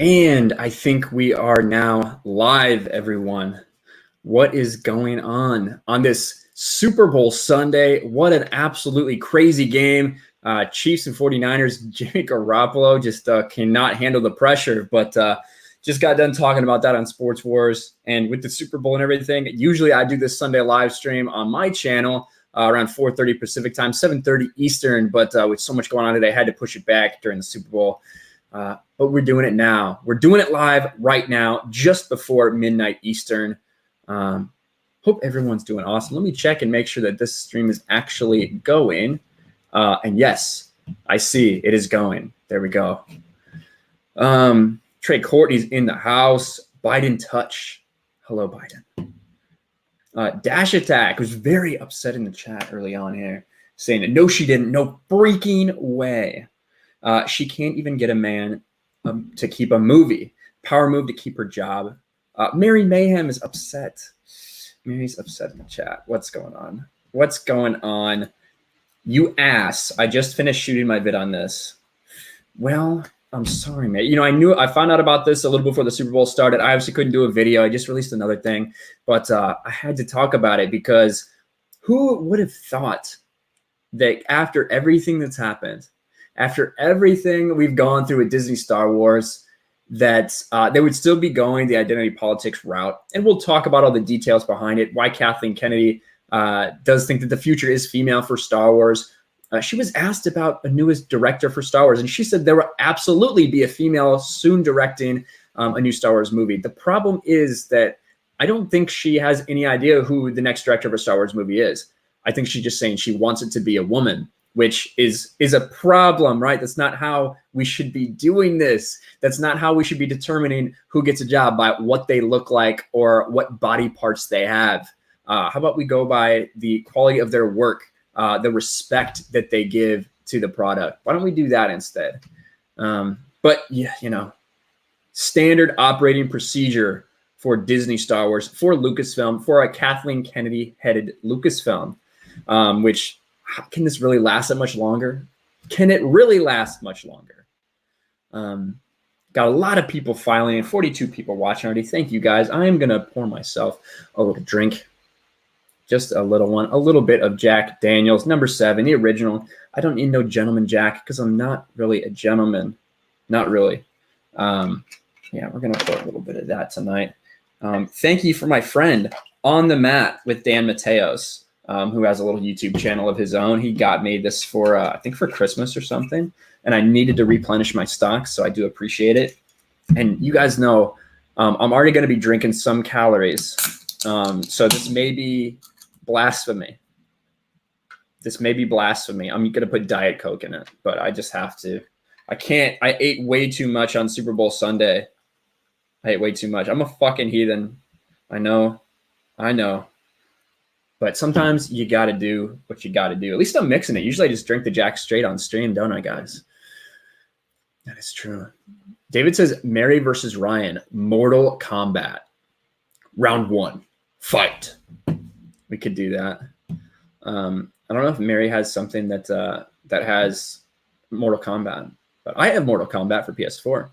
And I think we are now live, everyone. What is going on this Super Bowl Sunday? What an absolutely crazy game. Chiefs and 49ers, Jimmy Garoppolo just cannot handle the pressure, but just got done talking about that on Sports Wars and with the Super Bowl and everything. Usually I do this Sunday live stream on my channel around 4:30 Pacific time, 7:30 Eastern, but with so much going on today, I had to push it back during the Super Bowl. But we're doing it now. We're doing it live right now, just before midnight Eastern. Hope everyone's doing awesome. Let me check and make sure that this stream is actually going. And yes, I see it is going. There we go. Trey Courtney's in the house. Biden touch. Hello, Biden. Dash Attack was very upset in the chat early on here, saying that no, she didn't. No freaking way. She can't even get a man to keep a movie. Power move to keep her job. Mary Mayhem is upset. Mary's upset in the chat. What's going on? What's going on? You ass. I just finished shooting my vid on this. Well, I'm sorry, man. You know, I found out about this a little before the Super Bowl started. I obviously couldn't do a video. I just released another thing. But I had to talk about it because who would have thought that after everything that's happened, after everything we've gone through with Disney Star Wars, that they would still be going the identity politics route. And we'll talk about all the details behind it, why Kathleen Kennedy does think that the future is female for Star Wars. She was asked about a newest director for Star Wars, and she said there will absolutely be a female soon directing a new Star Wars movie. The problem is that I don't think she has any idea who the next director of a Star Wars movie is. I think she's just saying she wants it to be a woman, which is a problem, right? That's not how we should be doing this. That's not how we should be determining who gets a job, by what they look like or what body parts they have. How about we go by the quality of their work, the respect that they give to the product? Why don't we do that instead? But yeah, you know, standard operating procedure for Disney Star Wars, for Lucasfilm, for a Kathleen Kennedy headed Lucasfilm, which, can this really last that much longer? Can it really last much longer? Got a lot of people filing in, 42 people watching already. Thank you guys. I am going to pour myself a little drink. Just a little one, a little bit of Jack Daniels, number 7, the original. I don't need no Gentleman Jack because I'm not really a gentleman. Not really. Yeah, we're going to pour a little bit of that tonight. Thank you for my friend On the Mat with Dan Mateos, who has a little YouTube channel of his own. He got me this for, I think for Christmas or something, and I needed to replenish my stocks, so I do appreciate it. And you guys know I'm already going to be drinking some calories, so this may be blasphemy. This may be blasphemy. I'm going to put Diet Coke in it, but I just have to. I can't. I ate way too much on Super Bowl Sunday. I ate way too much. I'm a fucking heathen. I know. But sometimes you got to do what you got to do. At least I'm mixing it. Usually I just drink the Jack straight on stream, don't I, guys? That is true. David says, Mary versus Ryan, Mortal Kombat. Round 1, fight. We could do that. I don't know if Mary has something that that has Mortal Kombat, but I have Mortal Kombat for PS4.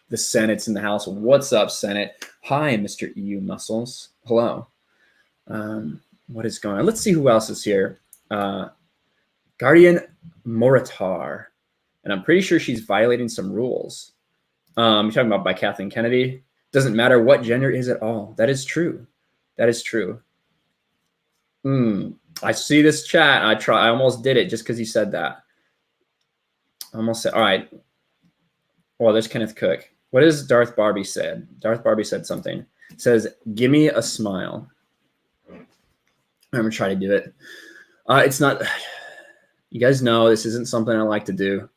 The Senate's in the house. What's up, Senate? Hi, Mr. EU Muscles. Hello. What is going on? Let's see who else is here. Guardian Moritar. And I'm pretty sure she's violating some rules. You're talking about by Kathleen Kennedy. Doesn't matter what gender is at all. That is true. That is true. I see this chat. I almost did it just because he said that. I almost said, all right. Well, there's Kenneth Cook. What has Darth Barbie said? Darth Barbie said something. It says, give me a smile. I'm going to try to do it. It's not, you guys know this isn't something I like to do.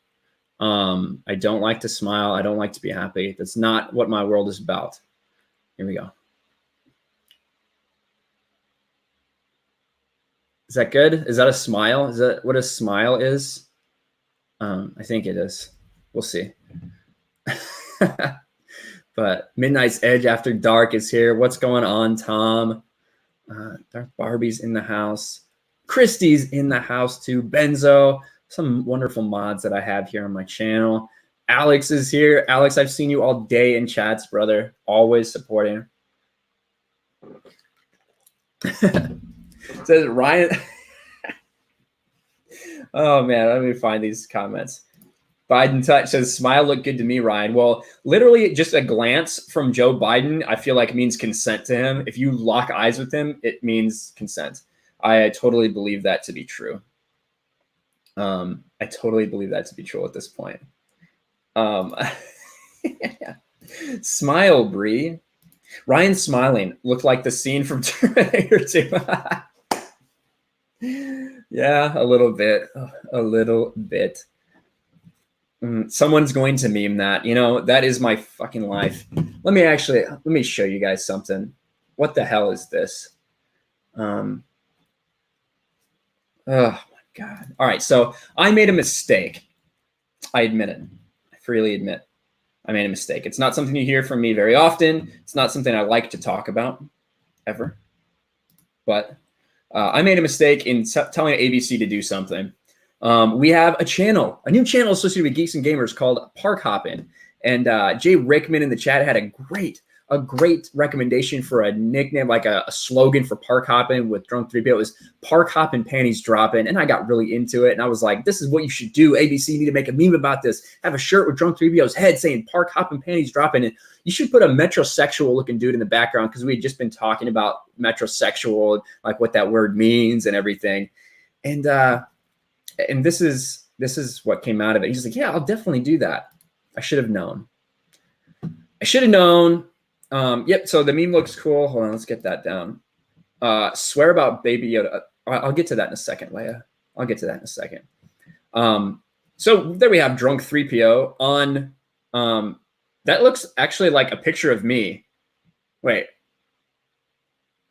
I don't like to smile. I don't like to be happy. That's not what my world is about. Here we go. Is that good? Is that a smile? Is that what a smile is? I think it is. We'll see. But Midnight's Edge After Dark is here. What's going on, Tom? Darth Barbie's in the house. Christie's in the house too. Benzo. Some wonderful mods that I have here on my channel. Alex is here. Alex, I've seen you all day in chats, brother. Always supporting. Says Ryan. Oh man, let me find these comments. Biden touch says smile looked good to me, Ryan. Well, literally just a glance from Joe Biden, I feel like means consent to him. If you lock eyes with him, it means consent. I totally believe that to be true. I totally believe that to be true at this point. Smile, Bree. Ryan smiling looked like the scene from Terminator 2. Yeah, a little bit. A little bit. Someone's going to meme that. You know, that is my fucking life. Let me show you guys something. What the hell is this? Oh my God. All right, so I made a mistake. I admit it. I freely admit I made a mistake. It's not something you hear from me very often. It's not something I like to talk about, ever. But I made a mistake in telling ABC to do something. We have a channel, a new channel associated with Geeks and Gamers called Park Hoppin'. And Jay Rickman in the chat had a great recommendation for a nickname, like a slogan for Park Hoppin' with Drunk 3PO. It was Park Hoppin' Panties Droppin'. And I got really into it. And I was like, this is what you should do. ABC, you need to make a meme about this. Have a shirt with Drunk 3PO's head saying Park Hoppin' Panties Droppin'. And you should put a metrosexual looking dude in the background because we had just been talking about metrosexual, like what that word means and everything. And this is what came out of it. He's like, yeah, I'll definitely do that. I should have known. Yep, so the meme looks cool. Hold on, let's get that down. Swear about Baby Yoda. I'll get to that in a second, Leia. I'll get to that in a second. So there we have Drunk 3PO on. That looks actually like a picture of me. Wait.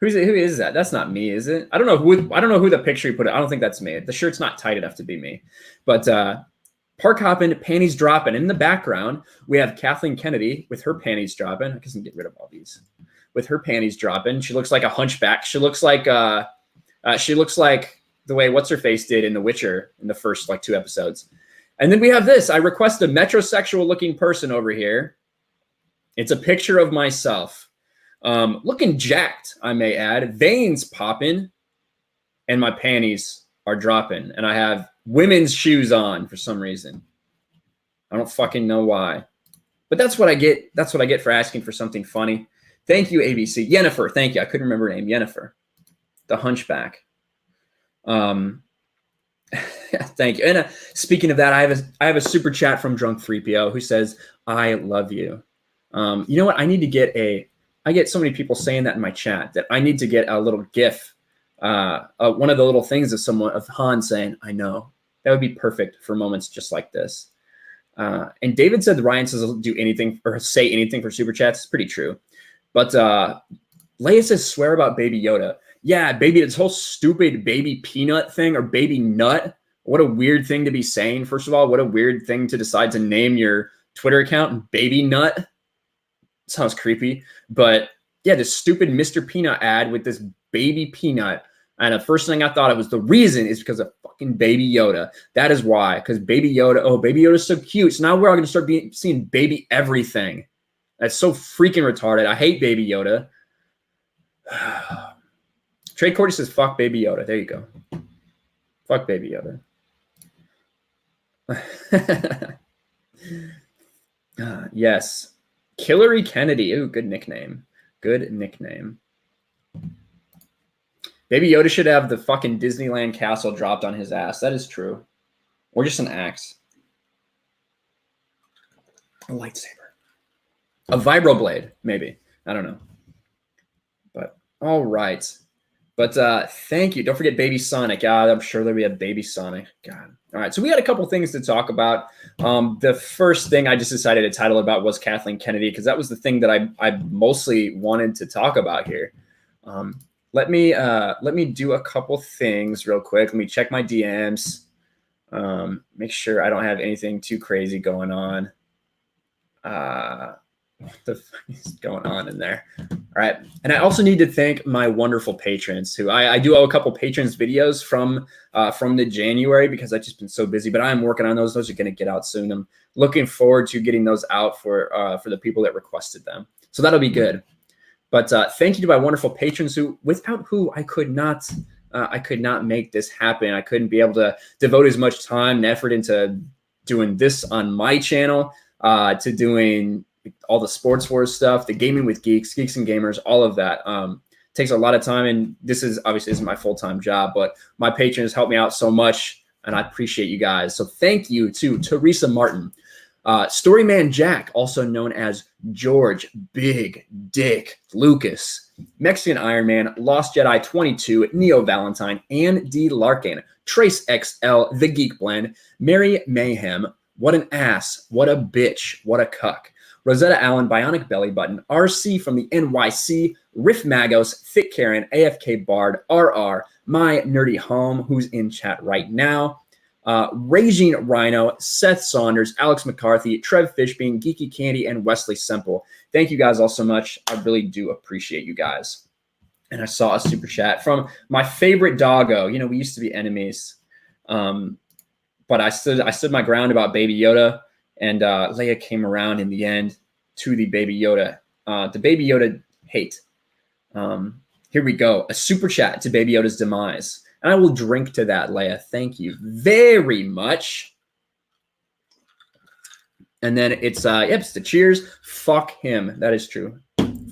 Who is that? That's not me, is it? I don't know who the picture you put it. I don't think that's me. The shirt's not tight enough to be me. But Park Hoppin', panties dropping. In the background, we have Kathleen Kennedy with her panties dropping. I guess I can get rid of all these. With her panties dropping. She looks like a hunchback. She looks like the way what's her face did in The Witcher in the first like 2 episodes. And then we have this. I request a metrosexual looking person over here. It's a picture of myself. Looking jacked, I may add. Veins popping, and my panties are dropping. And I have women's shoes on for some reason. I don't fucking know why. But that's what I get. That's what I get for asking for something funny. Thank you, ABC. Yennefer, thank you. I couldn't remember her name. Yennefer. The hunchback. Thank you. And speaking of that, I have a super chat from Drunk 3PO who says, I love you. You know what? I get so many people saying that in my chat that I need to get a little GIF, one of the little things of Han saying, I know. That would be perfect for moments just like this. And David said Ryan says he'll do anything or say anything for super chats. It's pretty true. But Leia says swear about Baby Yoda. Yeah, baby, this whole stupid baby peanut thing or baby nut. What a weird thing to be saying. First of all, what a weird thing to decide to name your Twitter account Baby Nut. Sounds creepy. But yeah, this stupid Mr. Peanut ad with this baby peanut. And the first thing I thought it was the reason is because of fucking Baby Yoda. That is why. Because Baby Yoda, oh, Baby Yoda's so cute. So now we're all going to start seeing baby everything. That's so freaking retarded. I hate Baby Yoda. Trade Cordy says, fuck Baby Yoda. There you go. Fuck Baby Yoda. Yes. Hillary Kennedy. Ooh, good nickname. Good nickname. Baby Yoda should have the fucking Disneyland castle dropped on his ass. That is true. Or just an axe. A lightsaber. A vibroblade, maybe. I don't know. But, all right. But thank you. Don't forget Baby Sonic. God, I'm sure that we have Baby Sonic. God. All right. So we had a couple things to talk about. The first thing I just decided to title about was Kathleen Kennedy because that was the thing that I mostly wanted to talk about here. Let me do a couple things real quick. Let me check my DMs. Make sure I don't have anything too crazy going on. What the fuck is going on in there? All right. And I also need to thank my wonderful patrons who I do owe a couple patrons videos from the January because I've just been so busy, but I'm working on those. Those are going to get out soon. I'm looking forward to getting those out for the people that requested them. So that'll be good. But thank you to my wonderful patrons who, without who I could not make this happen. I couldn't be able to devote as much time and effort into doing this on my channel, to doing all the Sports Wars stuff, the gaming with geeks and gamers, all of that. Takes a lot of time, and this is obviously isn't my full-time job, but my patrons help me out so much, and I appreciate you guys. So thank you to Teresa Martin, Storyman Jack, also known as George Big Dick Lucas, Mexican Iron Man, Lost Jedi 22, Neo Valentine, and D Larkin, Trace XL, The Geek Blend, Mary Mayhem, What an Ass, What a Bitch, What a Cuck, Rosetta Allen, Bionic Belly Button, RC from the NYC, Riff Magos, Thick Karen, AFK Bard, RR, My Nerdy Home, who's in chat right now, Raging Rhino, Seth Saunders, Alex McCarthy, Trev Fishbein, Geeky Candy, and Wesley Semple. Thank you guys all so much. I really do appreciate you guys. And I saw a super chat from my favorite doggo. You know, we used to be enemies, but I stood my ground about Baby Yoda. And Leia came around in the end to the Baby Yoda hate. Here we go. A super chat to Baby Yoda's demise. And I will drink to that, Leia. Thank you very much. And then it's the cheers. Fuck him. That is true.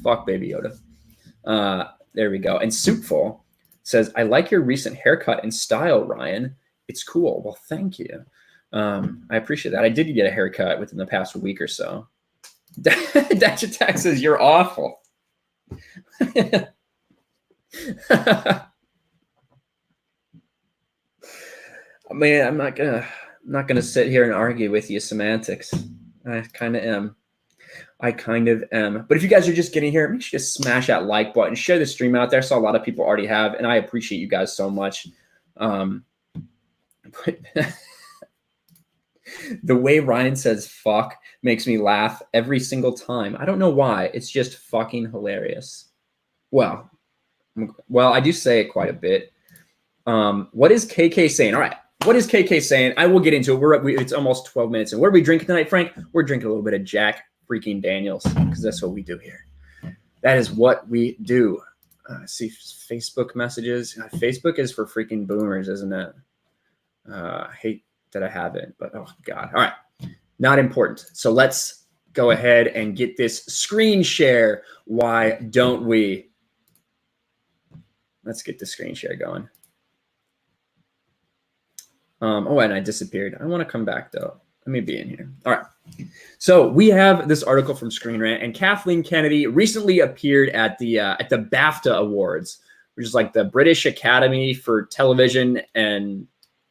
Fuck Baby Yoda. There we go. And Soupful says, I like your recent haircut and style, Ryan. It's cool. Well, thank you. I appreciate that. I did get a haircut within the past week or so. Dash Attack says you're awful. Man, I'm not gonna sit here and argue with you semantics. I kind of am. But if you guys are just getting here, make sure to smash that like button, share the stream out there. So a lot of people already have, and I appreciate you guys so much. The way Ryan says fuck makes me laugh every single time. I don't know why. It's just fucking hilarious. Well, I do say it quite a bit. What is KK saying? All right. What is KK saying? I will get into it. It's almost 12 minutes. And what are we drinking tonight, Frank? We're drinking a little bit of Jack freaking Daniels because that's what we do here. That is what we do. See Facebook messages. Facebook is for freaking boomers, isn't it? I hate that I have it, but oh God. All right. Not important. So let's go ahead and get this screen share. Why don't we? Let's get the screen share going. Oh, and I disappeared. I want to come back though. Let me be in here. All right. So we have this article from Screen Rant, and Kathleen Kennedy recently appeared at the BAFTA Awards, which is like the British Academy for Television and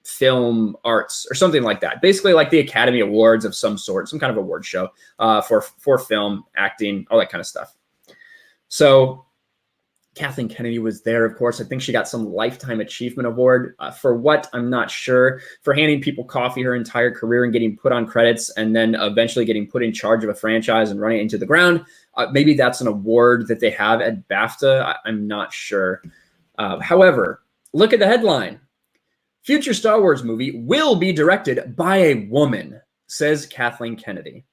Film Arts or something like that. Basically like the Academy Awards of some sort, some kind of award show for film, acting, all that kind of stuff. So Kathleen Kennedy was there, of course. I think she got some Lifetime Achievement Award for what? I'm not sure. For handing people coffee her entire career and getting put on credits and then eventually getting put in charge of a franchise and running it into the ground. Maybe that's an award that they have at BAFTA. I'm not sure. However, look at the headline. Future Star Wars movie will be directed by a woman, says Kathleen Kennedy.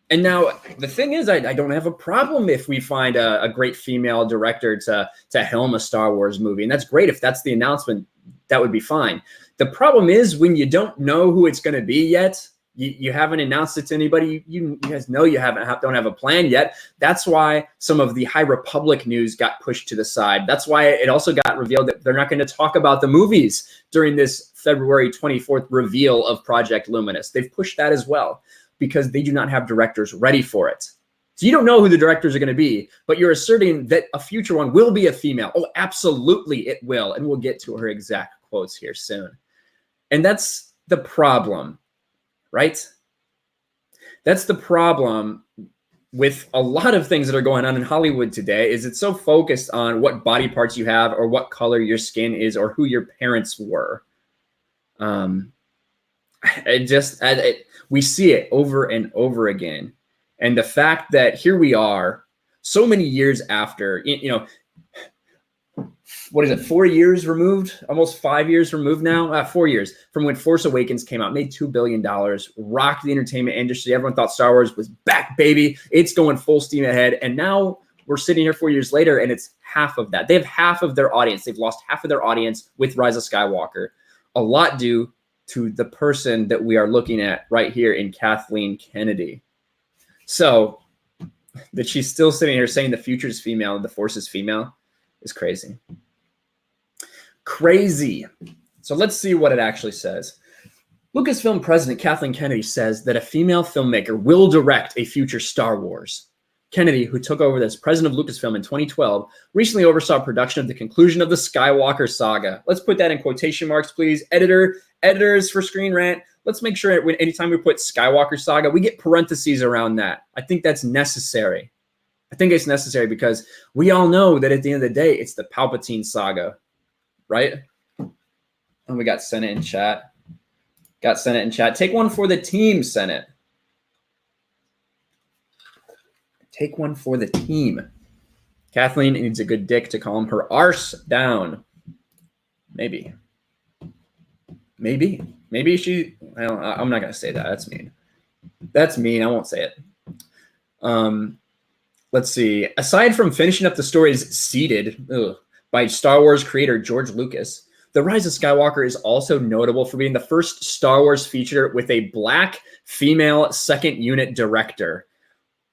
And now the thing is, I don't have a problem if we find a great female director to helm a Star Wars movie. And that's great. If that's the announcement, that would be fine. The problem is when you don't know who it's going to be yet, you haven't announced it to anybody. You guys know you don't have a plan yet. That's why some of the High Republic news got pushed to the side. That's why it also got revealed that they're not going to talk about the movies during this February 24th reveal of Project Luminous. They've pushed that as well, because they do not have directors ready for it. So you don't know who the directors are going to be, but you're asserting that a future one will be a female. Oh, absolutely it will. And we'll get to her exact quotes here soon. And that's the problem, right? That's the problem with a lot of things that are going on in Hollywood today is it's so focused on what body parts you have or what color your skin is or who your parents were. We see it over and over again. And the fact that here we are so many years after, you know, what is it, 4 years removed, almost 5 years removed now, 4 years from when Force Awakens came out, made $2 billion, rocked the entertainment industry. Everyone thought Star Wars was back, baby. It's going full steam ahead. And now we're sitting here 4 years later, and it's half of that. They have half of their audience. They've lost half of their audience with Rise of Skywalker. A lot due to the person that we are looking at right here in Kathleen Kennedy. So that she's still sitting here saying the future is female and the Force is female is crazy. Crazy. So let's see what it actually says. Lucasfilm president Kathleen Kennedy says that a female filmmaker will direct a future Star Wars. Kennedy, who took over as president of Lucasfilm in 2012, recently oversaw production of the conclusion of the Skywalker saga. Let's put that in quotation marks, please. Editors for Screen Rant, let's make sure anytime we put Skywalker saga, we get parentheses around that. I think that's necessary. I think it's necessary because we all know that at the end of the day, it's the Palpatine saga, right? And we got Senate in chat. Got Senate in chat. Take one for the team, Senate. Take one for the team. Kathleen needs a good dick to calm her arse down. Maybe. Maybe she, I'm not going to say that. That's mean. That's mean. I won't say it. Let's see. Aside from finishing up the stories seeded by Star Wars creator George Lucas, The Rise of Skywalker is also notable for being the first Star Wars feature with a black female second unit director.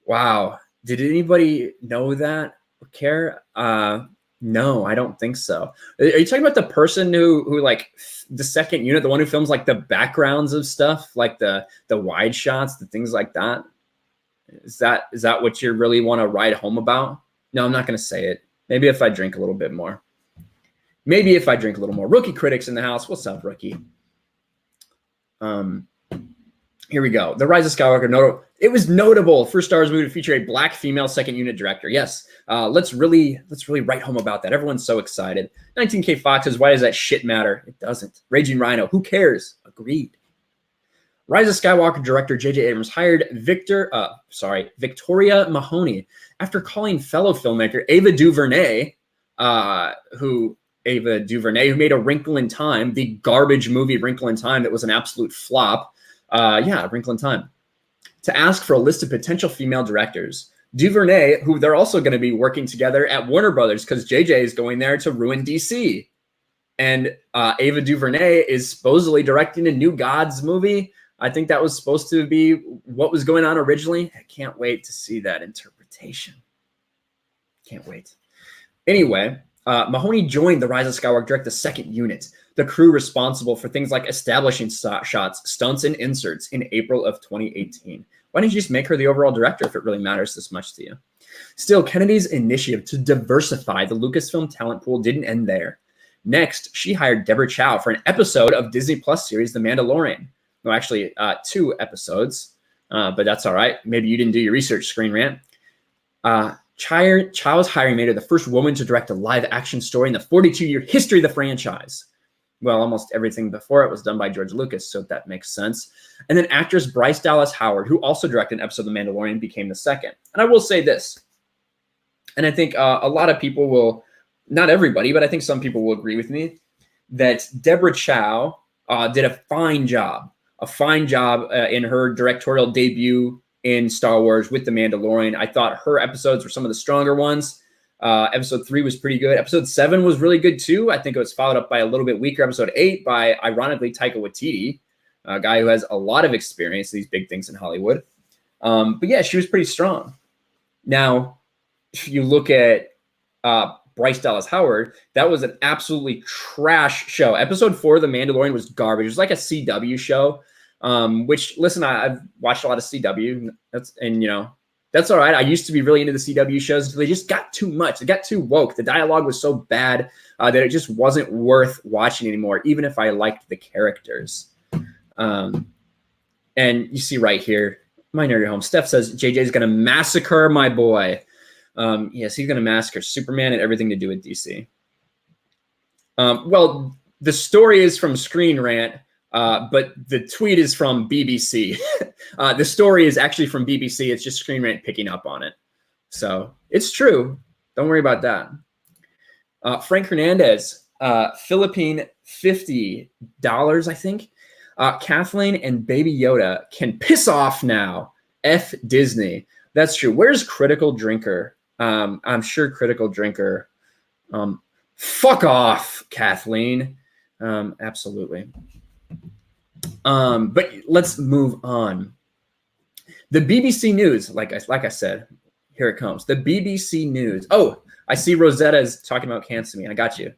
Wow. Did anybody know that or care? No, I don't think so. Are you talking about the person who like the second unit, the one who films like the backgrounds of stuff, like the wide shots, the things like that? Is that what you really want to write home about? No, I'm not going to say it. Maybe if I drink a little bit more. Maybe if I drink a little more. Rookie Critics in the house. What's up, Rookie? Here we go. The Rise of Skywalker. It was notable for Star Wars movie to feature a black female second unit director. Yes. Let's really write home about that. Everyone's so excited. 19K Fox says, why does that shit matter? It doesn't. Raging Rhino. Who cares? Agreed. Rise of Skywalker director J.J. Abrams hired Victoria Mahoney after calling fellow filmmaker Ava DuVernay, who made A Wrinkle in Time, the garbage movie Wrinkle in Time that was an absolute flop. A Wrinkle in Time, to ask for a list of potential female directors. DuVernay, who they're also going to be working together at Warner Brothers because JJ is going there to ruin DC. And Ava DuVernay is supposedly directing a New Gods movie. I think that was supposed to be what was going on originally. I can't wait to see that interpretation. Can't wait. Anyway, Mahoney joined The Rise of Skywalker direct the second unit, the crew responsible for things like establishing shots, stunts, and inserts in April of 2018. Why didn't you just make her the overall director if it really matters this much to you? Still, Kennedy's initiative to diversify the Lucasfilm talent pool didn't end there. Next, she hired Deborah Chow for an episode of Disney Plus series The Mandalorian. No, actually, 2 episodes, but that's all right. Maybe you didn't do your research, Screen Rant. Chow's hiring made her the first woman to direct a live-action story in the 42-year history of the franchise. Well, almost everything before it was done by George Lucas, so that makes sense. And then actress Bryce Dallas Howard, who also directed an episode of The Mandalorian, became the second. And I will say this, and I think a lot of people will, not everybody, but I think some people will agree with me, that Deborah Chow did a fine job in her directorial debut in Star Wars with The Mandalorian. I thought her episodes were some of the stronger ones. Episode 3 was pretty good. Episode 7 was really good too. I think it was followed up by a little bit weaker episode 8 by, ironically, Taika Waititi, a guy who has a lot of experience in these big things in Hollywood. But yeah, she was pretty strong. Now, if you look at Bryce Dallas Howard, that was an absolutely trash show. Episode 4 of The Mandalorian was garbage. It was like a CW show, which, listen, I've watched a lot of CW. That's all right. I used to be really into the CW shows until they just got too much. It got too woke. The dialogue was so bad that it just wasn't worth watching anymore, even if I liked the characters. And you see right here, my nerdy home, Steph says, JJ's going to massacre my boy. Yes, he's going to massacre Superman and everything to do with DC. Well, the story is from Screen Rant. But the tweet is from BBC. The story is actually from BBC. It's just Screen Rant picking up on it. So it's true. Don't worry about that. Frank Hernandez, Philippine $50, I think. Kathleen and Baby Yoda can piss off now. F Disney. That's true. Where's Critical Drinker? I'm sure Critical Drinker. Fuck off, Kathleen. Absolutely. But let's move on. The BBC News, like I said, here it comes. The BBC News. Oh, I see Rosetta is talking about Cancel Me. I got you.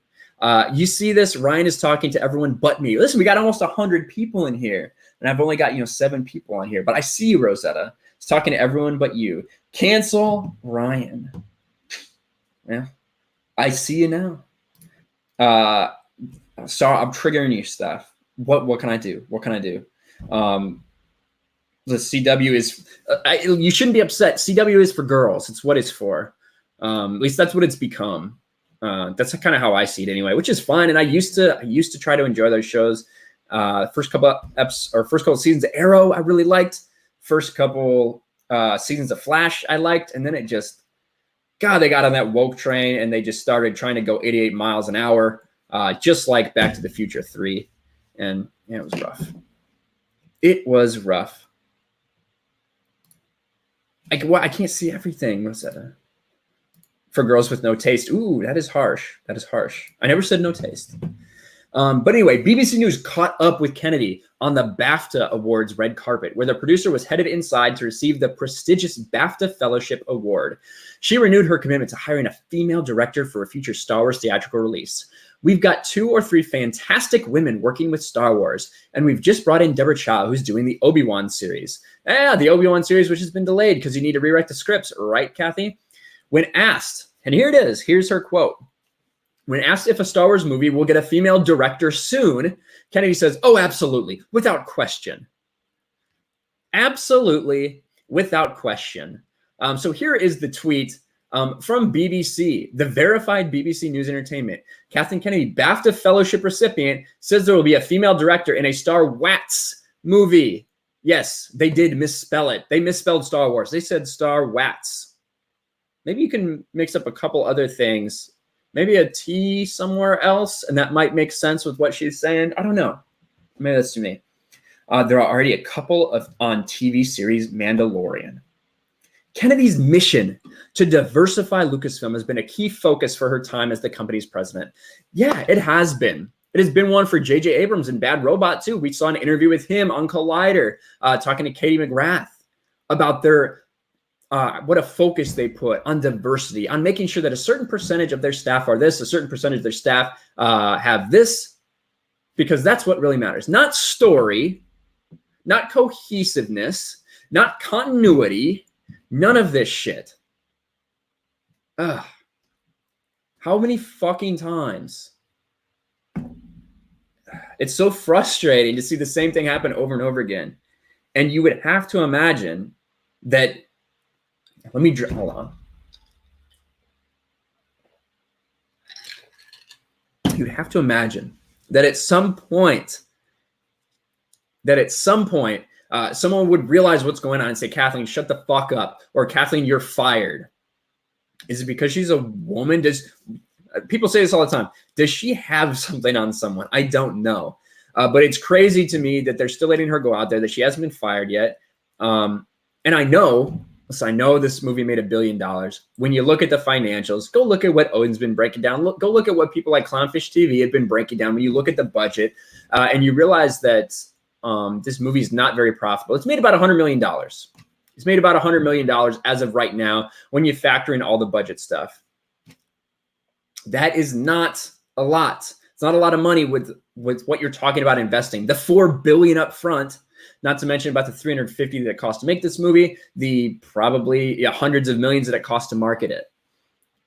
You see this? Ryan is talking to everyone but me. Listen, we got almost 100 people in here, and I've only got 7 people on here. But I see you, Rosetta. It's talking to everyone but you. Cancel Ryan. Yeah, I see you now. Sorry, I'm triggering you, Steph. What can I do? What can I do? The CW is. You shouldn't be upset. CW is for girls. It's what it's for. At least that's what it's become. That's kind of how I see it anyway, which is fine. And I used to try to enjoy those shows. First couple of seasons of Arrow, I really liked. First couple seasons of Flash, I liked, and then it just, God, they got on that woke train and they just started trying to go 88 miles an hour, just like Back to the Future 3, and it was rough. It was rough. I can't see everything. What's that? For girls with no taste. Ooh, that is harsh. That is harsh. I never said no taste. But anyway, BBC News caught up with Kennedy on the BAFTA Awards red carpet, where the producer was headed inside to receive the prestigious BAFTA Fellowship Award. She renewed her commitment to hiring a female director for a future Star Wars theatrical release. We've got 2 or 3 fantastic women working with Star Wars, and we've just brought in Deborah Chow, who's doing the Obi-Wan series. The Obi-Wan series, which has been delayed because you need to rewrite the scripts, right, Kathy? When asked, and here it is, here's her quote. When asked if a Star Wars movie will get a female director soon, Kennedy says, oh, absolutely, without question. Absolutely, without question. So here is the tweet from BBC, the verified BBC News Entertainment. Kathleen Kennedy, BAFTA Fellowship recipient, says there will be a female director in a Star Wars movie. Yes, they did misspell it. They misspelled Star Wars. They said Star Wars. Maybe you can mix up a couple other things. Maybe a T somewhere else, and that might make sense with what she's saying. I don't know. Maybe that's to me. There are already a couple on TV series Mandalorian. Kennedy's mission to diversify Lucasfilm has been a key focus for her time as the company's president. Yeah, it has been. It has been one for J.J. Abrams and Bad Robot, too. We saw an interview with him on Collider talking to Katie McGrath about their what a focus they put on diversity, on making sure that a certain percentage of their staff are this, a certain percentage of their staff have this, because that's what really matters. Not story, not cohesiveness, not continuity, none of this shit. How many fucking times? It's so frustrating to see the same thing happen over and over again. And you would have to imagine that, hold on. You'd have to imagine that at some point, someone would realize what's going on and say, Kathleen, shut the fuck up. Or Kathleen, you're fired. Is it because she's a woman? People say this all the time. Does she have something on someone? I don't know. But it's crazy to me that they're still letting her go out there, that she hasn't been fired yet. And I know this movie made $1 billion. When you look at the financials, go look at what Odin's been breaking down. Go look at what people like Clownfish TV have been breaking down. When you look at the budget and you realize that this movie is not very profitable. It's made about $100 million. It's made about $100 million as of right now when you factor in all the budget stuff. That is not a lot. It's not a lot of money with what you're talking about investing. The $4 billion up front, not to mention about the $350 that it cost to make this movie, the probably hundreds of millions that it cost to market it.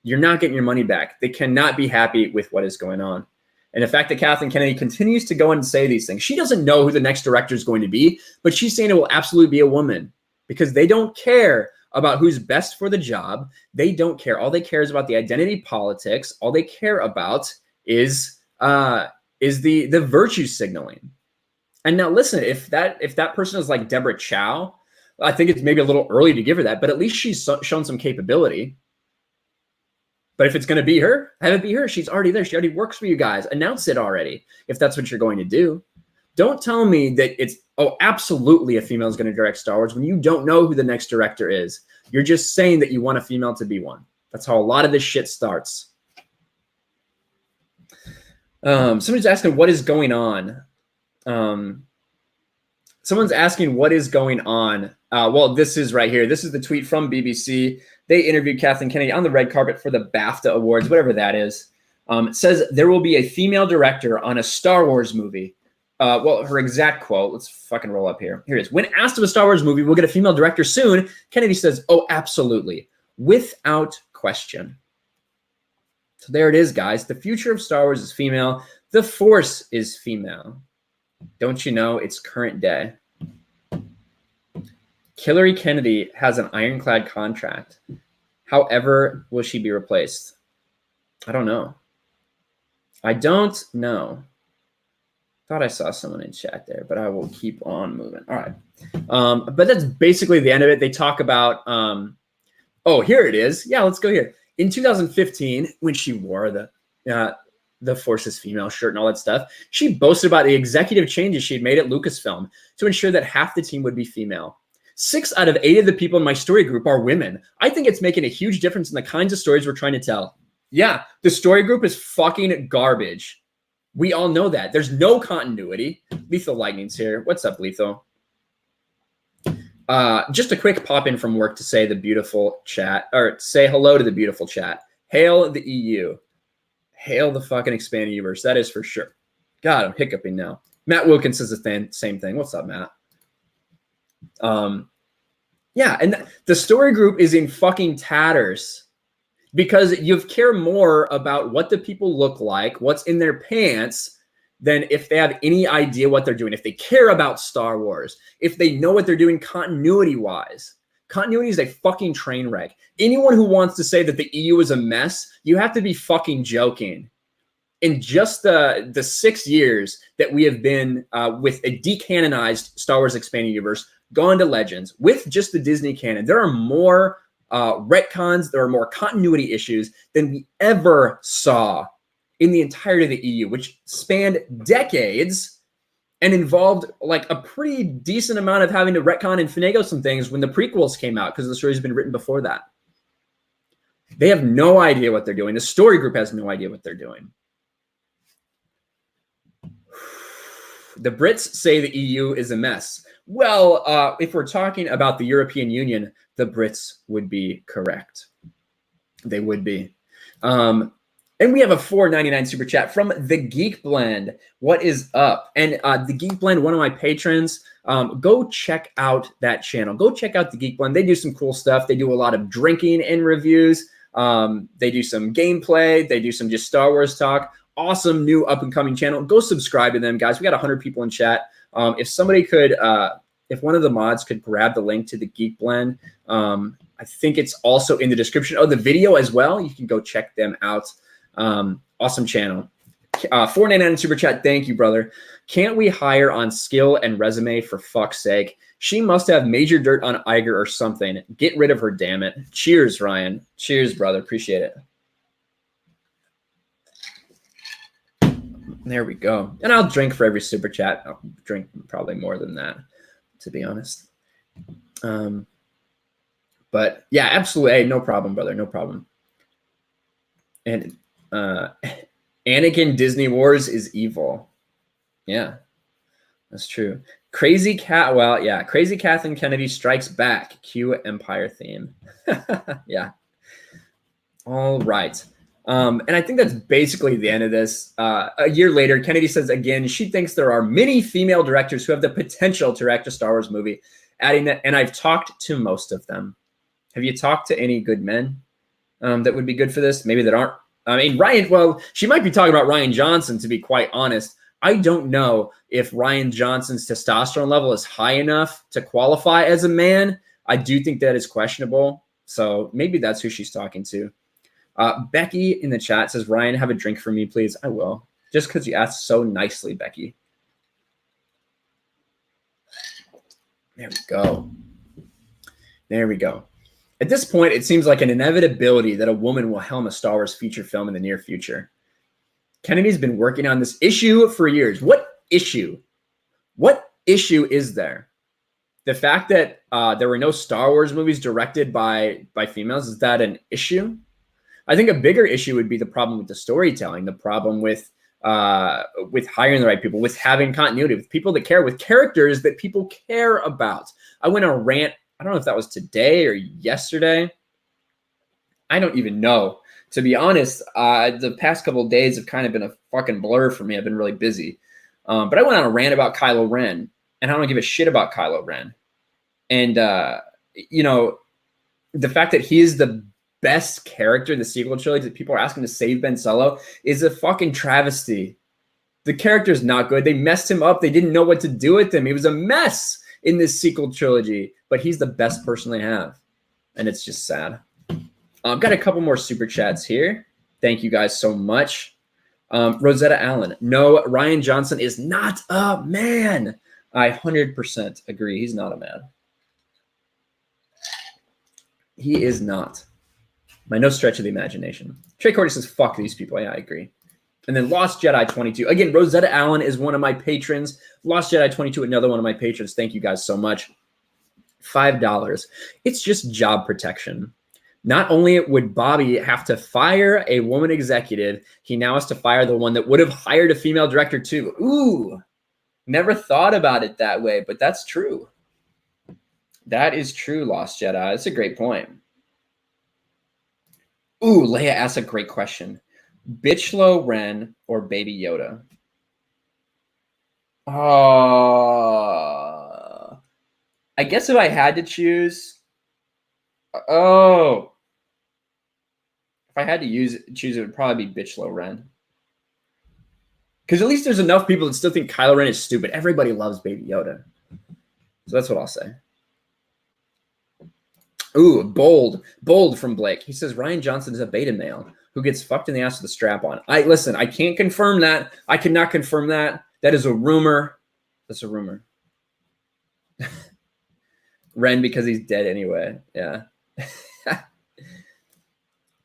You're not getting your money back. They cannot be happy with what is going on. And the fact that Kathleen Kennedy continues to go and say these things, she doesn't know who the next director is going to be, but she's saying it will absolutely be a woman because they don't care about who's best for the job. They don't care. All they care is about the identity politics. All they care about is the virtue signaling. And now listen, if that person is like Deborah Chow, I think it's maybe a little early to give her that, but at least she's shown some capability. But if it's going to be her, have it be her. She's already there. She already works for you guys. Announce it already if that's what you're going to do. Don't tell me that it's, oh, absolutely a female is going to direct Star Wars when you don't know who the next director is. You're just saying that you want a female to be one. That's how a lot of this shit starts. Somebody's asking what is going on. Someone's asking what is going on. Well, this is right here. This is the tweet from BBC. They interviewed Kathleen Kennedy on the red carpet for the BAFTA Awards, whatever that is. It says there will be a female director on a Star Wars movie. Well, her exact quote, let's fucking roll up here. Here it is. When asked of a Star Wars movie, we'll get a female director soon. Kennedy says, oh, absolutely. Without question. So there it is, guys. The future of Star Wars is female. The Force is female. Don't you know it's current day? Hillary Kennedy has an ironclad contract. However, will she be replaced? I don't know. I don't know. Thought I saw someone in chat there, but I will keep on moving. All right. But that's basically the end of it. They talk about, oh, here it is. Yeah, let's go here. In 2015, when she wore the Force is female shirt and all that stuff, she boasted about the executive changes she had made at Lucasfilm to ensure that half the team would be female. 6 out of 8 of the people in my story group are women. I think it's making a huge difference in the kinds of stories we're trying to tell. Yeah, the story group is fucking garbage. We all know that. There's no continuity. Lethal Lightning's here. What's up, Lethal? Just a quick pop in from work to say the beautiful chat, or say hello to the beautiful chat. Hail the EU. Hail the fucking expanded universe. That is for sure. God, I'm hiccuping now. Matt Wilkins says the same thing. What's up, Matt? Yeah, and the story group is in fucking tatters because you care more about what the people look like, what's in their pants, than if they have any idea what they're doing, if they care about Star Wars, if they know what they're doing continuity-wise. Continuity is a fucking train wreck. Anyone who wants to say that the EU is a mess, you have to be fucking joking. In just the 6 years that we have been with a decanonized Star Wars expanded universe, gone to Legends, with just the Disney canon, there are more retcons, there are more continuity issues than we ever saw in the entirety of the EU, which spanned decades and involved like a pretty decent amount of having to retcon and finagle some things when the prequels came out because the stories have been written before that. They have no idea what they're doing. The story group has no idea what they're doing. The Brits say the EU is a mess. Well, if we're talking about the European Union, the Brits would be correct. They would be. And we have a $4.99 super chat from The Geek Blend. What is up? And The Geek Blend, one of my patrons, go check out that channel. Go check out The Geek Blend. They do some cool stuff. They do a lot of drinking and reviews. They do some gameplay. They do some just Star Wars talk. Awesome new up-and-coming channel. Go subscribe to them, guys. We got 100 people in chat. If somebody could, if one of the mods could grab the link to The Geek Blend, I think it's also in the description of the video as well. You can go check them out. Awesome channel. $4.99 super chat. Thank you, brother. Can't we hire on skill and resume for fuck's sake? She must have major dirt on Iger or something. Get rid of her, damn it. Cheers, Ryan. Cheers, brother. Appreciate it. There we go. And I'll drink for every super chat. I'll drink probably more than that, to be honest. But yeah, absolutely. Hey, no problem, brother. No problem. And Anakin Disney Wars is evil. Yeah, that's true. Crazy cat. Well, yeah. Crazy Kathleen Kennedy strikes back. Cue Empire theme. Yeah. All right. And I think that's basically the end of this. A year later, Kennedy says again, she thinks there are many female directors who have the potential to direct a Star Wars movie, adding that, and I've talked to most of them. Have you talked to any good men that would be good for this? Maybe that aren't. I mean, Ryan, well, she might be talking about Ryan Johnson, to be quite honest. I don't know if Ryan Johnson's testosterone level is high enough to qualify as a man. I do think that is questionable. So maybe that's who she's talking to. Becky in the chat says, Ryan, have a drink for me, please. I will. Just because you asked so nicely, Becky. There we go. There we go. At this point, it seems like an inevitability that a woman will helm a Star Wars feature film in the near future. Kennedy's been working on this issue for years. What issue? What issue is there? The fact that there were no Star Wars movies directed by females, is that an issue? I think a bigger issue would be the problem with the storytelling, the problem with hiring the right people, with having continuity, with people that care, with characters that people care about. I went on a rant. I don't know if that was today or yesterday. I don't even know. To be honest, the past couple of days have kind of been a fucking blur for me. I've been really busy. But I went on a rant about Kylo Ren, and I don't give a shit about Kylo Ren. And, you know, the fact that he is the best character in the sequel trilogy that people are asking to save Ben Solo is a fucking travesty. The character's not good. They messed him up. They didn't know what to do with him. He was a mess in this sequel trilogy, but he's the best person they have. And it's just sad. I've got a couple more super chats here. Thank you guys so much. Rosetta Allen. No, Rian Johnson is not a man. I 100% agree. He's not a man. He is not. By no stretch of the imagination. Trey Cordy says, fuck these people. Yeah, I agree. And then Lost Jedi 22. Again, Rosetta Allen is one of my patrons. Lost Jedi 22, another one of my patrons. Thank you guys so much. $5. It's just job protection. Not only would Bobby have to fire a woman executive, he now has to fire the one that would have hired a female director too. Ooh, never thought about it that way, but that's true. That is true, Lost Jedi. That's a great point. Ooh, Leia asks a great question. Bitchlo Ren or Baby Yoda? I guess if I had to choose... if I had to choose, it would probably be Bitchlo Ren. Because at least there's enough people that still think Kylo Ren is stupid. Everybody loves Baby Yoda. So that's what I'll say. Ooh, bold from Blake. He says Rian Johnson is a beta male who gets fucked in the ass with a strap on. Listen, I can't confirm that. I cannot confirm that. That is a rumor. That's a rumor. Ren because he's dead anyway. Yeah.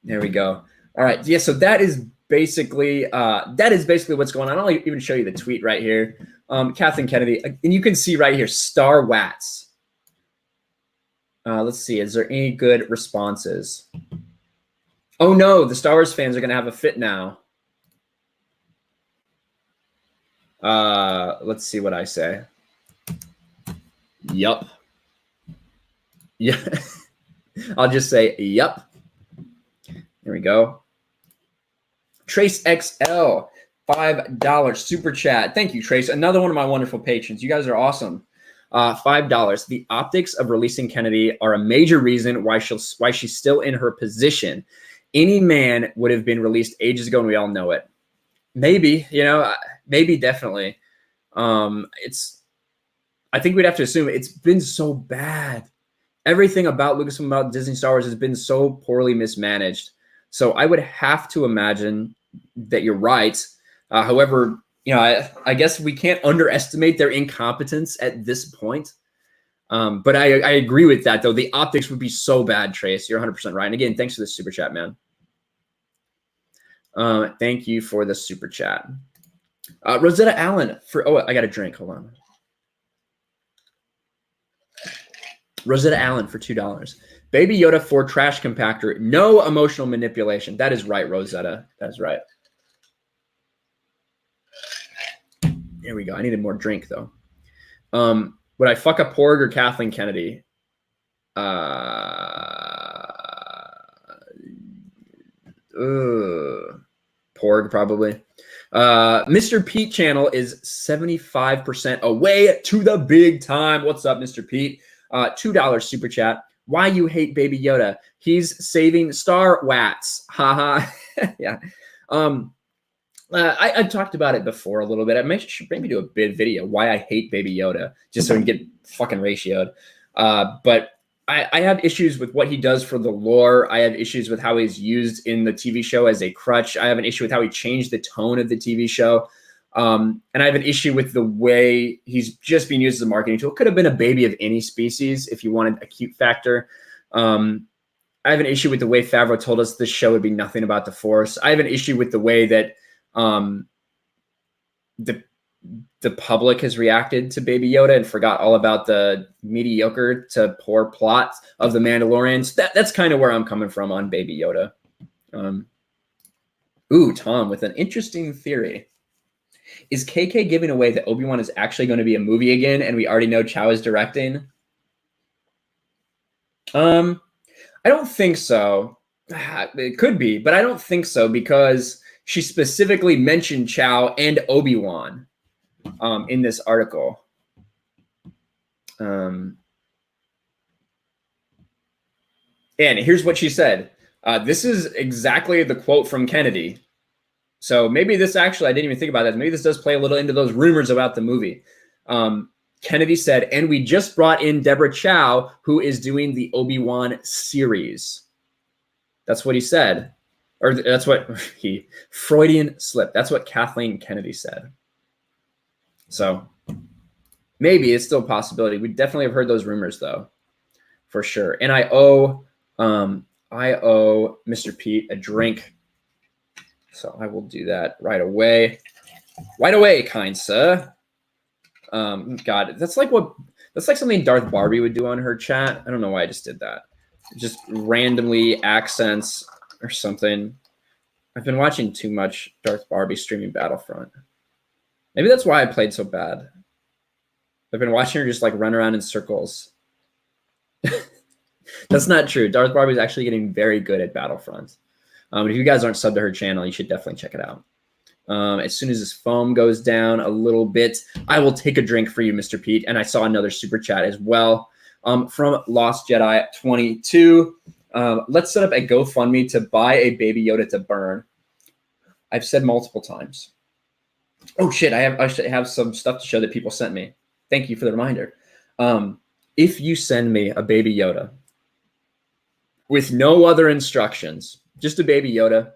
There we go. All right. Yeah, so that is basically what's going on. I'll even show you the tweet right here. Kathleen Kennedy, and you can see right here, Star Wats. Let's see. Is there any good responses? Oh, no. The Star Wars fans are going to have a fit now. Let's see what I say. Yup. Yeah. I'll just say, yup. There we go. Trace XL, $5 super chat. Thank you, Trace. Another one of my wonderful patrons. You guys are awesome. $5. The optics of releasing Kennedy are a major reason why she's still in her position. Any man would have been released ages ago, and we all know it. Maybe, maybe definitely. I think we'd have to assume it's been so bad. Everything about Lucasfilm, about Disney Star Wars has been so poorly mismanaged. So I would have to imagine that you're right. However, I guess we can't underestimate their incompetence at this point. But I agree with that, though. The optics would be so bad, Trace. You're 100% right. And again, thanks for the super chat, man. Thank you for the super chat. Rosetta Allen I got a drink. Hold on. Rosetta Allen for $2. Baby Yoda for trash compactor. No emotional manipulation. That is right, Rosetta. That is right. There we go. I needed more drink, though. Would I fuck a Porg or Kathleen Kennedy? Porg, probably. Mr. Pete channel is 75% away to the big time. What's up, Mr. Pete? $2 super chat. Why you hate Baby Yoda? He's saving Star Wats. Haha. Yeah. I've talked about it before a little bit. I should maybe do a big video why I hate Baby Yoda, just so we can get fucking ratioed. But I have issues with what he does for the lore. I have issues with how he's used in the TV show as a crutch. I have an issue with how he changed the tone of the TV show. And I have an issue with the way he's just being used as a marketing tool. Could have been a baby of any species if you wanted a cute factor. I have an issue with the way Favreau told us this show would be nothing about the Force. I have an issue with the way that the public has reacted to Baby Yoda and forgot all about the mediocre to poor plot of The Mandalorians. That's kind of where I'm coming from on Baby Yoda. Tom with an interesting theory. Is KK giving away that Obi-Wan is actually going to be a movie again and we already know Chow is directing? I don't think so. It could be, but I don't think so because she specifically mentioned Chow and Obi-Wan in this article. And here's what she said. This is exactly the quote from Kennedy. So maybe this actually, I didn't even think about that. Maybe this does play a little into those rumors about the movie. Kennedy said, and we just brought in Deborah Chow, who is doing the Obi-Wan series. That's what he said. Or that's what Freudian slip. That's what Kathleen Kennedy said. So maybe it's still a possibility. We definitely have heard those rumors though, for sure. And I owe Mr. Pete a drink. So I will do that right away. Right away, kind sir. God, that's like something Darth Barbie would do on her chat. I don't know why I just did that. Just randomly accents or something. I've been watching too much Darth Barbie streaming Battlefront. Maybe that's why I played so bad. I've been watching her just like run around in circles. That's not true. Darth Barbie is actually getting very good at Battlefront. If you guys aren't subbed to her channel, you should definitely check it out. As soon as this foam goes down a little bit, I will take a drink for you, Mr. Pete. And I saw another super chat as well from Lost Jedi 22. Let's set up a GoFundMe to buy a Baby Yoda to burn. I've said multiple times. Oh shit! I should have some stuff to show that people sent me. Thank you for the reminder. If you send me a Baby Yoda with no other instructions, just a Baby Yoda,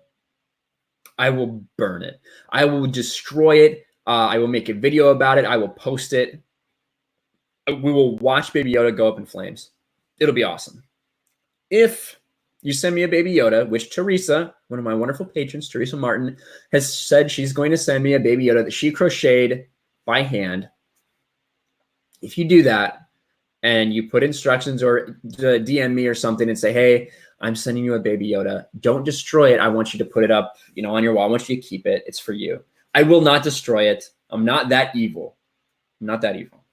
I will burn it. I will destroy it. I will make a video about it. I will post it. We will watch Baby Yoda go up in flames. It'll be awesome. If you send me a Baby Yoda, which Teresa, one of my wonderful patrons, Teresa Martin, has said she's going to send me a Baby Yoda that she crocheted by hand. If you do that and you put instructions or DM me or something and say, hey, I'm sending you a Baby Yoda. Don't destroy it. I want you to put it up, on your wall. I want you to keep it. It's for you. I will not destroy it. I'm not that evil. I'm not that evil.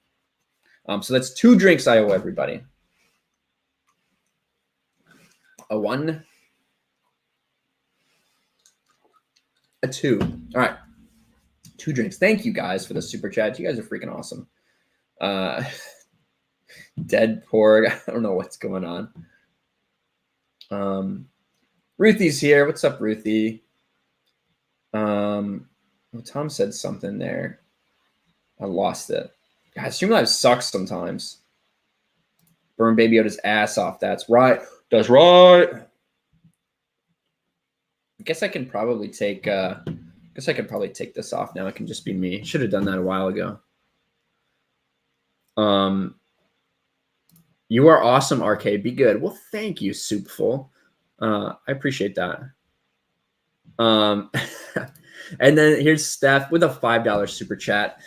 So that's 2 drinks I owe everybody. A 1, a 2. All right. 2 drinks. Thank you guys for the super chat. You guys are freaking awesome. Dead Porg. I don't know what's going on. Ruthie's here. What's up, Ruthie? Well, Tom said something there. I lost it. God, Stream Live sucks sometimes. Burn Baby Yoda's ass off. That's right. That's right. I guess I can probably take this off now. It can just be me. Should have done that a while ago. You are awesome, RK. Be good. Well, thank you, Soupful. I appreciate that. And then here's Steph with a $5 super chat.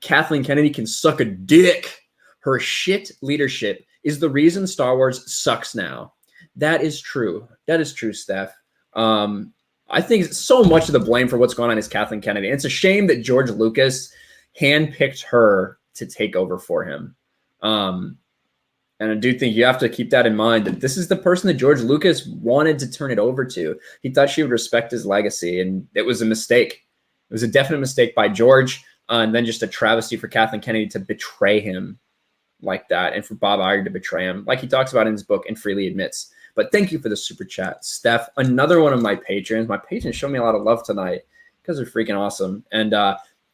Kathleen Kennedy can suck a dick. Her shit leadership is the reason Star Wars sucks now. That is true. That is true, Steph. I think so much of the blame for what's going on is Kathleen Kennedy. And it's a shame that George Lucas handpicked her to take over for him. And I do think you have to keep that in mind, that this is the person that George Lucas wanted to turn it over to. He thought she would respect his legacy, and it was a mistake. It was a definite mistake by George, and then just a travesty for Kathleen Kennedy to betray him like that, and for Bob Iger to betray him, like he talks about in his book and freely admits. But thank you for the super chat, Steph. Another one of my patrons. My patrons show me a lot of love tonight because they're freaking awesome. And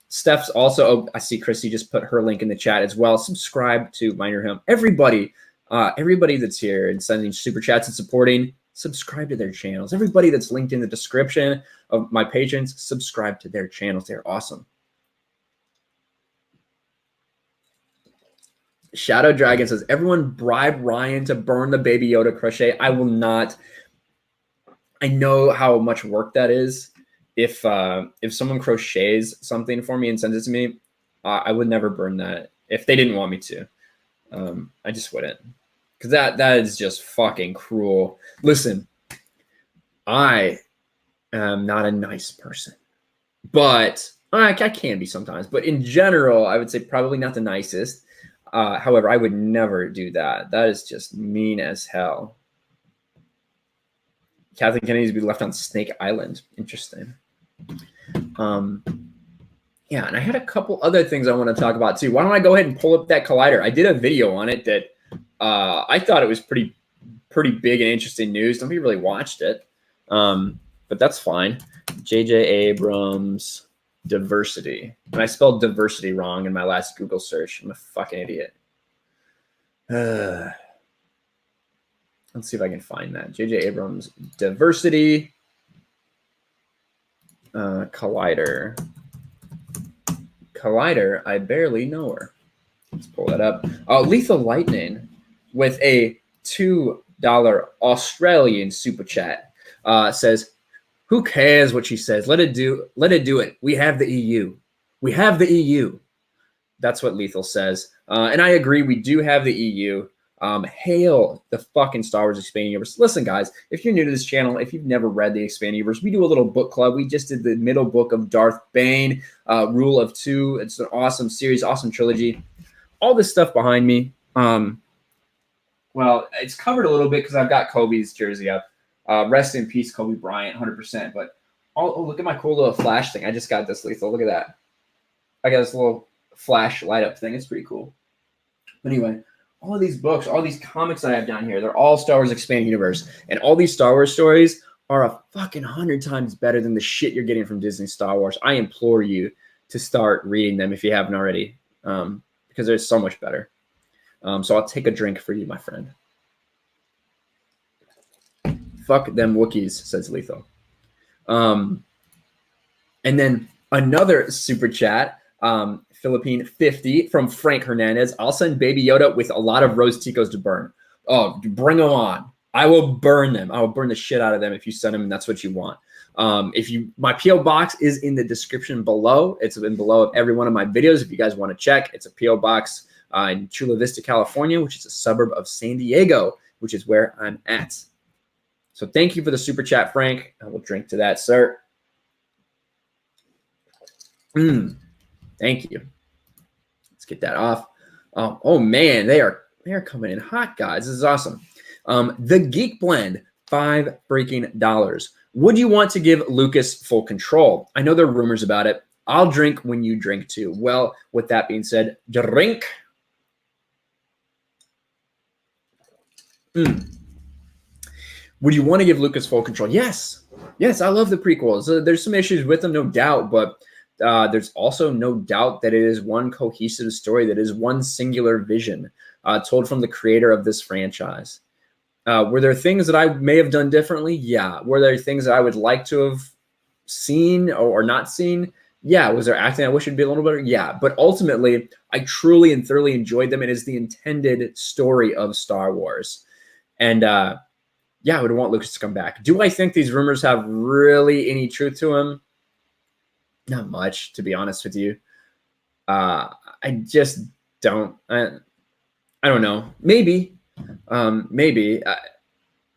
Steph's also, I see Christy just put her link in the chat as well. Subscribe to Mind Your Home. Everybody that's here and sending super chats and supporting, subscribe to their channels. Everybody that's linked in the description of my patrons, subscribe to their channels. They're awesome. Shadow Dragon says, everyone bribe Ryan to burn the Baby Yoda crochet. I will not. I know how much work that is. If someone crochets something for me and sends it to me, I would never burn that if they didn't want me to. I just wouldn't, because that is just fucking cruel. Listen, I am not a nice person, but I can be sometimes. But in general, I would say probably not the nicest. However, I would never do that. That is just mean as hell. Kathleen Kennedy to be left on Snake Island. Interesting. Yeah, and I had a couple other things I want to talk about too. Why don't I go ahead and pull up that collider? I did a video on it that I thought it was pretty big and interesting news. Nobody really watched it, but that's fine. J.J. Abrams diversity, and I spelled diversity wrong in my last Google search. I'm a fucking idiot. Let's see if I can find that. J.J. Abrams diversity collider. Collider, I barely know her. Let's pull that up. Lethal Lightning with a $2 Australian super chat says, who cares what she says? Let it do it. We have the EU. We have the EU. That's what Lethal says. And I agree, we do have the EU. Hail the fucking Star Wars Expanded Universe. Listen, guys, if you're new to this channel, if you've never read the Expanded Universe, we do a little book club. We just did the middle book of Darth Bane, Rule of Two. It's an awesome series, awesome trilogy. All this stuff behind me. Well, it's covered a little bit because I've got Kobe's jersey up. Rest in peace, Kobe Bryant, 100%. But oh, look at my cool little flash thing. I just got this, Lethal. Look at that. I got this little flash light up thing. It's pretty cool. But anyway, all of these books, all these comics that I have down here, they're all Star Wars Expanded Universe. And all these Star Wars stories are a fucking 100 times better than the shit you're getting from Disney Star Wars. I implore you to start reading them if you haven't already, because they're so much better. So I'll take a drink for you, my friend. Fuck them Wookiees, says Lethal. And then another super chat, Philippine 50 from Frank Hernandez. I'll send Baby Yoda with a lot of Rose Ticos to burn. Oh, bring them on. I will burn them. I will burn the shit out of them if you send them and that's what you want. My P.O. box is in the description below. It's been below of every one of my videos. If you guys want to check, it's a P.O. box in Chula Vista, California, which is a suburb of San Diego, which is where I'm at. So thank you for the super chat, Frank. I will drink to that, sir. Thank you. Let's get that off. Oh man, they are coming in hot, guys. This is awesome. The Geek Blend, $5 freaking. Would you want to give Lucas full control? I know there are rumors about it. I'll drink when you drink too. Well, with that being said, drink. Would you want to give Lucas full control? Yes. Yes, I love the prequels. There's some issues with them, no doubt, but there's also no doubt that it is one cohesive story, that is one singular vision told from the creator of this franchise. Were there things that I may have done differently? Yeah. Were there things that I would like to have seen or not seen? Yeah. Was there acting I wish it'd be a little better? Yeah. But ultimately, I truly and thoroughly enjoyed them. It is the intended story of Star Wars. And yeah, I would want Lucas to come back. Do I think these rumors have really any truth to them? Not much, to be honest with you. I just don't. I don't know. Maybe. Maybe.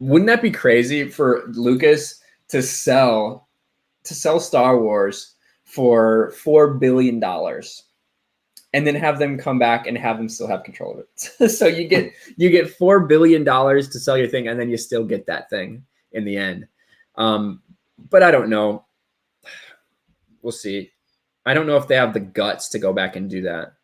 Wouldn't that be crazy for Lucas to sell Star Wars for $4 billion and then have them come back and have them still have control of it? So you get $4 billion to sell your thing, and then you still get that thing in the end. But I don't know. We'll see. I don't know if they have the guts to go back and do that.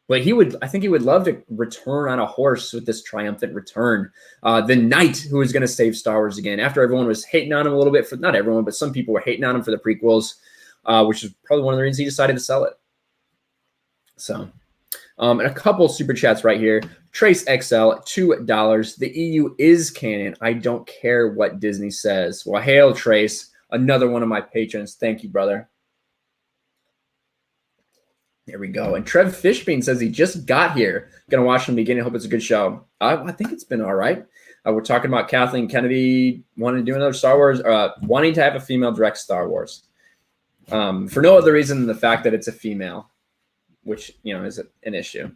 But I think he would love to return on a horse with this triumphant return. The knight who is going to save Star Wars again. After everyone was hating on him a little bit, not everyone, but some people were hating on him for the prequels, which is probably one of the reasons he decided to sell it. So, and a couple super chats right here. Trace XL, $2. The EU is canon. I don't care what Disney says. Well, hail, Trace. Another one of my patrons. Thank you, brother. There we go. And Trev Fishbean says he just got here. Gonna watch from the beginning. Hope it's a good show. I think it's been all right. We're talking about Kathleen Kennedy wanting to do another Star Wars, wanting to have a female direct Star Wars. For no other reason than the fact that it's a female, which, you know, is an issue.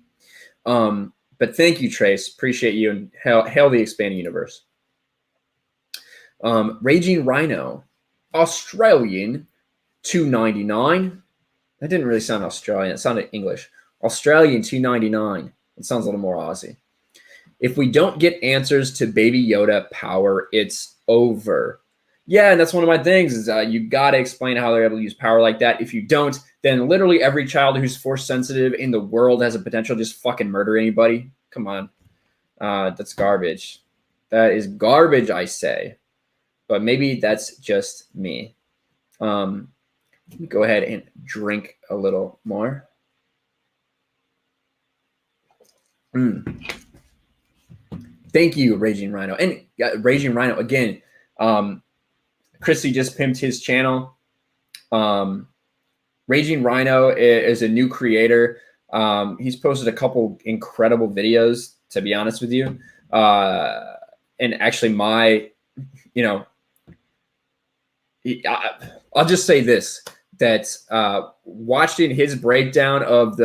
But thank you, Trace. Appreciate you, and hail the expanding universe. Raging Rhino, Australian, $2.99. That didn't really sound Australian. It sounded English. Australian, $2.99. It sounds a little more Aussie. If we don't get answers to Baby Yoda power, it's over. Yeah, and that's one of my things is you got to explain how they're able to use power like that. If you don't, then literally every child who's force sensitive in the world has a potential to just fucking murder anybody. Come on. That's garbage. That is garbage, I say. But maybe that's just me. Let me go ahead and drink a little more. Thank you, Raging Rhino. And Raging Rhino, again, Chrissy just pimped his channel. Raging Rhino is a new creator. He's posted a couple incredible videos, to be honest with you. And actually I'll just say this, that watching his breakdown of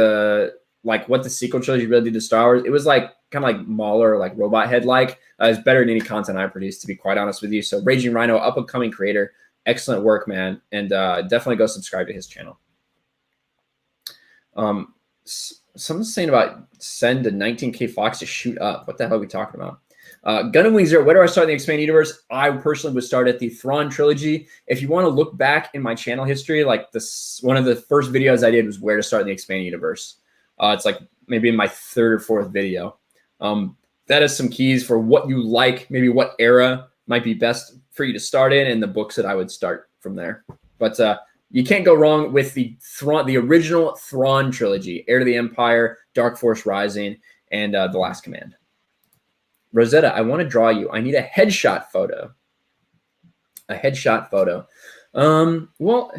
what the sequel trilogy really did to Star Wars, it was like kind of like Mauler, like Robot Head like. It's better than any content I produce, to be quite honest with you. So Raging Rhino, up-and-coming creator, excellent work, man, and definitely go subscribe to his channel. Someone's saying about send a 19K Fox to shoot up. What the hell are we talking about? Gun and Wings Zero, where do I start in the expanded universe? I personally would start at the Thrawn trilogy. If you want to look back in my channel history, like one of the first videos I did was where to start in the expanded universe. It's like maybe in my third or fourth video. That is some keys for what you like, maybe what era might be best for you to start in, and the books that I would start from there. But you can't go wrong with the original Thrawn trilogy: Heir to the Empire, Dark Force Rising, and The Last Command. Rosetta, I want to draw you. I need a headshot photo. A headshot photo. Well,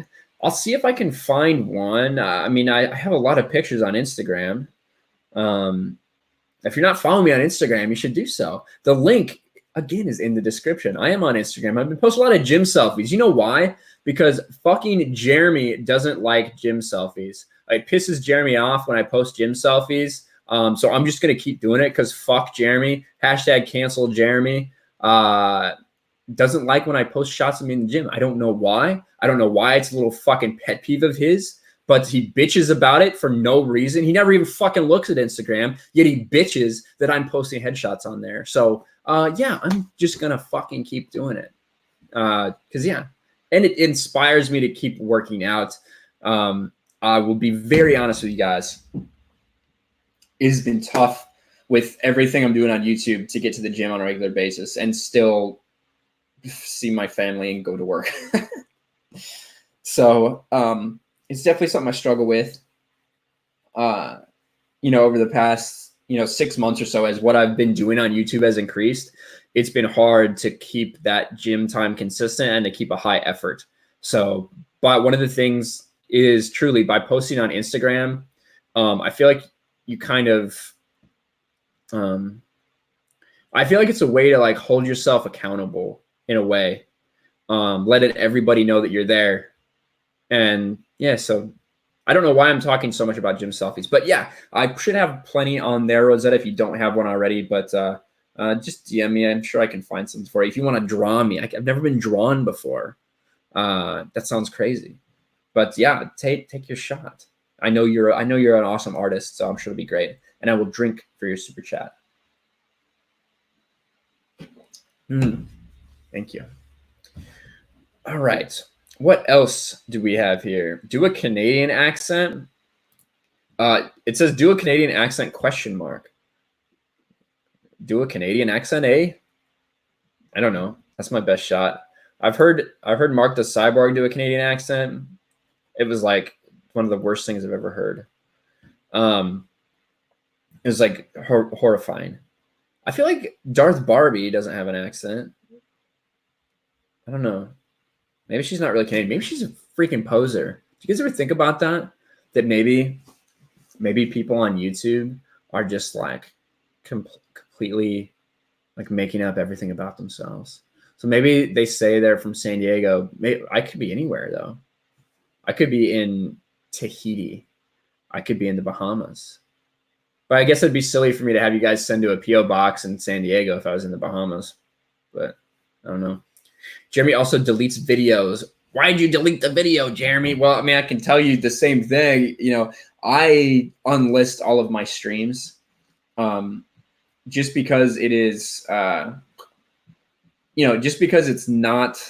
I'll see if I can find one. I mean, I have a lot of pictures on Instagram. If you're not following me on Instagram, you should do so. The link, again, is in the description. I am on Instagram. I've been posting a lot of gym selfies. You know why? Because fucking Jeremy doesn't like gym selfies. It pisses Jeremy off when I post gym selfies. So I'm just going to keep doing it because fuck Jeremy. Hashtag cancel Jeremy. Doesn't like when I post shots of me in the gym. I don't know why. I don't know why. It's a little fucking pet peeve of his. But he bitches about it for no reason. He never even fucking looks at Instagram, yet he bitches that I'm posting headshots on there. So, yeah, I'm just going to fucking keep doing it. Because, yeah, and it inspires me to keep working out. I will be very honest with you guys. It has been tough with everything I'm doing on YouTube to get to the gym on a regular basis and still see my family and go to work. So, it's definitely something I struggle with, over the past, 6 months or so. As what I've been doing on YouTube has increased, it's been hard to keep that gym time consistent and to keep a high effort. So, but one of the things is truly by posting on Instagram, I feel like you kind of, I feel like it's a way to like hold yourself accountable in a way, letting everybody know that you're there. And yeah, so I don't know why I'm talking so much about gym selfies, but yeah, I should have plenty on there, Rosetta, if you don't have one already, but just DM me. I'm sure I can find something for you. If you want to draw me, I've never been drawn before. That sounds crazy, but yeah, take your shot. I know you're an awesome artist, so I'm sure it'll be great. And I will drink for your super chat. Thank you. All right. What else do we have here? Do a Canadian accent. It says do a Canadian accent ? Do a Canadian accent, eh? I don't know. That's my best shot. I've heard Mark the Cyborg do a Canadian accent. It was like one of the worst things I've ever heard. is like horrifying. I feel like Darth Barbie doesn't have an accent. I don't know. Maybe she's not really Canadian. Maybe she's a freaking poser. Do you guys ever think about that? That maybe people on YouTube are just like completely like making up everything about themselves. So maybe they say they're from San Diego. Maybe I could be anywhere though. I could be in Tahiti. I could be in the Bahamas. But I guess it'd be silly for me to have you guys send to a P.O. box in San Diego if I was in the Bahamas. But I don't know. Jeremy also deletes videos. Why'd you delete the video, Jeremy? Well, I mean, I can tell you the same thing. You know, I unlist all of my streams just because it is, you know, just because it's not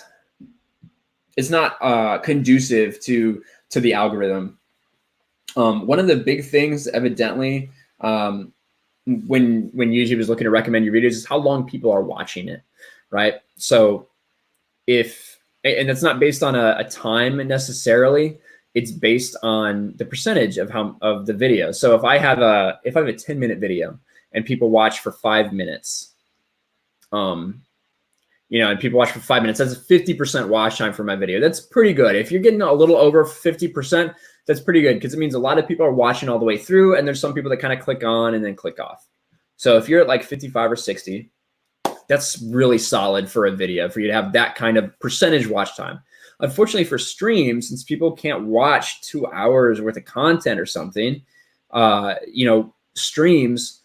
conducive to the algorithm. One of the big things, evidently, when YouTube is looking to recommend your videos is how long people are watching it, right? So and it's not based on a time necessarily, it's based on the percentage of the video. So if I have a 10-minute video and people watch for 5 minutes, you know, and people watch for 5 minutes, that's a 50% watch time for my video. That's pretty good. If you're getting a little over 50%, that's pretty good because it means a lot of people are watching all the way through, and there's some people that kind of click on and then click off. So if you're at like 55 or 60, that's really solid for a video, for you to have that kind of percentage watch time. Unfortunately for streams, since people can't watch 2 hours worth of content or something, you know, streams,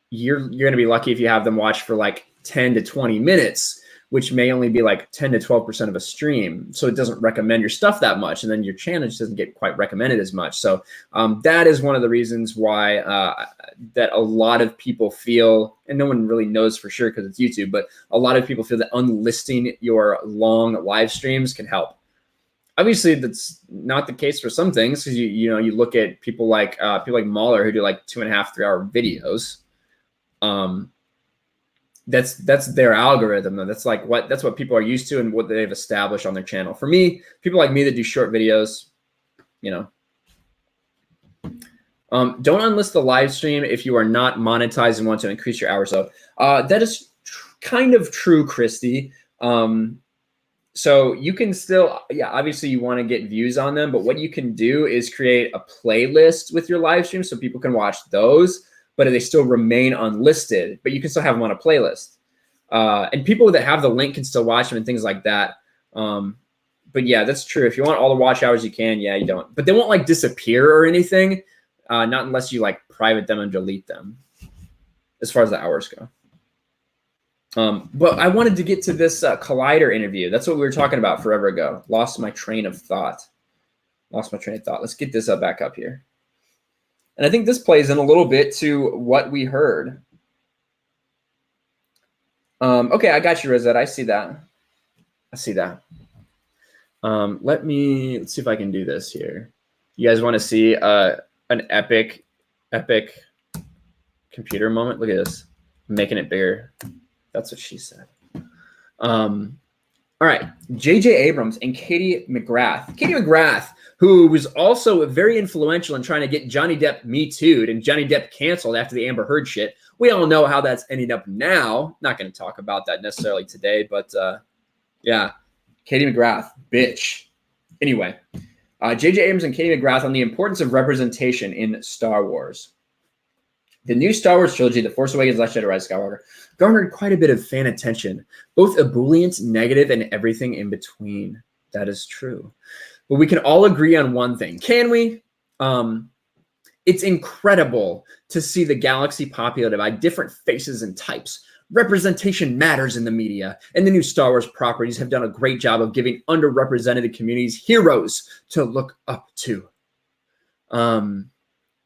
you're going to be lucky if you have them watch for like 10 to 20 minutes, which may only be like 10 to 12% of a stream. So it doesn't recommend your stuff that much. And then your channel just doesn't get quite recommended as much. So that is one of the reasons why that a lot of people feel, and no one really knows for sure because it's YouTube, but a lot of people feel that unlisting your long live streams can help. Obviously, that's not the case for some things because you know, you look at people like Mahler who do like 2.5, 3 hour videos. That's their algorithm though. That's what people are used to and what they've established on their channel. For me, people like me that do short videos, you know, don't unlist the live stream if you are not monetized and want to increase your hours though. That is kind of true, Christy. So you can still, yeah, obviously you want to get views on them, but what you can do is create a playlist with your live stream so people can watch those, but they still remain unlisted, but you can still have them on a playlist. And people that have the link can still watch them and things like that. But yeah, that's true. If you want all the watch hours you can, yeah, you don't. But they won't like disappear or anything, not unless you like private them and delete them, as far as the hours go. But I wanted to get to this Collider interview. That's what we were talking about forever ago. Lost my train of thought. Let's get this back up here. And I think this plays in a little bit to what we heard. Okay, I got you, Rosette. I see that. Let's see if I can do this here. You guys want to see an epic computer moment? Look at this. I'm making it bigger. That's what she said. All right, J.J. Abrams and Katie McGrath. Katie McGrath, who was also very influential in trying to get Johnny Depp Me Too'd and Johnny Depp canceled after the Amber Heard shit. We all know how that's ending up now. Not going to talk about that necessarily today, but yeah, Katie McGrath, bitch. Anyway, J.J. Abrams and Katie McGrath on the importance of representation in Star Wars. The new Star Wars trilogy, The Force Awakens, Last Jedi, Rise of Skywalker, garnered quite a bit of fan attention, both ebullient, negative, and everything in between. That is true. But we can all agree on one thing. Can we? It's incredible to see the galaxy populated by different faces and types. Representation matters in the media, and the new Star Wars properties have done a great job of giving underrepresented communities heroes to look up to. Where am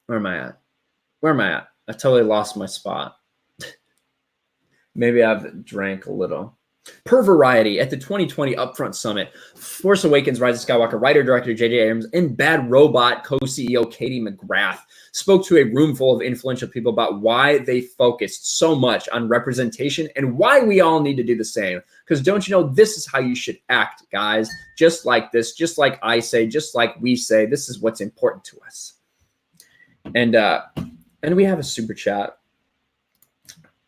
I at? I totally lost my spot. Maybe I've drank a little. Per Variety, at the 2020 Upfront Summit, Force Awakens, Rise of Skywalker writer-director J.J. Abrams and Bad Robot co-CEO Katie McGrath spoke to a room full of influential people about why they focused so much on representation and why we all need to do the same. Because don't you know, this is how you should act, guys. Just like this, just like I say, just like we say, this is what's important to us. And And we have a super chat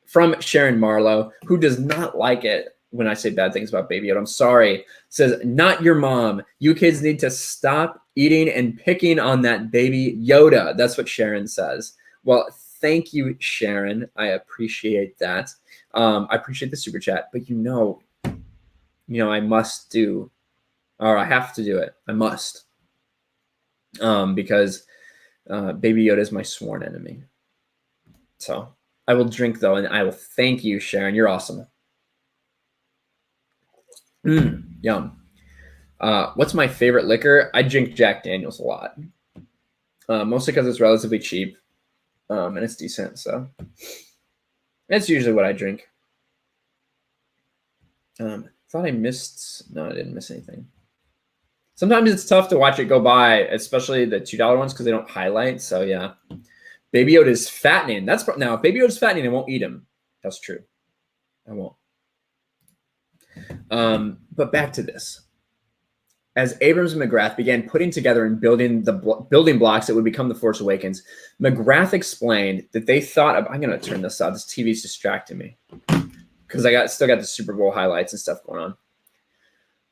from Sharon Marlowe, who does not like it when I say bad things about Baby Yoda. I'm sorry. It says, not your mom. You kids need to stop eating and picking on that Baby Yoda. That's what Sharon says. Well, thank you, Sharon. I appreciate that. I appreciate the super chat, but you know, I must do, or I have to do it. I must. Because Baby Yoda is my sworn enemy. So I will drink though, and I will thank you, Sharon. You're awesome. Yum. What's my favorite liquor? I drink Jack Daniels a lot. Mostly because it's relatively cheap. And it's decent, so that's usually what I drink. Thought I missed. No, I didn't miss anything. Sometimes it's tough to watch it go by, especially the $2 ones, because they don't highlight. So yeah, Baby Yoda is fattening. Now, if Baby Yoda is fattening, I won't eat him. That's true. I won't. But back to this. As Abrams and McGrath began putting together and building the building blocks that would become The Force Awakens, McGrath explained that they thought of, I'm going to turn this off. This TV's distracting me because I still got the Super Bowl highlights and stuff going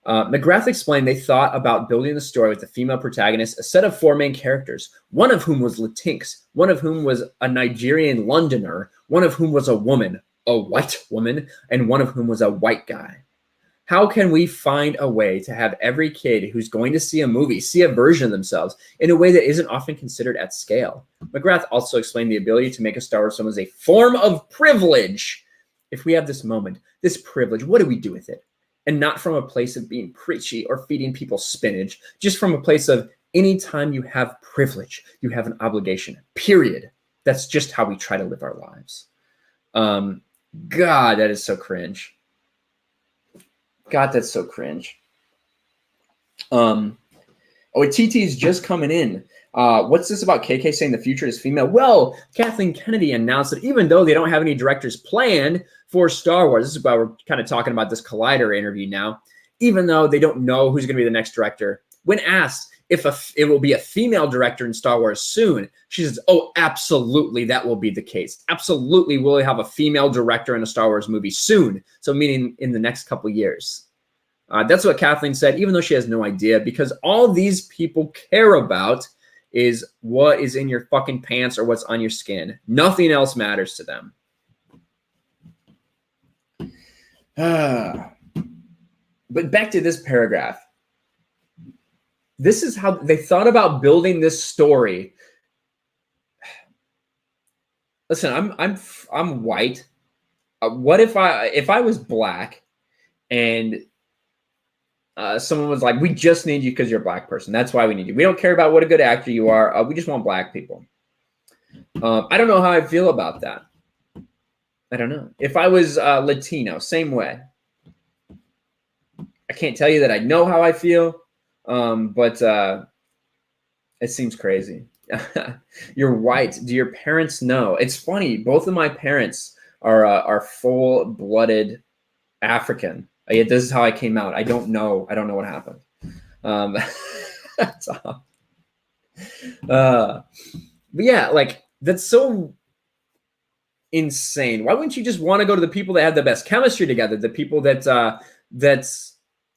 on. McGrath explained they thought about building the story with a female protagonist, a set of 4 main characters, one of whom was Latinx, one of whom was a Nigerian Londoner, one of whom was a woman, a white woman, and one of whom was a white guy. How can we find a way to have every kid who's going to see a movie see a version of themselves in a way that isn't often considered at scale? McGrath also explained the ability to make a Star Wars film as a form of privilege. If we have this moment, this privilege, what do we do with it? And not from a place of being preachy or feeding people spinach, just from a place of anytime you have privilege, you have an obligation, period. That's just how we try to live our lives. God, that is so cringe. God, that's so cringe. TT's just coming in. What's this about KK saying the future is female? Well, Kathleen Kennedy announced that even though they don't have any directors planned for Star Wars, this is why we're kind of talking about this Collider interview now, even though they don't know who's going to be the next director, when asked if it will be a female director in Star Wars soon, she says, oh, absolutely, that will be the case. Absolutely, we'll have a female director in a Star Wars movie soon. So meaning in the next couple years. That's what Kathleen said, even though she has no idea, because all these people care about is what is in your fucking pants or what's on your skin. Nothing else matters to them. But back to this paragraph. This is how they thought about building this story. Listen, I'm white. What if I was black and someone was like, we just need you because you're a black person. That's why we need you. We don't care about what a good actor you are. We just want black people. I don't know how I feel about that. I don't know. If I was Latino, same way. I can't tell you that I know how I feel, but it seems crazy. You're white. Do your parents know? It's funny. Both of my parents are full-blooded African. Yet this is how I came out. I don't know. I don't know what happened. That's all. But yeah, like that's so insane. Why wouldn't you just want to go to the people that have the best chemistry together? The people that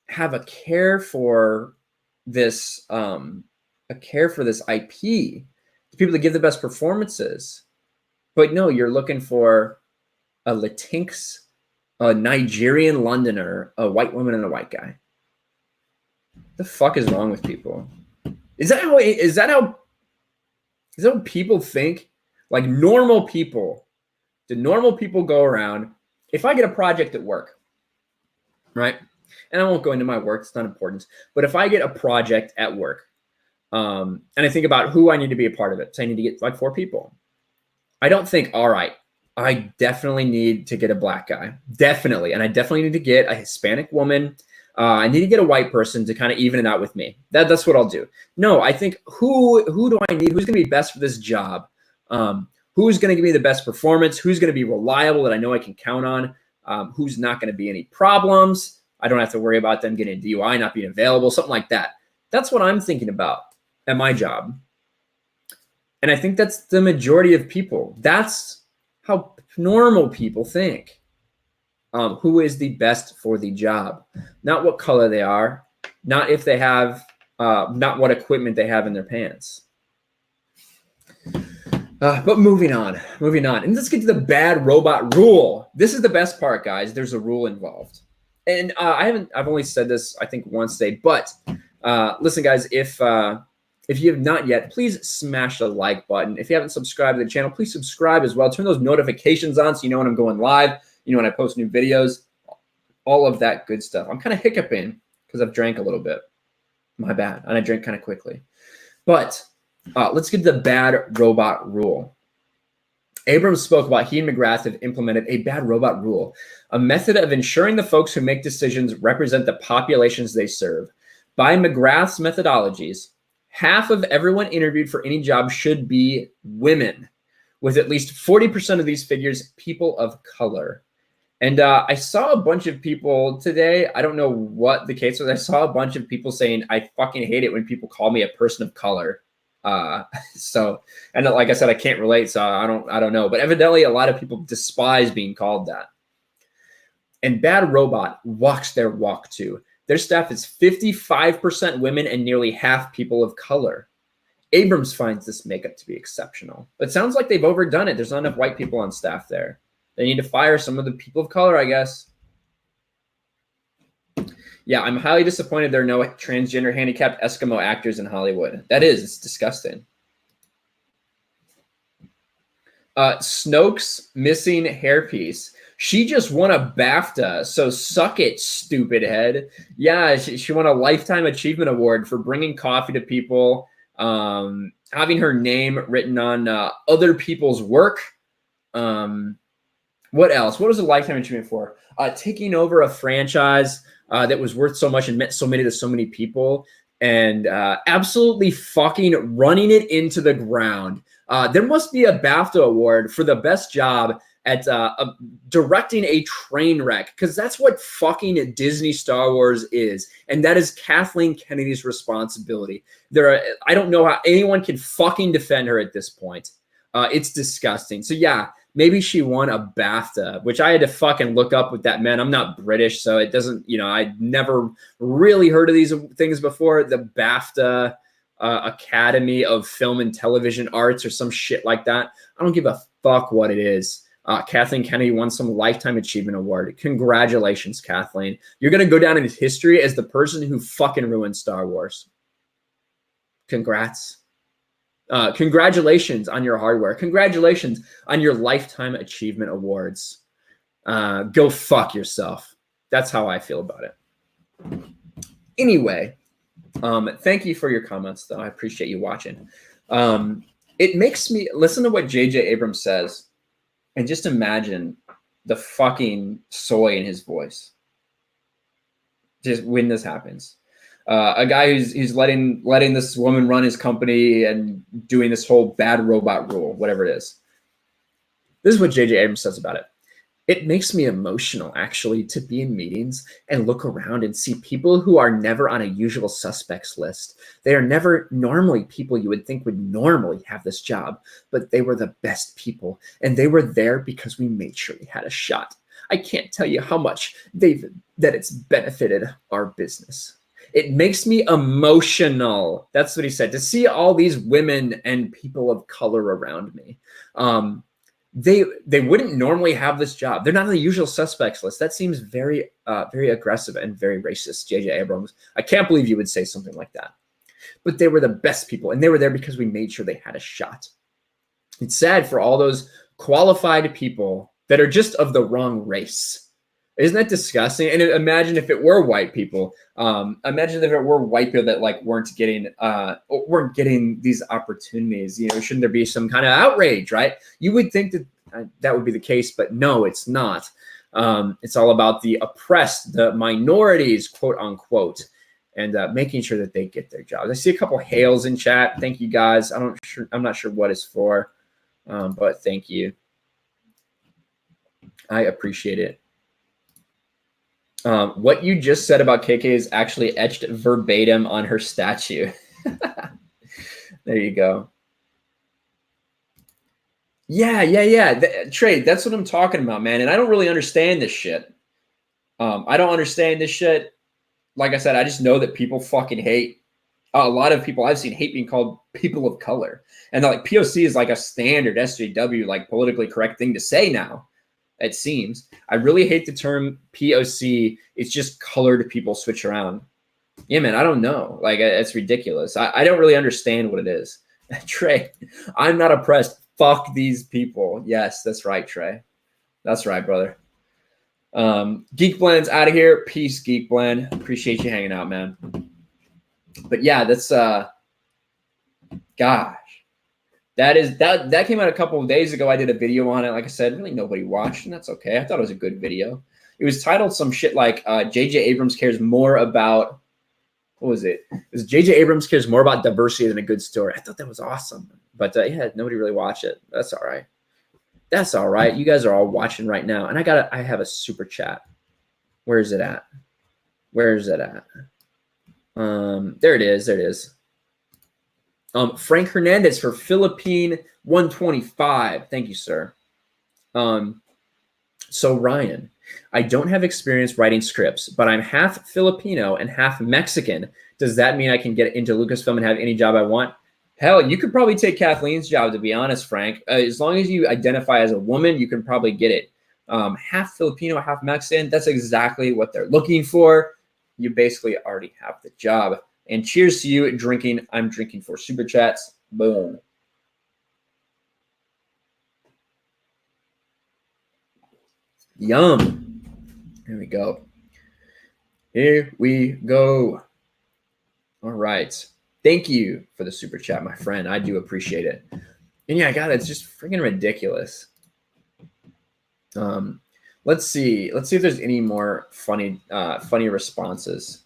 have a care for this IP, the people that give the best performances. But no, you're looking for a Latinx, a Nigerian Londoner, a white woman, and a white guy. The fuck is wrong with people? Is that how people think? Like normal people. Do normal people go around? If I get a project at work, right? And I won't go into my work, it's not important. But if I get a project at work, and I think about who I need to be a part of it, so I need to get like 4 people. I don't think, all right, I definitely need to get a black guy. Definitely. And I definitely need to get a Hispanic woman. I need to get a white person to kind of even it out with me. That's what I'll do. No, I think who do I need? Who's going to be best for this job? Who's going to give me the best performance? Who's going to be reliable that I know I can count on? Who's not going to be any problems? I don't have to worry about them getting a DUI, not being available, something like that. That's what I'm thinking about at my job. And I think that's the majority of people. That's how normal people think. Who is the best for the job? Not what color they are, not if they have, not what equipment they have in their pants. But moving on. And let's get to the bad robot rule. This is the best part, guys. There's a rule involved. And I've only said this, I think, once today, but listen, guys, if you have not yet, please smash the like button. If you haven't subscribed to the channel, please subscribe as well. Turn those notifications on so you know when I'm going live, you know when I post new videos, all of that good stuff. I'm kind of hiccuping because I've drank a little bit. My bad. And I drank kind of quickly. But let's get to the bad robot rule. Abrams spoke about he and McGrath have implemented a bad robot rule, a method of ensuring the folks who make decisions represent the populations they serve. By McGrath's methodologies, half of everyone interviewed for any job should be women, with at least 40% of these figures people of color. And I saw a bunch of people today, I don't know what the case was, I saw a bunch of people saying, I fucking hate it when people call me a person of color. So, and like I said, I can't relate, so I don't know. But evidently a lot of people despise being called that. And Bad Robot walks their walk too. Their staff is 55% women and nearly half people of color. Abrams finds this makeup to be exceptional. But it sounds like they've overdone it. There's not enough white people on staff there. They need to fire some of the people of color, I guess. Yeah, I'm highly disappointed there are no transgender handicapped Eskimo actors in Hollywood. It's disgusting. Snoke's missing hairpiece. She just won a BAFTA, so suck it, stupid head. Yeah, she won a Lifetime Achievement Award for bringing coffee to people, having her name written on other people's work. What else? What was a Lifetime Achievement for? Taking over a franchise that was worth so much and meant so many people, and absolutely fucking running it into the ground. There must be a BAFTA award for the best job at directing a train wreck, because that's what fucking Disney Star Wars is, and that is Kathleen Kennedy's responsibility. I don't know how anyone can fucking defend her at this point. It's disgusting. So yeah, maybe she won a BAFTA, which I had to fucking look up with that, man. I'm not British, so it doesn't, I'd never really heard of these things before. The BAFTA Academy of Film and Television Arts or some shit like that. I don't give a fuck what it is. Kathleen Kennedy won some Lifetime Achievement Award. Congratulations, Kathleen. You're going to go down in history as the person who fucking ruined Star Wars. Congrats. Congratulations on your hardware. Congratulations on your Lifetime Achievement Awards. Go fuck yourself. That's how I feel about it. Anyway, thank you for your comments, though. I appreciate you watching. It makes me listen to what J.J. Abrams says and just imagine the fucking soy in his voice. Just when this happens. A guy who's letting this woman run his company and doing this whole bad robot rule, whatever it is. This is what J.J. Abrams says about it. It makes me emotional, actually, to be in meetings and look around and see people who are never on a usual suspects list. They are never normally people you would think would normally have this job, but they were the best people, and they were there because we made sure we had a shot. I can't tell you how much that it's benefited our business. It makes me emotional. That's what he said. To see all these women and people of color around me. They wouldn't normally have this job. They're not on the usual suspects list. That seems very, very aggressive and very racist, J.J. Abrams. I can't believe you would say something like that. But they were the best people, and they were there because we made sure they had a shot. It's sad for all those qualified people that are just of the wrong race. Isn't that disgusting? And imagine if it were white people. Imagine if it were white people that weren't getting these opportunities. Shouldn't there be some kind of outrage, right? You would think that that would be the case, but no, it's not. It's all about the oppressed, the minorities, quote unquote, and making sure that they get their jobs. I see a couple hails in chat. Thank you guys. I'm not sure what it's for, but thank you. I appreciate it. What you just said about KK is actually etched verbatim on her statue. There you go. Yeah. Trey, that's what I'm talking about, man. And I don't really understand this shit. I don't understand this shit. Like I said, I just know that people fucking hate. A lot of people I've seen hate being called people of color. And like POC is like a standard SJW, like politically correct thing to say now, it seems. I really hate the term POC. It's just colored people switch around. Yeah, man, I don't know. Like, it's ridiculous. I don't really understand what it is. Trey, I'm not oppressed. Fuck these people. Yes, that's right, Trey. That's right, brother. Geek Blend's out of here. Peace, Geek Blend. Appreciate you hanging out, man. But yeah, that's gosh. That came out a couple of days ago. I did a video on it. Like I said, really nobody watched, and that's okay. I thought it was a good video. It was titled some shit like J.J. Abrams cares more about, what was it? It was J.J. Abrams cares more about diversity than a good story. I thought that was awesome. But yeah, nobody really watched it. That's all right. That's all right. You guys are all watching right now. And I have a super chat. Where is it at? Where is it at? There it is. There it is. Frank Hernandez for Philippine 125. Thank you, sir. So Ryan, I don't have experience writing scripts, but I'm half Filipino and half Mexican. Does that mean I can get into Lucasfilm and have any job I want? Hell, you could probably take Kathleen's job, to be honest, Frank. As long as you identify as a woman, you can probably get it. Half Filipino, half Mexican, that's exactly what they're looking for. You basically already have the job. And cheers to you drinking. I'm drinking for super chats. Boom. Yum. Here we go. Here we go. All right. Thank you for the super chat, my friend. I do appreciate it. And yeah, God, it's just freaking ridiculous. Let's see. Let's see if there's any more funny responses.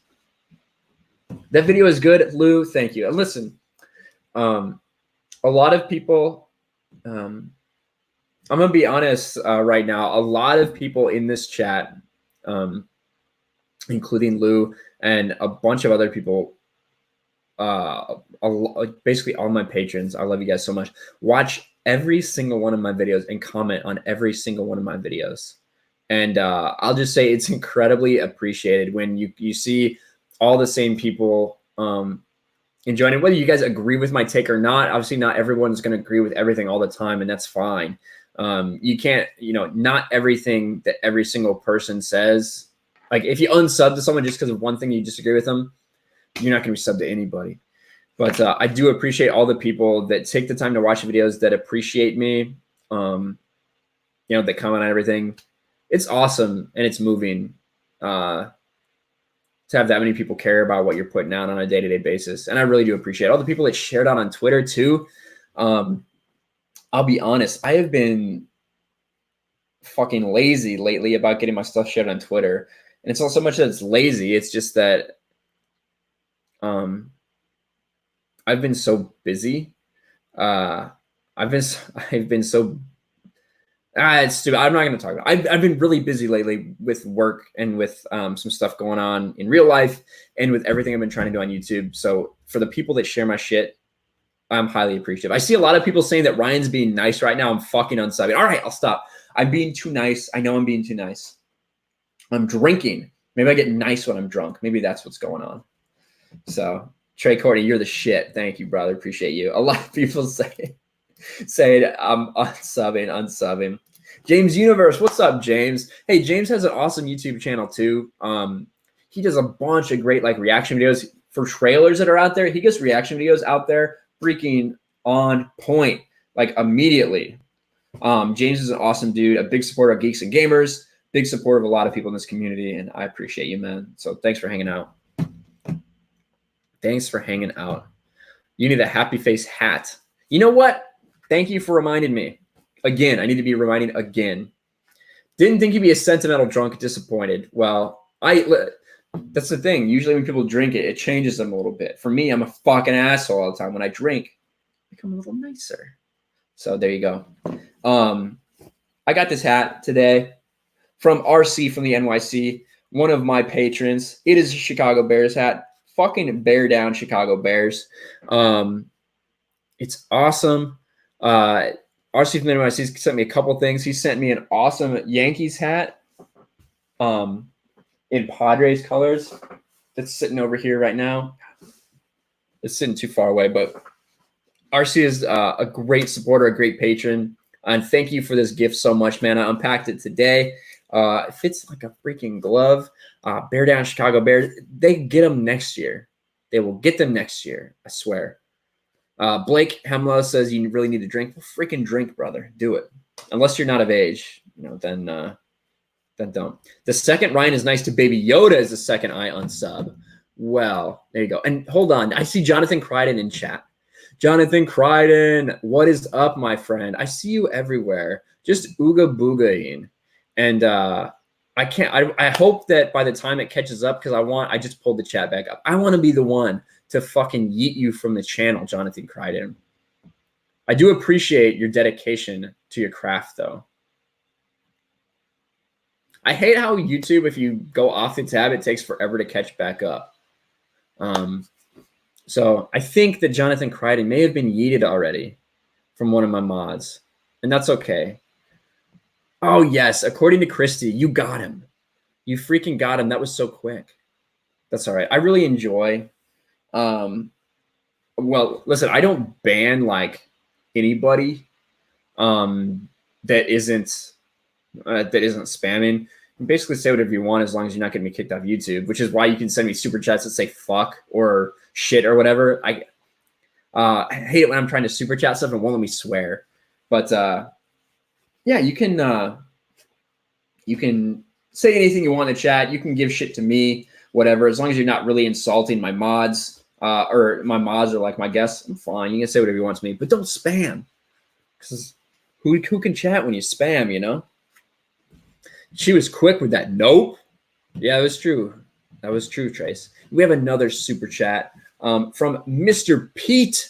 That video is good, Lou. Thank you. And listen, a lot of people, I'm going to be honest right now, a lot of people in this chat, including Lou and a bunch of other people, basically all my patrons, I love you guys so much, watch every single one of my videos and comment on every single one of my videos. And I'll just say it's incredibly appreciated when you see all the same people enjoying it, whether you guys agree with my take or not. Obviously, not everyone's going to agree with everything all the time, and that's fine. You can't, not everything that every single person says. Like, if you unsub to someone just because of one thing you disagree with them, you're not going to be subbed to anybody. But I do appreciate all the people that take the time to watch the videos, that appreciate me, that comment on everything. It's awesome, and it's moving to have that many people care about what you're putting out on a day-to-day basis. And I really do appreciate all the people that shared out on Twitter too. I'll be honest, I have been fucking lazy lately about getting my stuff shared on Twitter. And it's not so much that it's lazy, it's just that I've been so busy. I've been so it's stupid. I'm not going to talk about it. I've been really busy lately with work and with some stuff going on in real life and with everything I've been trying to do on YouTube. So for the people that share my shit, I'm highly appreciative. I see a lot of people saying that Ryan's being nice right now. I'm fucking unsubbing. All right, I'll stop. I'm being too nice. I know I'm being too nice. I'm drinking. Maybe I get nice when I'm drunk. Maybe that's what's going on. So Trey Courtney, you're the shit. Thank you, brother. Appreciate you. A lot of people say I'm unsubbing. James Universe, what's up, James? Hey, James has an awesome YouTube channel too. He does a bunch of great reaction videos for trailers that are out there. He gets reaction videos out there freaking on point, immediately. James is an awesome dude, a big supporter of Geeks and Gamers, big supporter of a lot of people in this community, and I appreciate you, man. So thanks for hanging out. Thanks for hanging out. You need a happy face hat. You know what? Thank you for reminding me. Again, I need to be reminding again. Didn't think you'd be a sentimental drunk, disappointed. Well, that's the thing. Usually when people drink it changes them a little bit. For me, I'm a fucking asshole all the time. When I drink, I become a little nicer. So there you go. I got this hat today from RC from the NYC, one of my patrons. It is a Chicago Bears hat. Fucking bear down, Chicago Bears. It's awesome. RC from NYC sent me a couple things. He sent me an awesome Yankees hat in Padres colors that's sitting over here right now. It's sitting too far away, but RC is a great supporter, a great patron. And thank you for this gift so much, man. I unpacked it today. It fits like a freaking glove. Bear Down Chicago Bears, they get them next year. They will get them next year, I swear. Blake Hemla says you really need to drink. Well, freaking drink, brother. Do it. Unless you're not of age, then don't. The second Ryan is nice to Baby Yoda as the second I unsub. Well, there you go. And hold on. I see Jonathan Crichton in chat. Jonathan Crichton, what is up, my friend? I see you everywhere. Just ooga boogaaing. And I hope that by the time it catches up, because I just pulled the chat back up. I want to be the one to fucking yeet you from the channel, Jonathan Crichton. I do appreciate your dedication to your craft, though. I hate how YouTube, if you go off the tab, it takes forever to catch back up. So I think that Jonathan Crichton may have been yeeted already from one of my mods, and that's okay. Oh, yes. According to Christy, you got him. You freaking got him. That was so quick. That's all right. I really enjoy. Well, listen, I don't ban like anybody that isn't spamming. You basically say whatever you want as long as you're not getting me kicked off YouTube, which is why you can send me super chats that say fuck or shit or whatever. I hate it when I'm trying to super chat stuff and won't let me swear. But yeah, you can say anything you want in the chat. You can give shit to me, whatever, as long as you're not really insulting my mods or my mods or like my guests. I'm fine. You can say whatever you want to me, but don't spam. Because who can chat when you spam, you know? She was quick with that. Nope. Yeah, it was true. That was true, Trace. We have another super chat from Mr. Pete.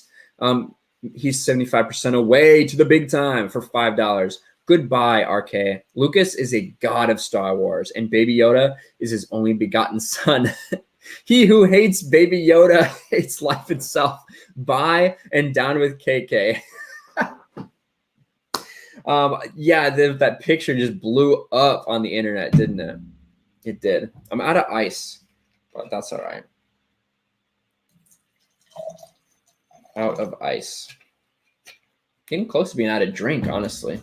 He's 75% away to the big time for $5. Goodbye, RK. Lucas is a god of Star Wars, and Baby Yoda is his only begotten son. He who hates Baby Yoda hates life itself. Bye and down with KK. Yeah, that picture just blew up on the internet, didn't it? It did. I'm out of ice, but that's all right. Out of ice. Getting close to being out of drink, honestly.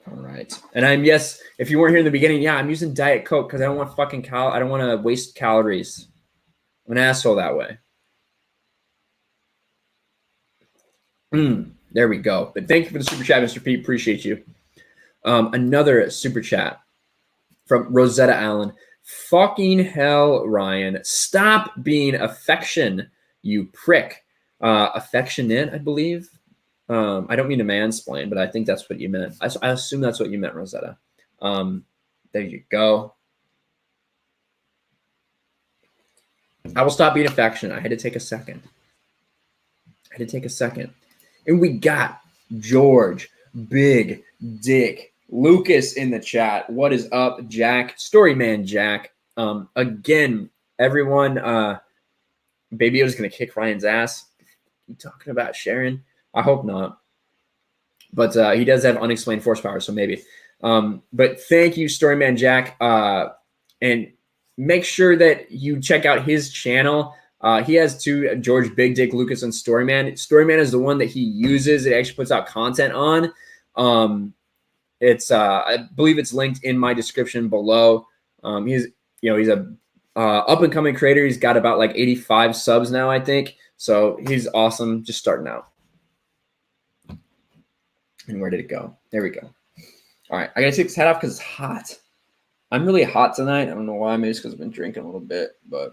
All right. And yes, if you weren't here in the beginning, yeah, I'm using Diet Coke because I don't want I don't want to waste calories. I'm an asshole that way. There we go. But thank you for the super chat, Mr. Pete. Appreciate you. Another super chat from Rosetta Allen. Fucking hell, Ryan. Stop being affection, you prick. Affectionate, I believe. I don't mean to mansplain, but I think that's what you meant. I assume that's what you meant, Rosetta. There you go. I will stop being affectionate. I had to take a second. And we got George, Big Dick, Lucas in the chat. What is up, Jack? Storyman Jack. Again, everyone, Baby Yoda's going to kick Ryan's ass. You talking about Sharon? I hope not. But he does have unexplained force power, so maybe. But thank you, Storyman Jack. And make sure that you check out his channel. He has two, George Big Dick, Lucas, and Storyman. Storyman is the one that he uses. It actually puts out content on. I believe it's linked in my description below. He's a up and coming creator. He's got about like 85 subs now, I think. So he's awesome. Just starting out. And where did it go? There we go. All right, I gotta take this hat off because it's hot. I'm really hot tonight. I don't know why. Maybe it's because I've been drinking a little bit, but.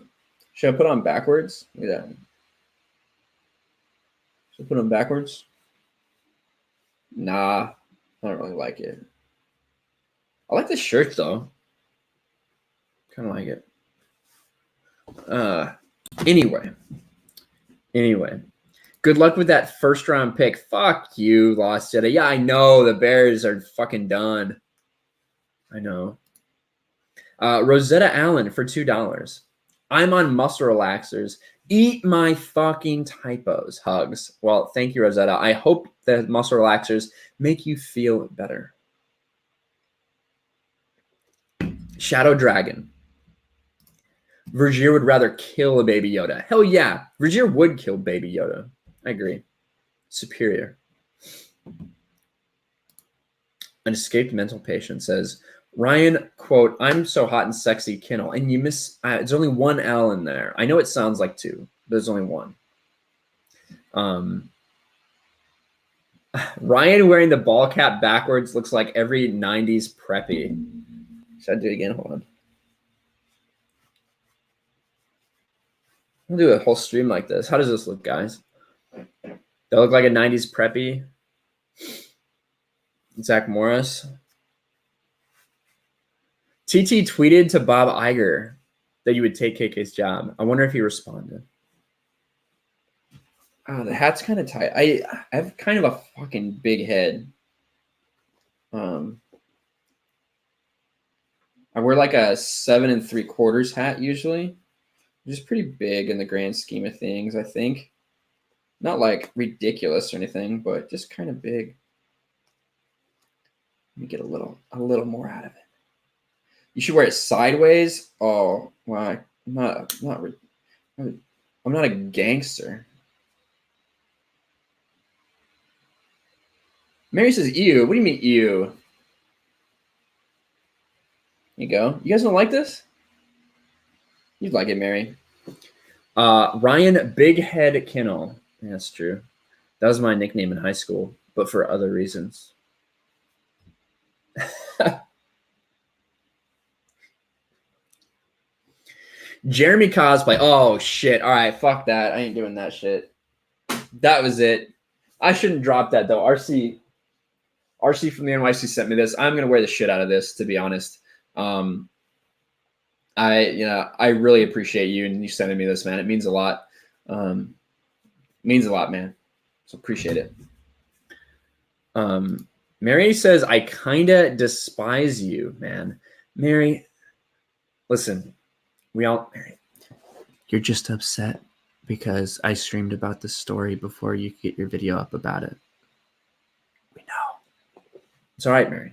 Should I put on backwards? Look at that. Should I put on backwards? Nah, I don't really like it. I like the shirt though. Kind of like it. Anyway. Good luck with that first round pick. Fuck you, Lost Jedi. Yeah, I know the Bears are fucking done. I know. Rosetta Allen for $2. I'm on muscle relaxers Eat my fucking typos. Hugs. Well, thank you, Rosetta. I hope the muscle relaxers make you feel better. Shadow Dragon. Vergier would rather kill a Baby Yoda. Hell yeah. Vergier would kill Baby Yoda. I agree. Superior. An escaped mental patient says, Ryan, quote, I'm so hot and sexy, Kinel. And you miss, it's only one L in there. I know it sounds like two, but there's only one. Ryan wearing the ball cap backwards looks like every 90s preppy. Should I do it again? Hold on. I'll do a whole stream like this. How does this look, guys? Do I look like a 90s preppy? Zach Morris. TT tweeted to Bob Iger that you would take KK's job. I wonder if he responded. Oh, the hat's kind of tight. I have kind of a fucking big head. I wear like a 7 3/4 hat usually, which is pretty big in the grand scheme of things, I think. Not like ridiculous or anything, but just kind of big. Let me get a little more out of it. You should wear it sideways. Oh, well, I'm not a gangster. Mary says, ew. What do you mean, ew? Here you go. You guys don't like this? You'd like it, Mary. Ryan Big Head Kinel. Yeah, that's true. That was my nickname in high school, but for other reasons. Jeremy cosplay. Oh, shit. All right, fuck that. I ain't doing that shit. That was it. I shouldn't drop that, though. RC from the NYC sent me this. I'm going to wear the shit out of this, to be honest. I really appreciate you and you sending me this, man. It means a lot. Means a lot, man. So appreciate it. Mary says, I kind of despise you, man. Mary, listen, Mary, you're just upset because I streamed about this story before you could get your video up about it. We know. It's all right, Mary.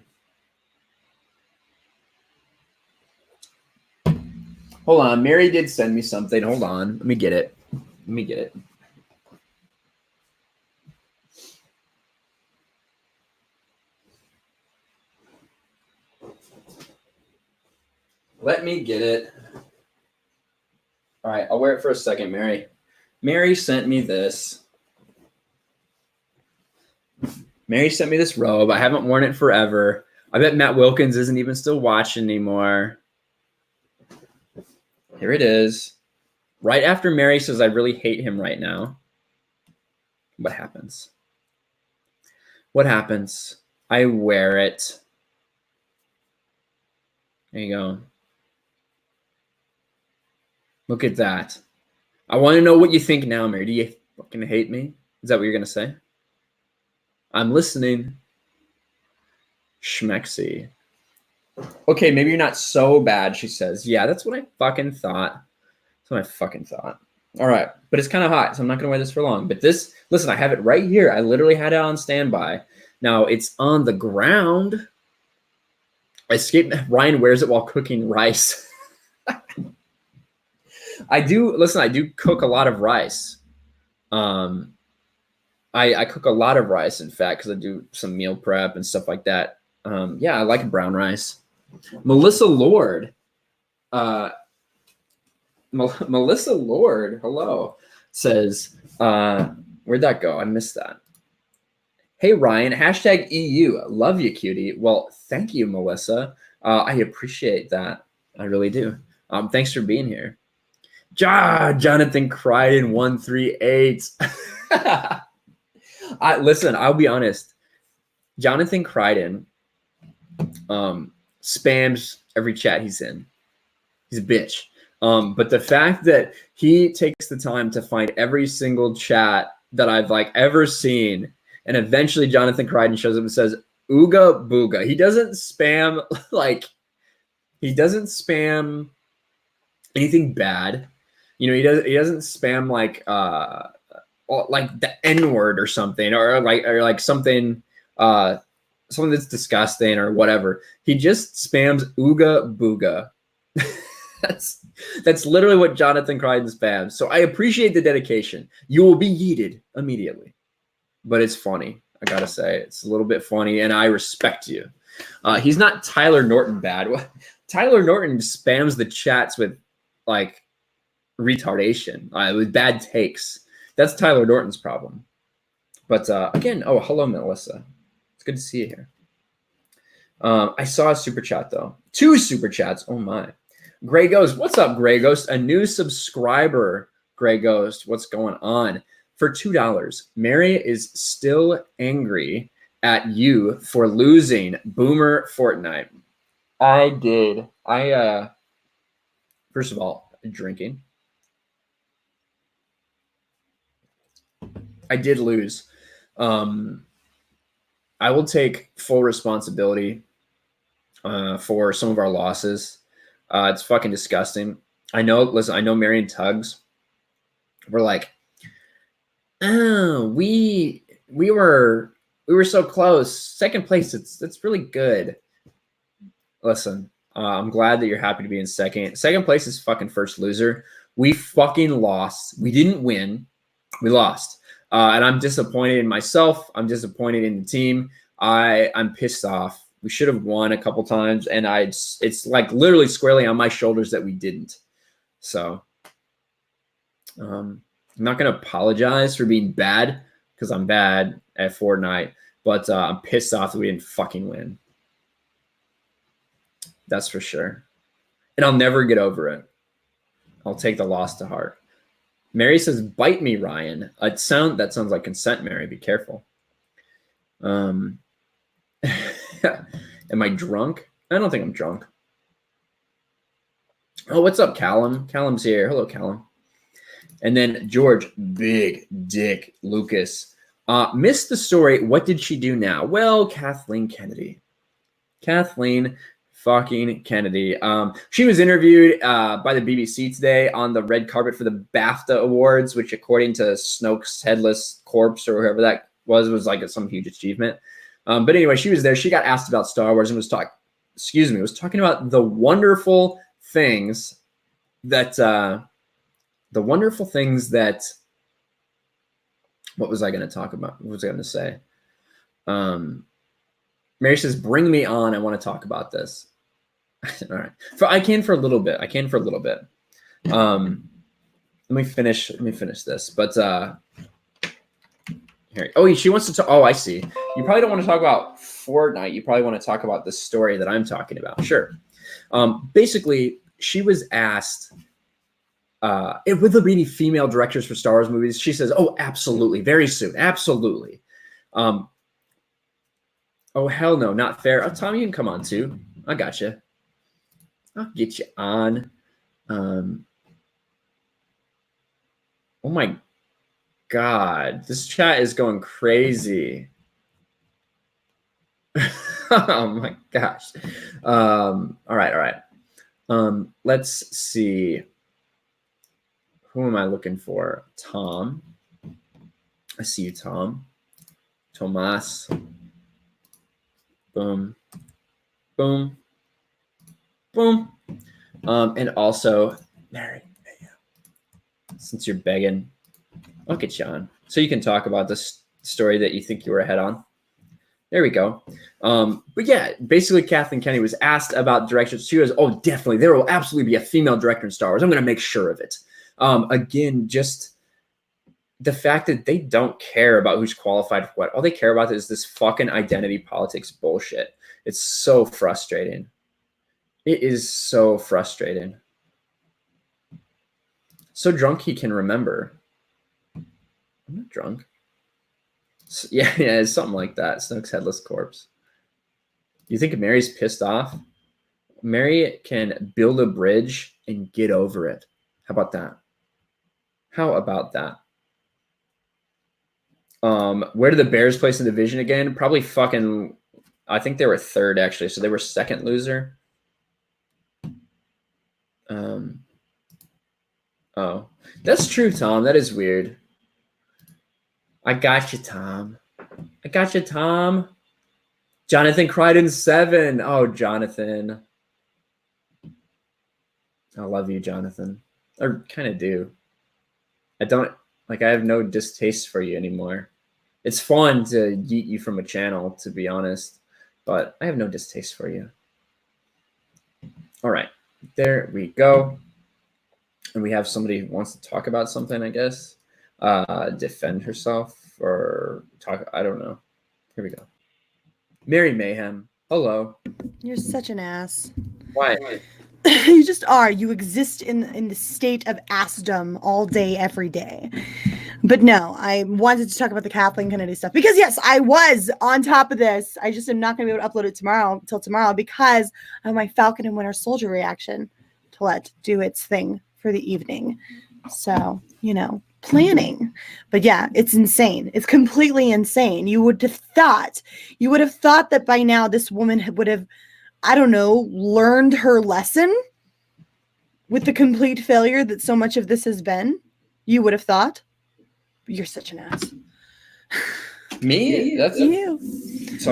Hold on. Mary did send me something. Hold on. Let me get it. Let me get it. All right. I'll wear it for a second, Mary. Mary sent me this. Mary sent me this robe. I haven't worn it forever. I bet Matt Wilkins isn't even still watching anymore. Here it is. Right after Mary says, I really hate him right now. What happens? What happens? I wear it. There you go. Look at that. I want to know what you think now, Mary. Do you fucking hate me? Is that what you're going to say? I'm listening. Schmexy. Okay, maybe you're not so bad, she says. Yeah, that's what I fucking thought. That's what I fucking thought. All right, but it's kind of hot, so I'm not going to wear this for long. But this, listen, I have it right here. I literally had it on standby. Now, it's on the ground. Ryan wears it while cooking rice. I do cook a lot of rice. I cook a lot of rice, in fact, because I do some meal prep and stuff like that. Yeah, I like brown rice. Melissa Lord. Melissa Lord, hello, says, where'd that go? I missed that. Hey, Ryan, hashtag EU. Love you, cutie. Well, thank you, Melissa. I appreciate that. I really do. Thanks for being here. Jonathan Crichton 138. Listen, I'll be honest. Jonathan Crichton spams every chat he's in. He's a bitch. But the fact that he takes the time to find every single chat that I've ever seen, and eventually Jonathan Crichton shows up and says, Ooga booga. He doesn't spam he doesn't spam anything bad. You know, he doesn't spam like the N word or something, or like something something that's disgusting or whatever. He just spams ooga booga. That's literally what Jonathan Crichton spams. So I appreciate the dedication. You will be yeeted immediately, but it's funny. I gotta say, it's a little bit funny, and I respect you. He's not Tyler Norton bad. Tyler Norton spams the chats with like retardation, with bad takes. That's Tyler Norton's problem. But again, oh, hello, Melissa. It's good to see you here. I saw a super chat though. 2 super chats. Oh my. Gray Ghost. What's up, Gray Ghost? A new subscriber, Gray Ghost. What's going on? For $2, Mary is still angry at you for losing Boomer Fortnite. I did. First of all, drinking. I did lose. I will take full responsibility for some of our losses. It's fucking disgusting. I know. Listen, I know Mary and Tugs were like, oh, we were so close. Second place. It's really good. Listen, I'm glad that you're happy to be in second. Second place is fucking first loser. We fucking lost. We didn't win. We lost. And I'm disappointed in myself. I'm disappointed in the team. I'm pissed off. We should have won a couple times, and it's like literally squarely on my shoulders that we didn't. So I'm not going to apologize for being bad because I'm bad at Fortnite, but I'm pissed off that we didn't fucking win. That's for sure. And I'll never get over it. I'll take the loss to heart. Mary says, bite me, Ryan. That sounds like consent, Mary. Be careful. Am I drunk? I don't think I'm drunk. Oh, what's up, Callum? Callum's here. Hello, Callum. And then George, big dick Lucas. Missed the story. What did she do now? Well, Kathleen Kennedy. Kathleen fucking Kennedy. She was interviewed by the BBC today on the red carpet for the BAFTA Awards, which according to Snoke's headless corpse or whoever that was like some huge achievement. But anyway, she was there. She got asked about Star Wars and was talking about the wonderful things that what was I going to talk about? What was I going to say? Mary says, bring me on. I want to talk about this. All right. I can for a little bit. Let me finish this. But here. Oh, she wants to talk. Oh, I see. You probably don't want to talk about Fortnite. You probably want to talk about the story that I'm talking about. Sure. Basically, she was asked, would there be any female directors for Star Wars movies? She says, oh, absolutely. Very soon. Absolutely. Oh, hell no. Not fair. Oh, Tom, you can come on too. I got you. I'll get you on. Oh my God. This chat is going crazy. Oh my gosh. All right. Let's see. Who am I looking for? Tom. I see you, Tom. Tomas. Boom. Boom. Boom. And also, Mary, since you're begging, I'll get you on. So you can talk about this story that you think you were ahead on. There we go. But yeah, basically Kathleen Kennedy was asked about directions. She goes, oh, definitely. There will absolutely be a female director in Star Wars. I'm going to make sure of it. Again, just the fact that they don't care about who's qualified for what. All they care about is this fucking identity politics bullshit. It's so frustrating. It is so frustrating. So drunk he can remember. I'm not drunk. Yeah, it's something like that. Snoke's headless corpse. You think Mary's pissed off? Mary can build a bridge and get over it. How about that? How about that? Where did the Bears place in the division again? Probably fucking, I think they were third actually. So they were second loser. Oh, that's true, Tom. That is weird. I got you, Tom. I got you, Tom. Jonathan Crichton 7. Oh, Jonathan. I love you, Jonathan. I kind of do. I don't, like, I have no distaste for you anymore. It's fun to yeet you from a channel, to be honest, but I have no distaste for you. All right, there we go. And we have somebody who wants to talk about something, I guess. Defend herself or talk, I don't know. Here we go. Mary Mayhem, hello. You're such an ass. Why? You just are. You exist in the state of assdom all day, every day. But no, I wanted to talk about the Kathleen Kennedy stuff because yes, I was on top of this. I just am not going to be able to upload it till tomorrow because of my Falcon and Winter Soldier reaction to let do its thing for the evening. So, you know, planning. But yeah, it's insane. It's completely insane. You would have thought that by now this woman would have, I don't know, learned her lesson with the complete failure that so much of this has been. You would have thought. You're such an ass. Me? That's you.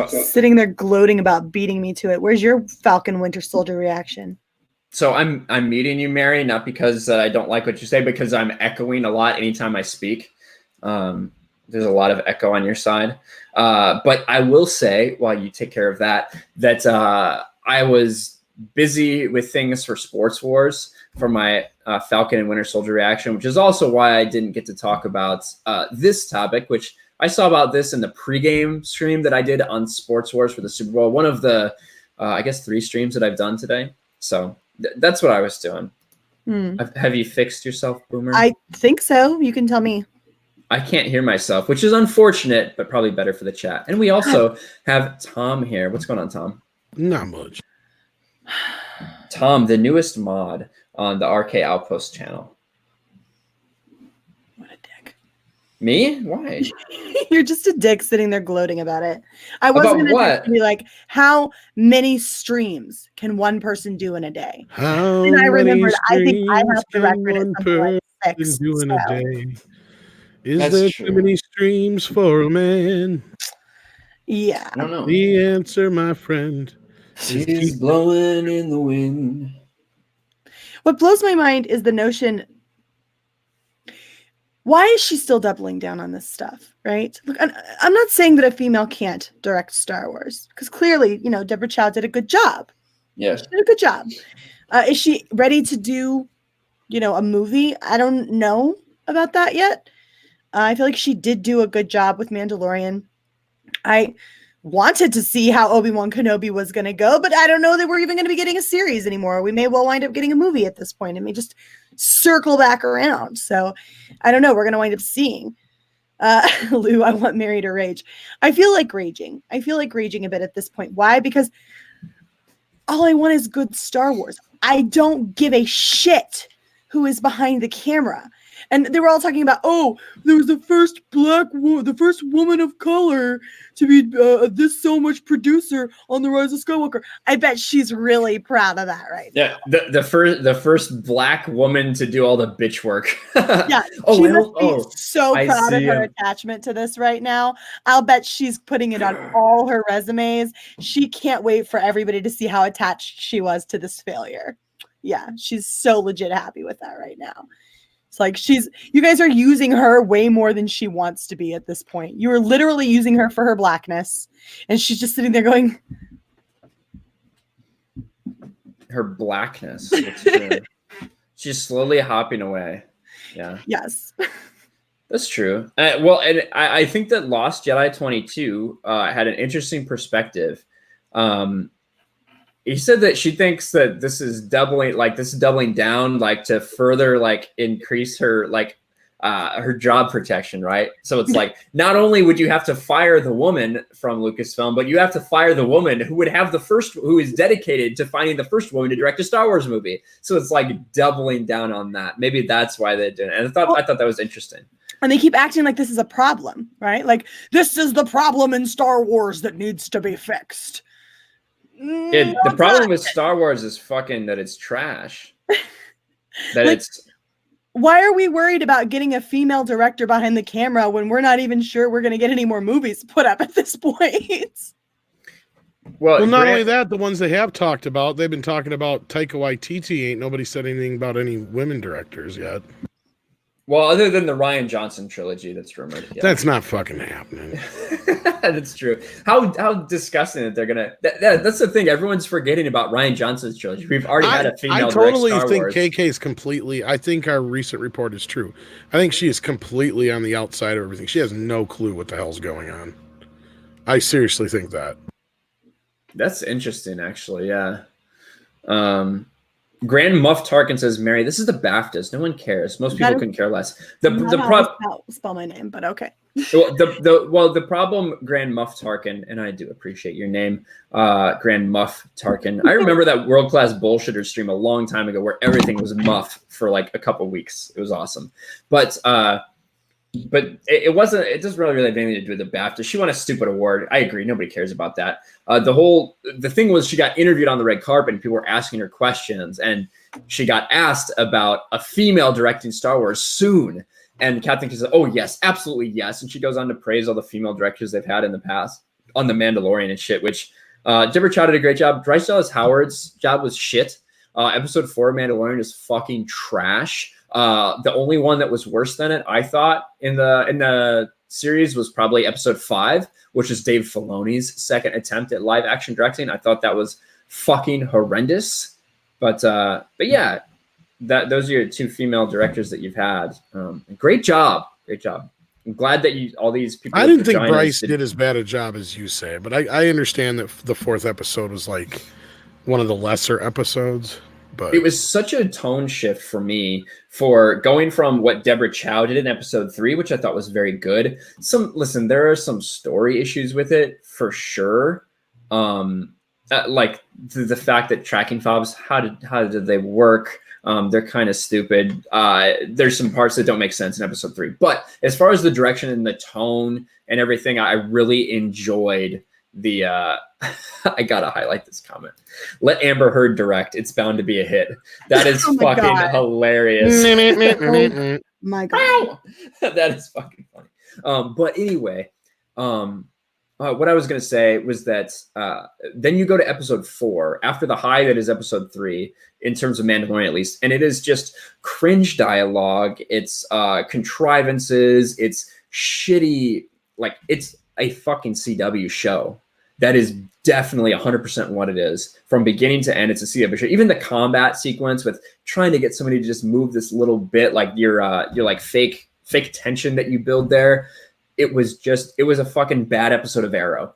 Sitting there gloating about beating me to it. Where's your Falcon Winter Soldier reaction? So I'm meeting you, Mary, not because I don't like what you say, because I'm echoing a lot anytime I speak. There's a lot of echo on your side. But I will say, while you take care of that, that I was busy with things for Sports Wars for my Falcon and Winter Soldier reaction, which is also why I didn't get to talk about this topic, which I saw about this in the pregame stream that I did on Sports Wars for the Super Bowl. One of the, I guess, 3 streams that I've done today. So that's what I was doing. Have you fixed yourself, Boomer? I think so. You can tell me. I can't hear myself, which is unfortunate, but probably better for the chat. And we also have Tom here. What's going on, Tom? Not much. Tom, the newest mod on the RK Outpost channel. What a dick. Me? Why? You're just a dick sitting there gloating about it. I wasn't going to be like, how many streams can one person do in a day? And I remembered, I think I have the record at something like 6. Do in a day. Is That's there true. too many streams for a man? Yeah. I don't know. The answer, my friend, is blowing in the wind. What blows my mind is the notion, why is she still doubling down on this stuff, right? Look, I'm not saying that a female can't direct Star Wars, because clearly, you know, Deborah Chow did a good job. Yeah. She did a good job. Is she ready to do, you know, a movie? I don't know about that yet. I feel like she did do a good job with Mandalorian. I wanted to see how Obi-Wan Kenobi was going to go, but I don't know that we're even going to be getting a series anymore. We may well wind up getting a movie at this point. It may just circle back around. So I don't know. We're going to wind up seeing. Lou, I want Mary to rage. I feel like raging. I feel like raging a bit at this point. Why? Because all I want is good Star Wars. I don't give a shit who is behind the camera. And they were all talking about, oh, there was the first the first woman of color to be this so much producer on The Rise of Skywalker. I bet she's really proud of that right now. Yeah, the first black woman to do all the bitch work. Yeah, she must be so proud of her attachment to this right now. I'll bet she's putting it on all her resumes. She can't wait for everybody to see how attached she was to this failure. Yeah, she's so legit happy with that right now. It's like you guys are using her way more than she wants to be at this point. You are literally using her for her blackness. And she's just sitting there going. Her blackness. That's true. She's slowly hopping away. Yeah. Yes. That's true. Well, and I think that Lost Jedi 22 had an interesting perspective. He said that she thinks that this is doubling down, like to further like increase her her job protection, right? So it's like not only would you have to fire the woman from Lucasfilm, but you have to fire the woman who is dedicated to finding the first woman to direct a Star Wars movie. So it's like doubling down on that. Maybe that's why they did it. And I thought that was interesting. And they keep acting like this is a problem, right? Like this is the problem in Star Wars that needs to be fixed. The problem with Star Wars is fucking that it's trash. That why are we worried about getting a female director behind the camera when we're not even sure we're going to get any more movies put up at this point? Well, not only that, the ones they have talked about, they've been talking about Taika Waititi. Ain't nobody said anything about any women directors yet. Well, other than the Rian Johnson trilogy that's rumored. Yeah. That's not fucking happening. That's true. How disgusting that they're gonna. That's the thing. Everyone's forgetting about Rian Johnson's trilogy. We've already had a female. I totally Star think Wars. KK is completely. I think our recent report is true. I think she is completely on the outside of everything. She has no clue what the hell's going on. I seriously think that. That's interesting, actually. Yeah. Grand Muff Tarkin says, "Mary, this is the BAFTAs. No one cares. Most people couldn't care less." Spell my name, but okay. The problem, Grand Muff Tarkin, and I do appreciate your name, Grand Muff Tarkin. I remember that World Class Bullshitter stream a long time ago where everything was muff for like a couple weeks. It was awesome, but it wasn't. It doesn't really have anything to do with the BAFTA. She won a stupid award. I agree. Nobody cares about that. The thing was, she got interviewed on the red carpet, and people were asking her questions, and she got asked about a female directing Star Wars soon. And Kathleen says, "Oh yes, absolutely yes." And she goes on to praise all the female directors they've had in the past on The Mandalorian and shit. Which Deborah Chow did a great job. Bryce Dallas Howard's job was shit. Episode 4 of Mandalorian is fucking trash. The only one that was worse than it, I thought, in the series was probably episode 5, which is Dave Filoni's second attempt at live action directing. I thought that was fucking horrendous. But yeah, those are your 2 female directors that you've had. Great job. I'm glad that all these people. I didn't think Bryce did as bad a job as you say, but I understand that the 4th episode was like one of the lesser episodes. But it was such a tone shift for me for going from what Deborah Chow did in episode 3, which I thought was very good. There are some story issues with it for sure. Like the fact that tracking fobs, how did they work? They're kind of stupid. There's some parts that don't make sense in episode 3, but as far as the direction and the tone and everything, I really enjoyed the I gotta highlight this comment. Let Amber Heard direct. It's bound to be a hit. That is fucking hilarious. Oh my God. That is fucking funny. But anyway, what I was gonna say was that then you go to episode 4 after the high that is episode 3 in terms of Mandalorian at least, and it is just cringe dialogue. It's contrivances. It's shitty. Like it's a fucking CW show. That is definitely 100% what it is from beginning to end. It's a CW show. Even the combat sequence with trying to get somebody to just move this little bit, like your like fake tension that you build there. It was a fucking bad episode of Arrow.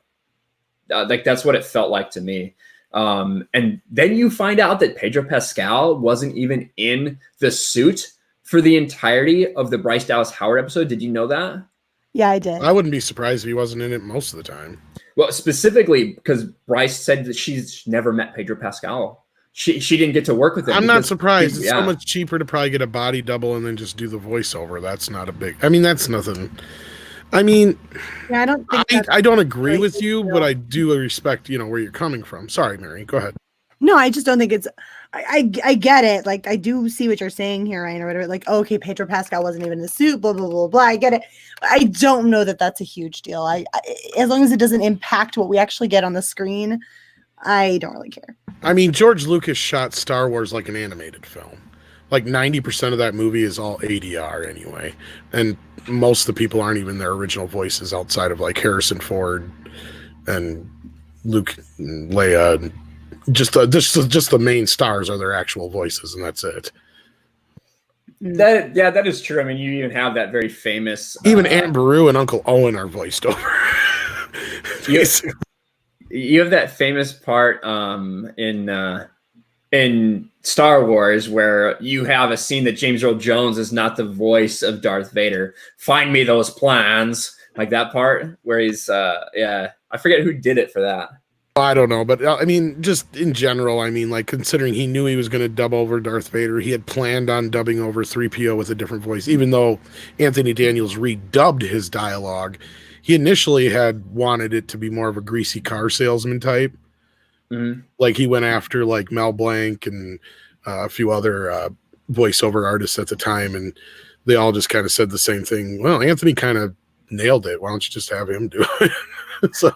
Like that's what it felt like to me. And then you find out that Pedro Pascal wasn't even in the suit for the entirety of the Bryce Dallas Howard episode. Did you know that? Yeah, I did. I wouldn't be surprised if he wasn't in it most of the time. Well, specifically because Bryce said that she's never met Pedro Pascal. She didn't get to work with him. I'm not surprised. It's so much cheaper to probably get a body double and then just do the voiceover. That's not a big. I mean, that's nothing. I mean, yeah, I don't agree with you, but I do respect where you're coming from. Sorry, Mary. Go ahead. No, I just don't think it's. I get it. Like I do see what you're saying here, Ryan, or whatever. Like, okay, Pedro Pascal wasn't even in the suit. Blah blah blah blah. I get it. I don't know that that's a huge deal. I as long as it doesn't impact what we actually get on the screen, I don't really care. I mean, George Lucas shot Star Wars like an animated film. Like 90% of that movie is all ADR anyway, and most of the people aren't even their original voices outside of like Harrison Ford and Luke and Leia. And just the main stars are their actual voices, and that's it. That is true. I mean, you even have that very famous. Even Aunt Beru and Uncle Owen are voiced over. You have that famous part in Star Wars where you have a scene that James Earl Jones is not the voice of Darth Vader. Find me those plans, like that part where he's I forget who did it for that. I don't know, but I mean, just in general, I mean, like considering he knew he was going to dub over Darth Vader, he had planned on dubbing over 3PO with a different voice, even though Anthony Daniels redubbed his dialogue. He initially had wanted it to be more of a greasy car salesman type. Mm-hmm. Like he went after like Mel Blanc and a few other voiceover artists at the time, and they all just kind of said the same thing. Well, Anthony kind of nailed it. Why don't you just have him do it? So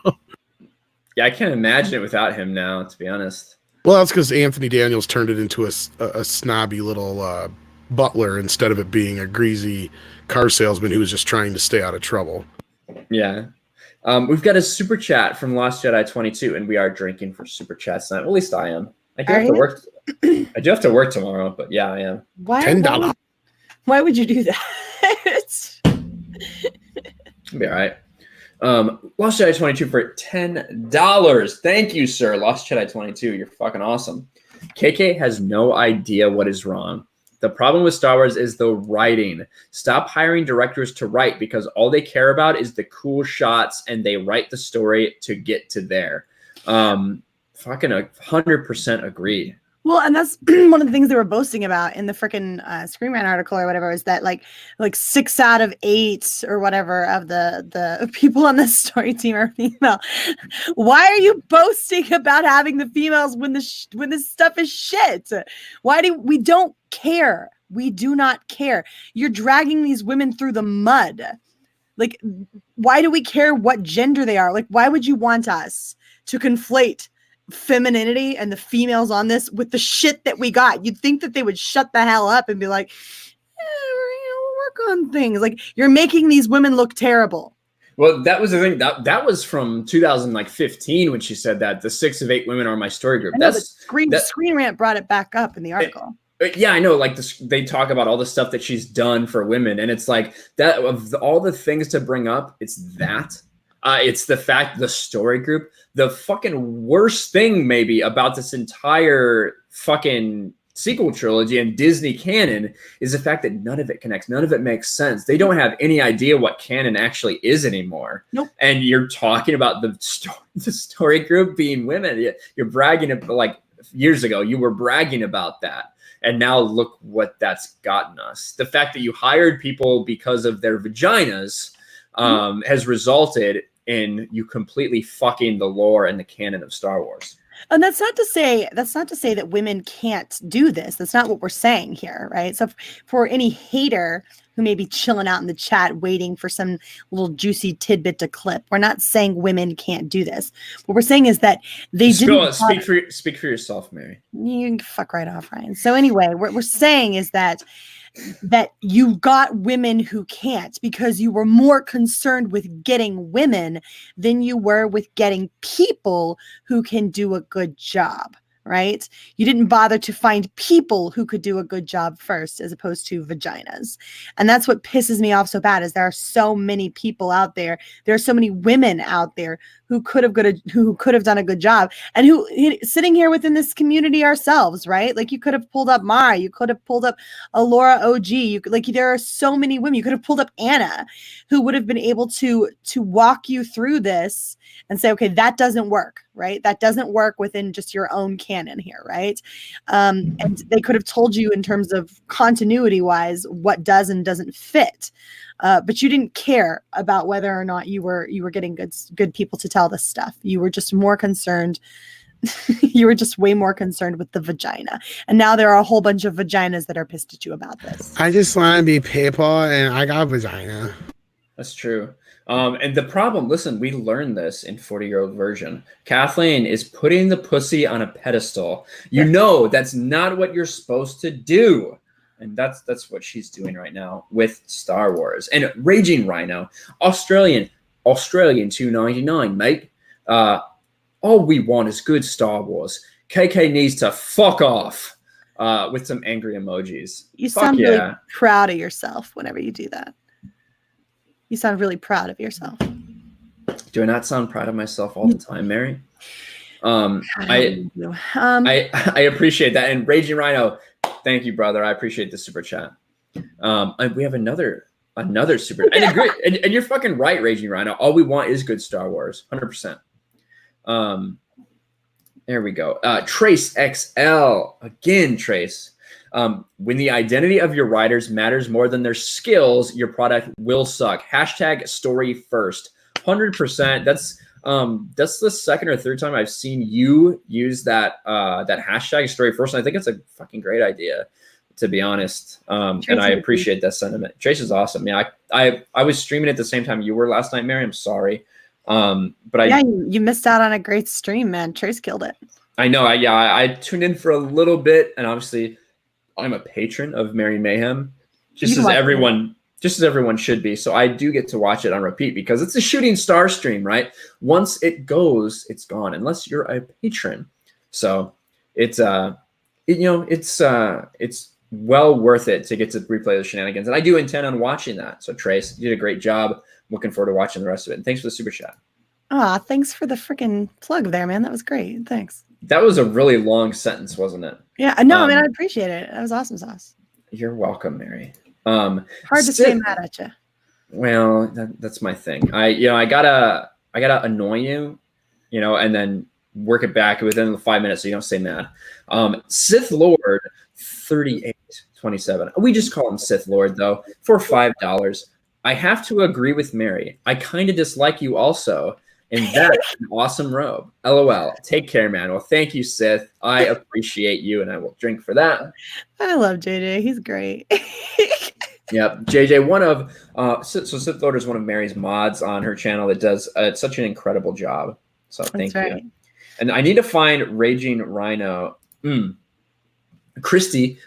Yeah, I can't imagine it without him now, to be honest. well, that's because Anthony Daniels turned it into a snobby little butler instead of it being a greasy car salesman who was just trying to stay out of trouble. Yeah. We've got a super chat from Lost Jedi 22, and we are drinking for super chats tonight. Well, at least I am. I do have to work. I do have to work tomorrow, but yeah, I am. $10. Why would you do that? It'll be all right. Lost Jedi 22 for $10. Thank you, sir. Lost Jedi 22. You're fucking awesome. KK has no idea what is wrong. The problem with Star Wars is the writing. Stop hiring directors to write because all they care about is the cool shots and they write the story to get to there. Fucking 100% agree. Well, and that's one of the things they were boasting about in the freaking Screen Rant article or whatever, is that like 6 out of 8 or whatever of the people on the story team are female. Why are you boasting about having the females when this stuff is shit? We don't care. We do not care. You're dragging these women through the mud. Like, why do we care what gender they are? Like, why would you want us to conflate femininity and the females on this with the shit that we got? You'd think that they would shut the hell up and be like, we'll work on things. Like, you're making these women look terrible. Well, that was the thing. That was from 2015 when she said that the 6 of 8 women are my story group. Screen Rant brought it back up in the article. Yeah, I know. Like they talk about all the stuff that she's done for women, and it's like that. Of all the things to bring up, it's that. It's the fact the story group. The fucking worst thing maybe about this entire fucking sequel trilogy and Disney canon is the fact that none of it connects. None of it makes sense. They don't have any idea what canon actually is anymore. Nope. And you're talking about the story group being women. You're bragging about, like, years ago, you were bragging about that. And now look what that's gotten us. The fact that you hired people because of their vaginas has resulted in you completely fucking the lore and the canon of Star Wars. And that's not to say that women can't do this. That's not what we're saying here, right? So for any hater who may be chilling out in the chat waiting for some little juicy tidbit to clip, we're not saying women can't do this. What we're saying is that they didn't speak for yourself, Mary. You can fuck right off, Ryan. So anyway, what we're saying is that you got women who can't because you were more concerned with getting women than you were with getting people who can do a good job, right? You didn't bother to find people who could do a good job first as opposed to vaginas. And that's what pisses me off so bad is there are so many people out there. There are so many women out there who could have done a good job and who sitting here within this community ourselves, right? Like you could have pulled up Mara, you could have pulled up Alora OG, there are so many women. You could have pulled up Anna who would have been able to walk you through this and say, okay, that doesn't work, right? That doesn't work within just your own canon here, right? And they could have told you in terms of continuity wise what does and doesn't fit. But you didn't care about whether or not you were getting good people to tell this stuff. You were just more concerned. You were just way more concerned with the vagina. And now there are a whole bunch of vaginas that are pissed at you about this. I just want to be people and I got vagina. That's true. And the problem, listen, we learned this in 40-year-old version. Kathleen is putting the pussy on a pedestal. You know that's not what you're supposed to do. And that's what she's doing right now with Star Wars. And Raging Rhino, Australian 299, mate. All we want is good Star Wars. KK needs to fuck off with some angry emojis. You sound really proud of yourself whenever you do that. You sound really proud of yourself. Do I not sound proud of myself all the time, Mary? I appreciate that. And Raging Rhino, thank you, brother. I appreciate the super chat. And we have another super. And you're fucking right, Raging Rhino. All we want is good Star Wars, 100%. There we go. Trace XL again. Trace. When the identity of your writers matters more than their skills, your product will suck. Hashtag story first. 100%. That's the second or third time I've seen you use that hashtag story first. And I think it's a fucking great idea. to be honest. And Trace I is appreciate that sentiment. Trace is awesome. Yeah, I was streaming at the same time you were last night, Mary. I'm sorry. But yeah, you missed out on a great stream, man. Trace killed it. I know. I tuned in for a little bit, and obviously I'm a patron of Mary Mayhem, just as everyone should be. So I do get to watch it on repeat because it's a shooting star stream, right? Once it goes, it's gone, unless you're a patron. So it's well worth it to get to replay the shenanigans, and I do intend on watching that. So Trace, you did a great job. Looking forward to watching the rest of it. And thanks for the super chat. Ah, thanks for the freaking plug there, man. That was great. Thanks. That was a really long sentence, wasn't it? Yeah, no, I mean, I appreciate it. That was awesome sauce. You're welcome, Mary. Hard to stay mad at you. Well, that's my thing. I gotta annoy you, and then work it back within 5 minutes so you don't stay mad. Sith Lord 3827. We just call him Sith Lord though, for $5. I have to agree with Mary. I kind of dislike you also. And that's an awesome robe. LOL. Take care, man. Well, thank you, Sith. I appreciate you, and I will drink for that. I love JJ. He's great. Yep. JJ, so Sith Lord is one of Mary's mods on her channel that does such an incredible job. So thank you. And I need to find Raging Rhino. Christy,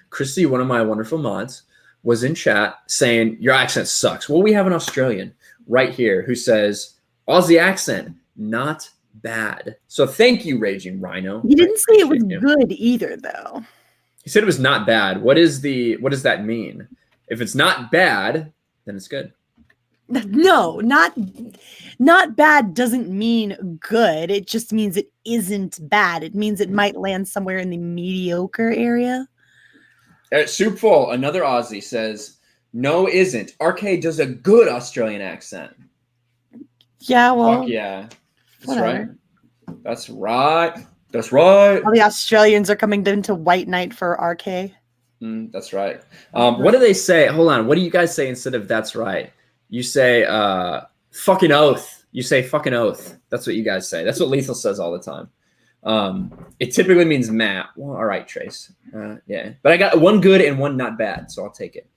one of my wonderful mods, was in chat saying, your accent sucks. Well, we have an Australian right here who says, Aussie accent, not bad. So thank you, Raging Rhino. You didn't say it was good either, though. He said it was not bad. What does that mean? If it's not bad, then it's good. No, not bad doesn't mean good. It just means it isn't bad. It means it might land somewhere in the mediocre area. Soupful, another Aussie, says, no, isn't. Arcade does a good Australian accent. Yeah, well. Fuck yeah. That's whatever. Right. That's right. That's right. All the Australians are coming into White Knight for RK. That's right. What do they say? Hold on. What do you guys say instead of that's right? You say fucking oath. You say fucking oath. That's what you guys say. That's what Lethal says all the time. It typically means Matt. Well, all right, Trace. Yeah. But I got one good and one not bad, so I'll take it.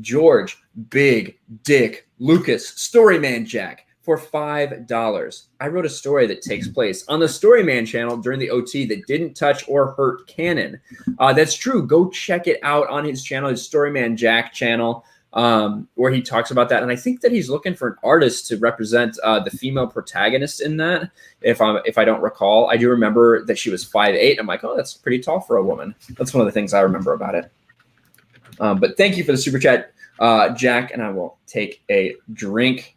George, Big Dick, Lucas, Storyman Jack for $5. I wrote a story that takes place on the Storyman channel during the OT that didn't touch or hurt canon. That's true. Go check it out on his channel, his Storyman Jack channel, where he talks about that. And I think that he's looking for an artist to represent the female protagonist in that. If I don't recall, I do remember that she was 5'8". I'm like, oh, that's pretty tall for a woman. That's one of the things I remember about it. But thank you for the super chat, Jack, and I will take a drink.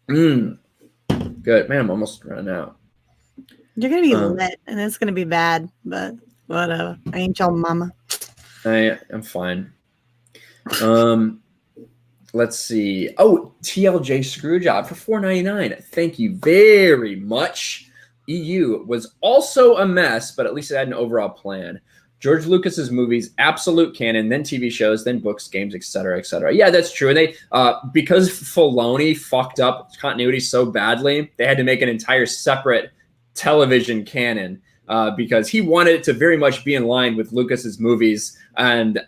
Good. Man, I'm almost running out. You're going to be lit, and it's going to be bad, but whatever. I ain't your mama. I'm fine. Let's see. Oh, TLJ Screwjob for $4.99. Thank you very much. EU was also a mess, but at least it had an overall plan. George Lucas's movies, absolute canon, then TV shows, then books, games, etc., etc. Yeah, that's true. And they, because Filoni fucked up continuity so badly, they had to make an entire separate television canon because he wanted it to very much be in line with Lucas's movies, and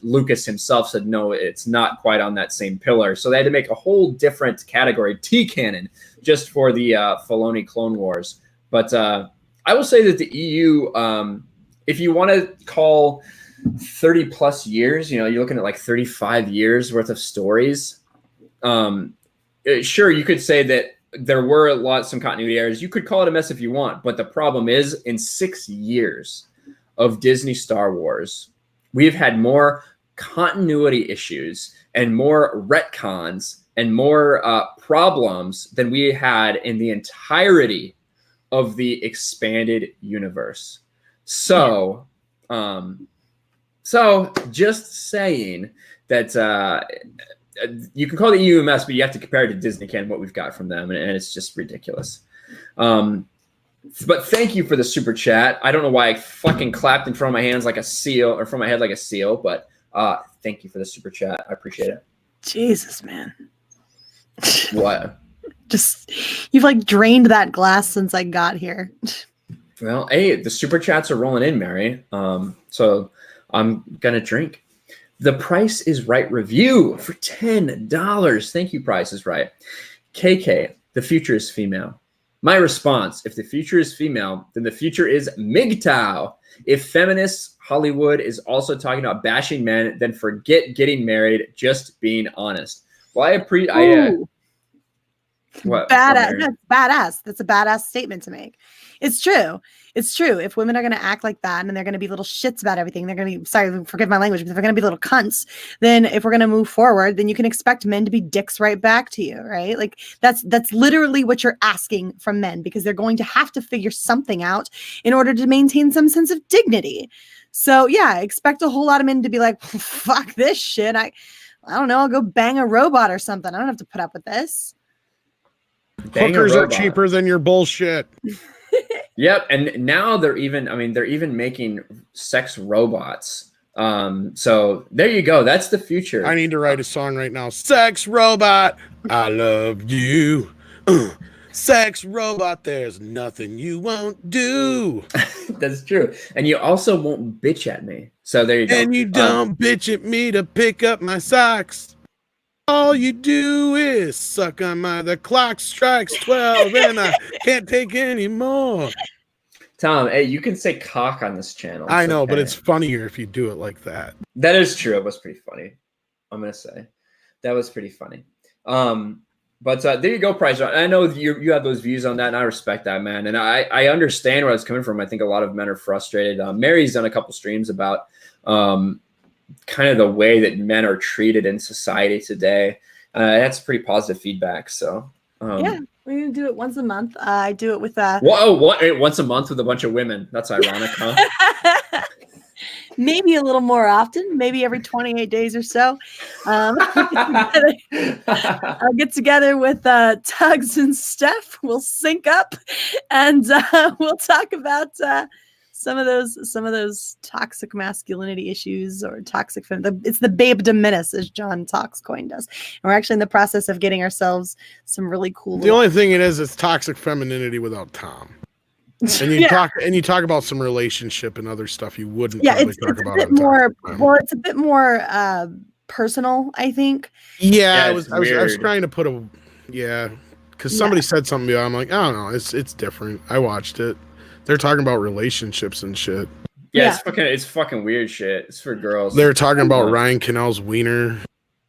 Lucas himself said no, it's not quite on that same pillar. So they had to make a whole different category, T canon, just for the Filoni Clone Wars. But I will say that the EU. If you want to call 30 plus years, you're looking at like 35 years worth of stories. Sure, you could say that there were some continuity errors. You could call it a mess if you want, but the problem is in 6 years of Disney Star Wars, we've had more continuity issues and more retcons and more problems than we had in the entirety of the expanded universe. So just saying that you can call the EU a mess, but you have to compare it to Disney Canon, what we've got from them, and it's just ridiculous. But thank you for the super chat. I don't know why I fucking clapped in front of my hands like a seal, or from my head like a seal, but thank you for the super chat. I appreciate it. Jesus, man. What? Just, you've like drained that glass since I got here. Well, hey, the super chats are rolling in, Mary. So I'm gonna drink. The Price is Right review for $10. Thank you, Price is Right. KK, the future is female. My response: if the future is female, then the future is MGTOW. If feminist Hollywood is also talking about bashing men, then forget getting married. Just being honest. Well, I appreciate. What? Badass. That's badass. That's a badass statement to make. It's true. It's true. If women are going to act like that and they're going to be little shits about everything, they're going to be, sorry, forgive my language, but if they're going to be little cunts, then if we're going to move forward, then you can expect men to be dicks right back to you, right? Like that's literally what you're asking from men, because they're going to have to figure something out in order to maintain some sense of dignity. So yeah, expect a whole lot of men to be like, fuck this shit. I don't know. I'll go bang a robot or something. I don't have to put up with this. Hookers are cheaper than your bullshit. Yep, and now they're even making sex robots. So there you go. That's the future. I need to write a song right now. Sex robot, I love you. Sex robot, there's nothing you won't do. That's true. And you also won't bitch at me. So there you go. And you don't bitch at me to pick up my socks. All you do is suck on the clock strikes 12 and I can't take any more. Tom, hey, you can say cock on this channel. I know, but it's funnier if you do it like that. That is true. It was pretty funny. I'm going to say. That was pretty funny. But there you go, Price. I know you have those views on that, and I respect that, man. And I understand where it's coming from. I think a lot of men are frustrated. Mary's done a couple streams about kind of the way that men are treated in society today. That's pretty positive feedback. So yeah, we're gonna do it once a month. I do it with once a month with a bunch of women. That's ironic, huh? Maybe a little more often, maybe every 28 days or so. I'll get together with Tugs and Steph. We'll sync up, and we'll talk about some of those toxic masculinity issues or toxic it's the babe de menace, as John Talks coined us. And we're actually in the process of getting ourselves some really cool. The only thing it is toxic femininity without Tom. And you talk about some relationship and other stuff you wouldn't probably talk about. It's a bit more personal, I think. Yeah, I was trying to put because somebody said something. I'm like, I don't know, it's different. I watched it. They're talking about relationships and shit. Yeah, it's fucking weird shit. It's for girls. They're talking about Ryan Kinel's wiener.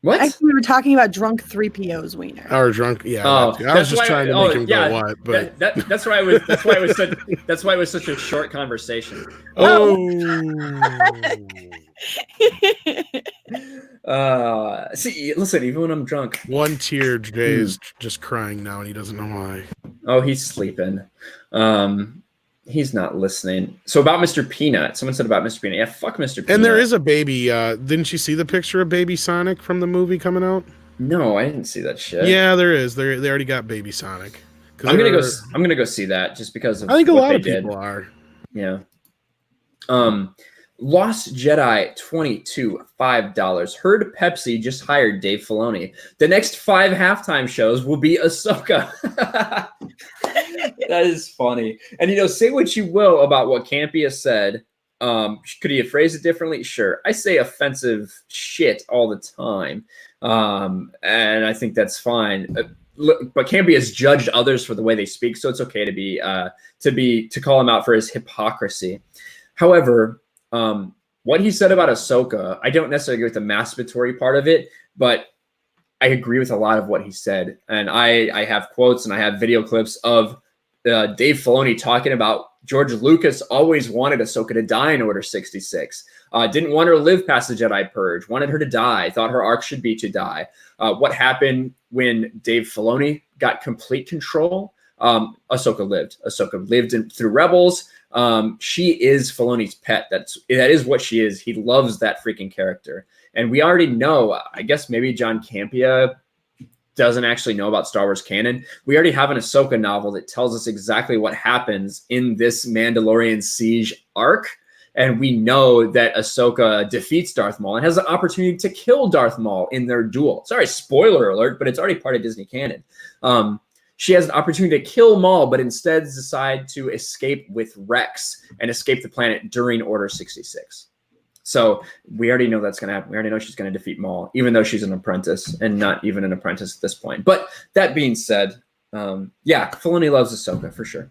What? Actually, we were talking about drunk 3PO's wiener. Or drunk, yeah. Oh, I was just trying to make him go what, but that's why it was such a short conversation. See, listen, even when I'm drunk. One tear, Jay is just crying now, and he doesn't know why. Oh, he's sleeping. He's not listening. So about Mr. Peanut, someone said about Mr. Peanut. Yeah, fuck Mr. Peanut. And there is a baby. Didn't you see the picture of Baby Sonic from the movie coming out? No, I didn't see that shit. Yeah, there is. They already got Baby Sonic. I'm gonna go see that just because of I think a lot of people did. Are. Yeah. Lost Jedi 22 $5. Heard Pepsi just hired Dave Filoni. The next 5 halftime shows will be Ahsoka. That is funny. And say what you will about what Campia said. Could he have phrased it differently? Sure. I say offensive shit all the time. And I think that's fine. But Campia has judged others for the way they speak, so it's okay to call him out for his hypocrisy. However, what he said about Ahsoka, I don't necessarily agree with the masturbatory part of it, but I agree with a lot of what he said. And I have quotes and I have video clips of Dave Filoni talking about George Lucas always wanted Ahsoka to die in Order 66. Didn't want her to live past the Jedi Purge. Wanted her to die. Thought her arc should be to die. What happened when Dave Filoni got complete control? Ahsoka lived. Ahsoka lived through Rebels. She is Filoni's pet. That is what she is. He loves that freaking character. And we already know, I guess maybe John Campia doesn't actually know about Star Wars canon. We already have an Ahsoka novel that tells us exactly what happens in this Mandalorian siege arc. And we know that Ahsoka defeats Darth Maul and has the opportunity to kill Darth Maul in their duel. Sorry, spoiler alert, but it's already part of Disney canon. she has an opportunity to kill Maul, but instead decide to escape with Rex and escape the planet during Order 66. So we already know that's going to happen. We already know she's going to defeat Maul, even though she's an apprentice and not even an apprentice at this point. But that being said, yeah, Filoni loves Ahsoka for sure.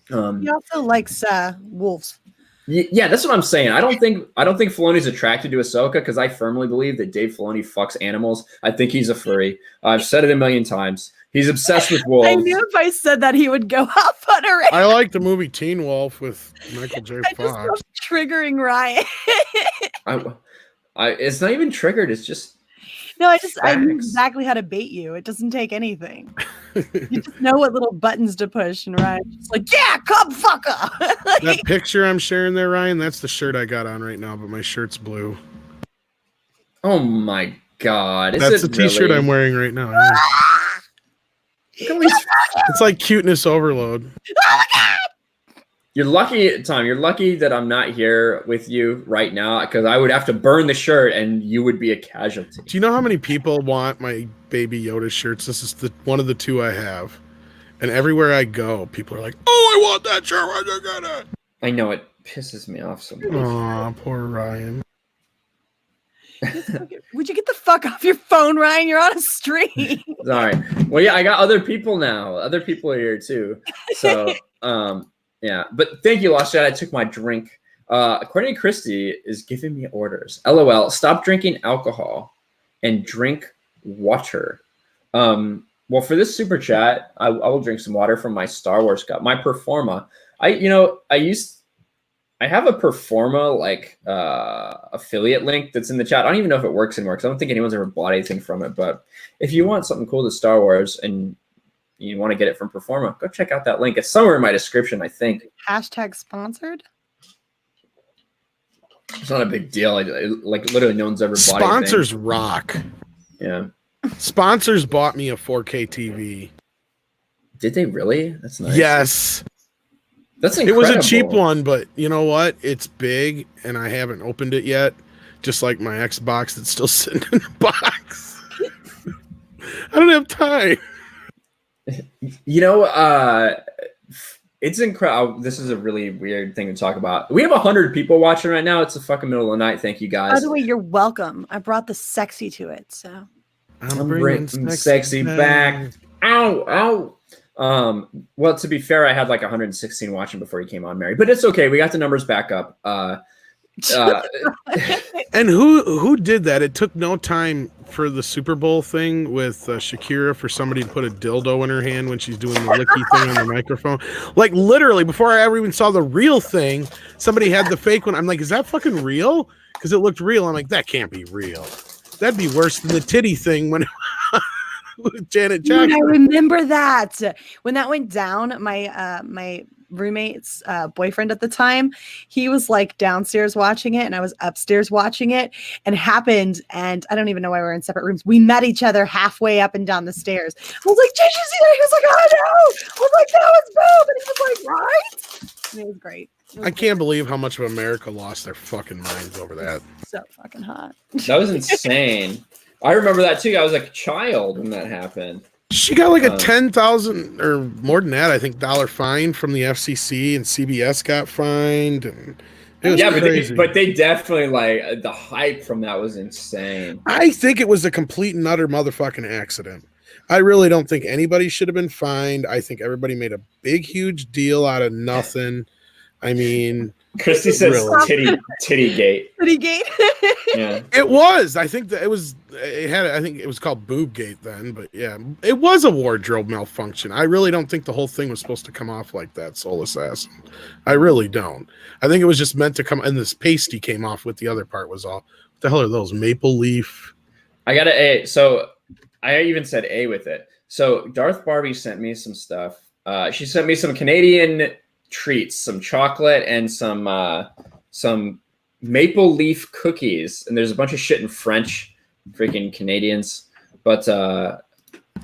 He also likes wolves. Yeah, that's what I'm saying. I don't think Filoni's attracted to Ahsoka because I firmly believe that Dave Filoni fucks animals. I think he's a furry. I've said it a million times. He's obsessed with wolves. I knew if I said that he would go off on a rant. I like the movie Teen Wolf with Michael J. I just Fox. love triggering Ryan. It's not even triggered. It's just No, I knew facts. exactly how to bait you. It doesn't take anything. You just know what little buttons to push, and Ryan's just like, yeah, come fucker. That picture I'm sharing there, Ryan, that's the shirt I got on right now, but my shirt's blue. Oh my god! That's the T-shirt I'm wearing right now. Yeah. It's like cuteness overload. You're lucky, Tom. You're lucky that I'm not here with you right now because I would have to burn the shirt and you would be a casualty. Do you know how many people want my Baby Yoda shirts? This is one of the two I have. And everywhere I go, people are like, oh, I want that shirt. Where'd you get it? I know it pisses me off so much. Aw, poor Ryan. Would you get the fuck off your phone, Ryan? You're on a stream. Sorry. Well, yeah, I got other people now. Other people are here too. So, yeah. But thank you, Lost Chat. I took my drink. According to Christy, is giving me orders. LOL. Stop drinking alcohol and drink water. Well, for this super chat, I will drink some water from my Star Wars cup. My Performa. I have a Performa affiliate link that's in the chat. I don't even know if it works anymore because I don't think anyone's ever bought anything from it. But if you want something cool to Star Wars and you want to get it from Performa, go check out that link. It's somewhere in my description, I think. Hashtag sponsored. It's not a big deal. Literally no one's ever bought Sponsors anything. rock. Yeah. Sponsors bought me a 4K TV. Did they really? That's nice. Yes. That's It incredible. was a cheap one, but you know what? It's big, and I haven't opened it yet. Just like my Xbox that's still sitting in the box. I don't have time. You know, it's incredible. This is a really weird thing to talk about. We have 100 people watching right now. It's the fucking middle of the night. Thank you, guys. By the way, you're welcome. I brought the sexy to it, so. I'm bringing sexy back. Ow, ow. Well, to be fair, I had like 116 watching before he came on, Mary. But it's okay. We got the numbers back up. And who did that? It took no time for the Super Bowl thing with Shakira for somebody to put a dildo in her hand when she's doing the licky thing on the microphone. Like literally, before I ever even saw the real thing, somebody had the fake one. I'm like, is that fucking real? Because it looked real. I'm like, that can't be real. That'd be worse than the titty thing when with Janet Jackson. I remember that when that went down. My roommate's boyfriend at the time, he was like downstairs watching it and I was upstairs watching it, and it happened, and I don't even know why we were in separate rooms. We met each other halfway up and down the stairs. I was like, did you see that? He was like, oh no. I was like, that was boob. And he was like, right? And it was great. I can't believe how much of America lost their fucking minds over that. So fucking hot. That was insane. I remember that too. I was like a child when that happened. She got like a $10,000 or more than that, I think, dollar fine from the FCC, and CBS got fined, and it was crazy. But they definitely like the hype from that was insane. I think it was a complete and utter motherfucking accident. I really don't think anybody should have been fined. I think everybody made a big, huge deal out of nothing. I mean, Christy says really. titty gate. Titty gate. Yeah. It was. I think that I think it was called Boob Gate then, but yeah, it was a wardrobe malfunction. I really don't think the whole thing was supposed to come off like that, Soul Assassin. I really don't. I think it was just meant to come, and this pasty came off with the other part was all. What the hell are those? Maple leaf. I got an A. So I even said A with it. So Darth Barbie sent me some stuff. She sent me some Canadian treats, some chocolate and some maple leaf cookies, and there's a bunch of shit in French, freaking Canadians. But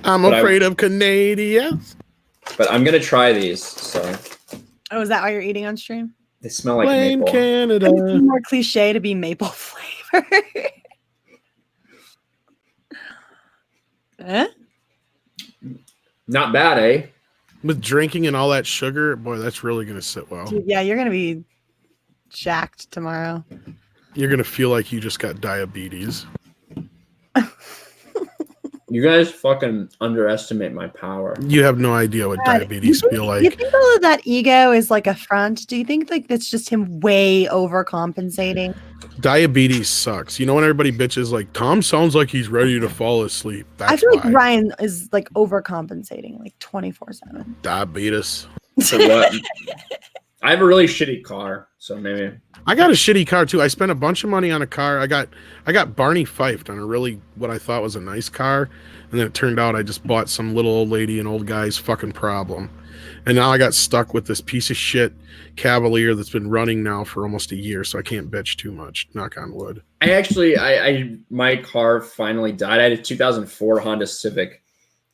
I'm afraid of Canadians. But I'm gonna try these. So. Oh, is that why you're eating on stream? They smell like Plain maple. Canada. It's more cliche to be maple flavor. Not bad, eh? With drinking and all that sugar, boy, that's really gonna sit well. Dude, yeah, you're gonna be jacked tomorrow. You're gonna feel like you just got diabetes. You guys fucking underestimate my power. You have no idea what God, diabetes feel You like. think all of that ego is like a front? Do you think like that's just him way overcompensating? Diabetes sucks. You know when everybody bitches like Tom sounds like he's ready to fall asleep. That's I feel like why. Ryan is like overcompensating, like 24/7. Diabetes. So what? I have a really shitty car, so maybe. I got a shitty car too. I spent a bunch of money on a car. I got Barney fifed on a really what I thought was a nice car, and then it turned out I just bought some little old lady and old guy's fucking problem. And now I got stuck with this piece of shit Cavalier that's been running now for almost a year, so I can't bitch too much. Knock on wood. I my car finally died. I had a 2004 Honda Civic.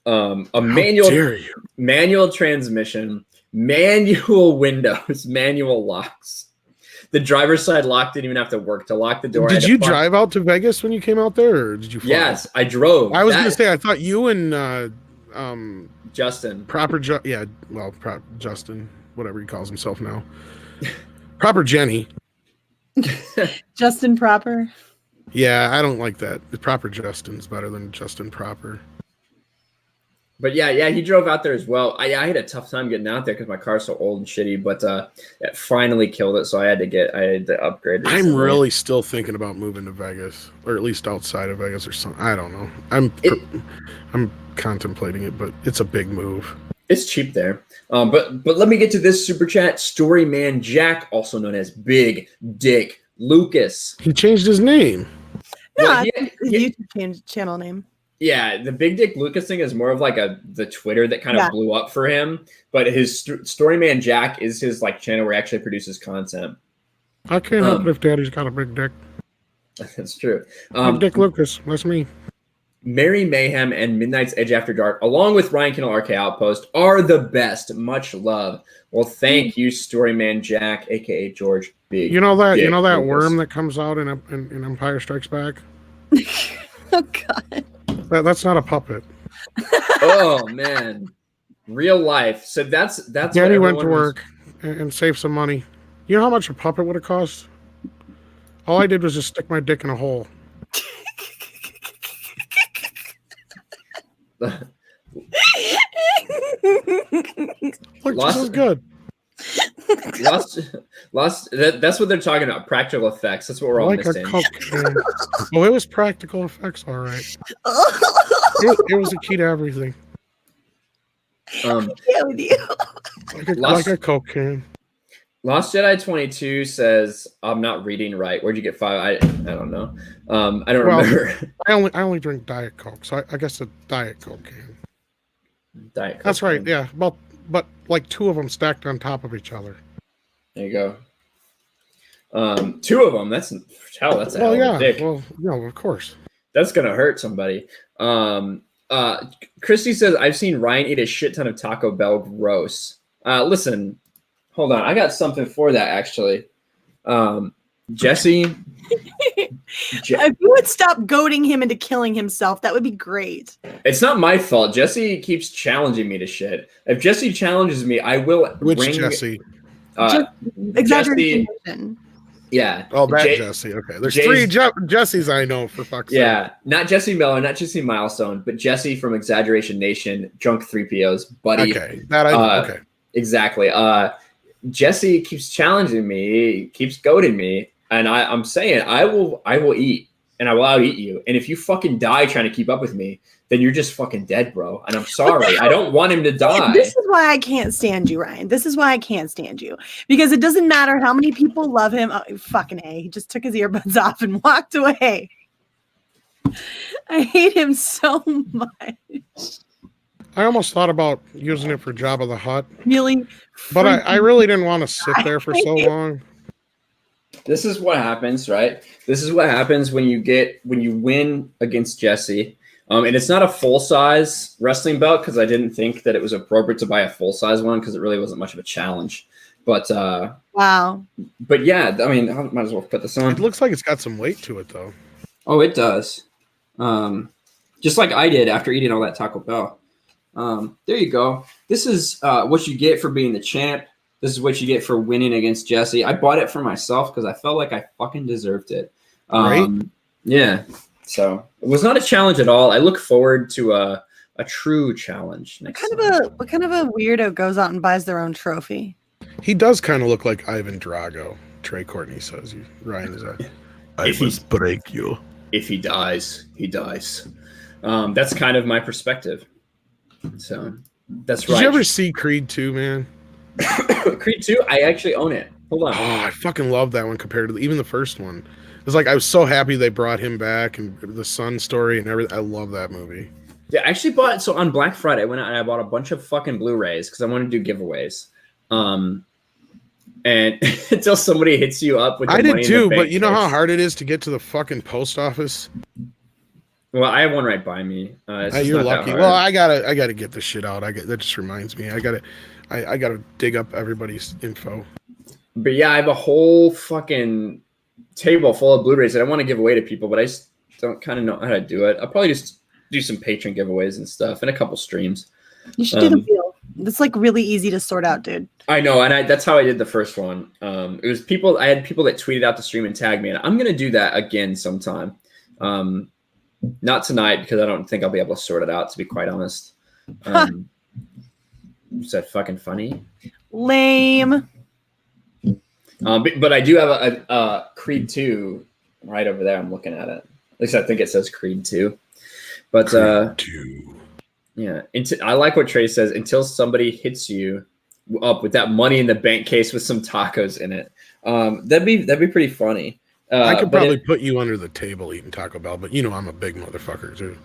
A How manual dare you? manual transmission, manual windows, manual locks. The driver's side lock didn't even have to work to lock the door. Did you drive out to Vegas when you came out there, or did you fly? Yes, I drove. I was going to say, I thought you and Justin. Justin, whatever he calls himself now. Proper Jenny. Justin Proper. Yeah, I don't like that. The Proper Justin's better than Justin Proper. But yeah, he drove out there as well. I had a tough time getting out there because my car's so old and shitty. But it finally killed it, so I had to upgrade. I'm recently. really still thinking about moving to Vegas, or at least outside of Vegas, or something. I don't know. I'm contemplating it, but it's a big move. It's cheap there. But let me get to this super chat. Storyman Jack, also known as Big Dick Lucas. He changed his name. No, Well, his YouTube channel name. Yeah, the Big Dick Lucas thing is more of like the Twitter that kind of blew up for him. But his Storyman Jack is his like channel where he actually produces content. I can't help it if Daddy's got a big dick. That's true. Big Dick Lucas, that's me. Merry Mayhem and Midnight's Edge After Dark, along with Ryan Kinel, RK Outpost, are the best. Much love. Well, thank you, Storyman Jack, aka George Big. You know that Lucas. worm that comes out in Empire Strikes Back? Oh God. That's not a puppet. Oh man, real life. So that's. Daddy went to work and saved some money. You know how much a puppet would have cost? All I did was just stick my dick in a hole. Look, this is good. Lost. That's what they're talking about. Practical effects. That's what we're all Like missing. a cocaine. Oh, it was practical effects, all right. It was the key to everything. Yeah, with you. Like a cocaine. Lost Jedi 22 says, "I'm not reading right. Where'd you get 5? I don't know. I don't remember. I only drink Diet Coke, so I guess a Diet Cocaine. Diet Coke. That's right. Yeah, but like two of them stacked on top of each other. There you go. 2 of them. That's hell. That's a hell of a dick. Well, no, of course. That's gonna hurt somebody. Christy says, "I've seen Ryan eat a shit ton of Taco Bell. Gross." Listen, hold on. I got something for that actually. Jesse. If you would stop goading him into killing himself, that would be great. It's not my fault. Jesse keeps challenging me to shit. If Jesse challenges me, I will. Which Jesse? Exaggeration. Yeah. Oh, that Jesse. Okay. There's 3 Jessies I know, for fuck's sake. Not Jesse Miller, not Jesse Milestone, but Jesse from Exaggeration Nation, Drunk 3PO's buddy. Okay. That I know. Okay. Exactly. Jesse keeps challenging me, keeps goading me, and I'm saying I will eat, and I will out eat you. And if you fucking die trying to keep up with me, then you're just fucking dead, bro. And I'm sorry. I don't want him to die. This is why I can't stand you, Ryan. This is why I can't stand you. Because it doesn't matter how many people love him. Oh, fucking A. He just took his earbuds off and walked away. I hate him so much. I almost thought about using it for Jabba the Hutt. Really? But I really didn't want to sit there for so long. This is what happens, right? This is what happens when you win against Jesse. And it's not a full-size wrestling belt because I didn't think that it was appropriate to buy a full-size one because it really wasn't much of a challenge. But wow. But yeah, I mean, I might as well put this on. It looks like it's got some weight to it, though. Oh, it does. Just like I did after eating all that Taco Bell. There you go. This is what you get for being the champ. This is what you get for winning against Jesse. I bought it for myself because I felt like I fucking deserved it. Right? Yeah. So it was not a challenge at all. I look forward to a true challenge next time. What kind of a weirdo goes out and buys their own trophy? He does kind of look like Ivan Drago. Trey Courtney says. Ryan is that. I must break you. If he dies, he dies. That's kind of my perspective. So that's right. Did you ever see Creed 2, man? Creed 2? I actually own it. Hold on. Oh, I fucking love that one compared to even the first one. It's like I was so happy they brought him back and the son story and everything. I love that movie. Yeah, I actually bought it. So on Black Friday, I went out and I bought a bunch of fucking Blu-rays because I wanted to do giveaways. And until somebody hits you up with the I money did too, in the bank but you know case. how hard it is to get to the fucking post office? Well, I have one right by me. It's just You're not that lucky. hard. Well, I gotta get this shit out. That just reminds me. I gotta dig up everybody's info. But yeah, I have a whole fucking table full of Blu-rays that I want to give away to people, but I just don't kind of know how to do it. I'll probably just do some patron giveaways and stuff and a couple streams. You should do the wheel. It's like really easy to sort out, dude. I know, and that's how I did the first one. It was people. I had people that tweeted out the stream and tagged me, and I'm gonna do that again sometime. Not tonight because I don't think I'll be able to sort it out. To be quite honest, is that fucking funny? Lame. But I do have a Creed 2 right over there. I'm looking at it. At least I think it says Creed 2. But Creed 2. Yeah, I like what Trey says. Until somebody hits you up with that money in the bank case with some tacos in it, that'd be pretty funny. I could probably put you under the table eating Taco Bell, but you know I'm a big motherfucker too.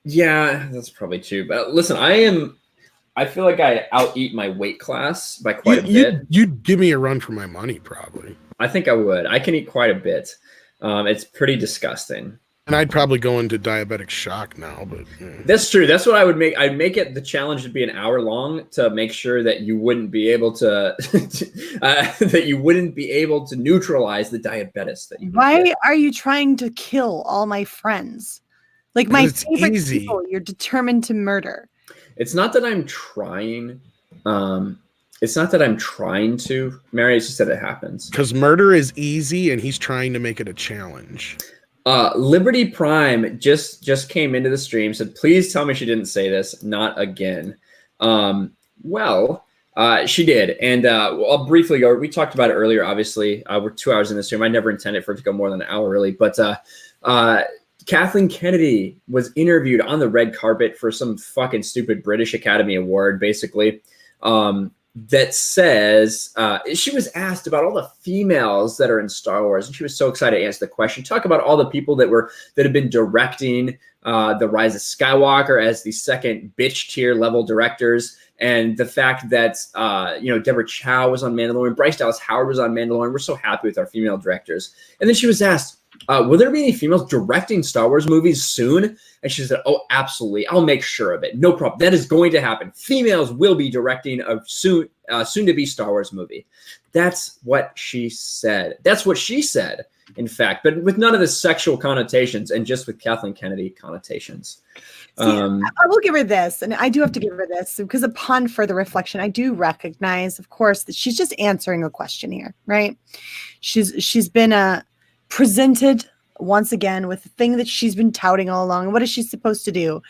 Yeah, that's probably true. But listen, I feel like I out-eat my weight class by quite a bit. You'd give me a run for my money, probably. I think I would. I can eat quite a bit. It's pretty disgusting. And I'd probably go into diabetic shock now, but That's true. That's what I would make. I'd make it the challenge to be an hour long to make sure that you wouldn't be able to neutralize the diabetes that you. Why are you trying to kill all my friends? Like my favorite easy. people, you're determined to murder. It's not that I'm trying. It's not that I'm trying to. Mary, it's just that it happens. Because murder is easy, and he's trying to make it a challenge. Liberty Prime just came into the stream, said, please tell me she didn't say this. Not again. She did. And I'll briefly go. We talked about it earlier, obviously. We're 2 hours in the stream. I never intended for it to go more than an hour, really. But Kathleen Kennedy was interviewed on the red carpet for some fucking stupid British Academy Award, basically. That says she was asked about all the females that are in Star Wars, and she was so excited to answer the question. Talk about all the people that have been directing the Rise of Skywalker as the second bitch tier level directors, and the fact that Deborah Chow was on Mandalorian, Bryce Dallas Howard was on Mandalorian. We're so happy with our female directors. And then she was asked, will there be any females directing Star Wars movies soon? And she said, oh, absolutely. I'll make sure of it. No problem. That is going to happen. Females will be directing a soon-to-be Star Wars movie. That's what she said. That's what she said, in fact, but with none of the sexual connotations and just with Kathleen Kennedy connotations. See, I will give her this, and I do have to give her this because upon further reflection, I do recognize, of course, that she's just answering a question here, right? She's been presented once again with the thing that she's been touting all along. And what is she supposed to do?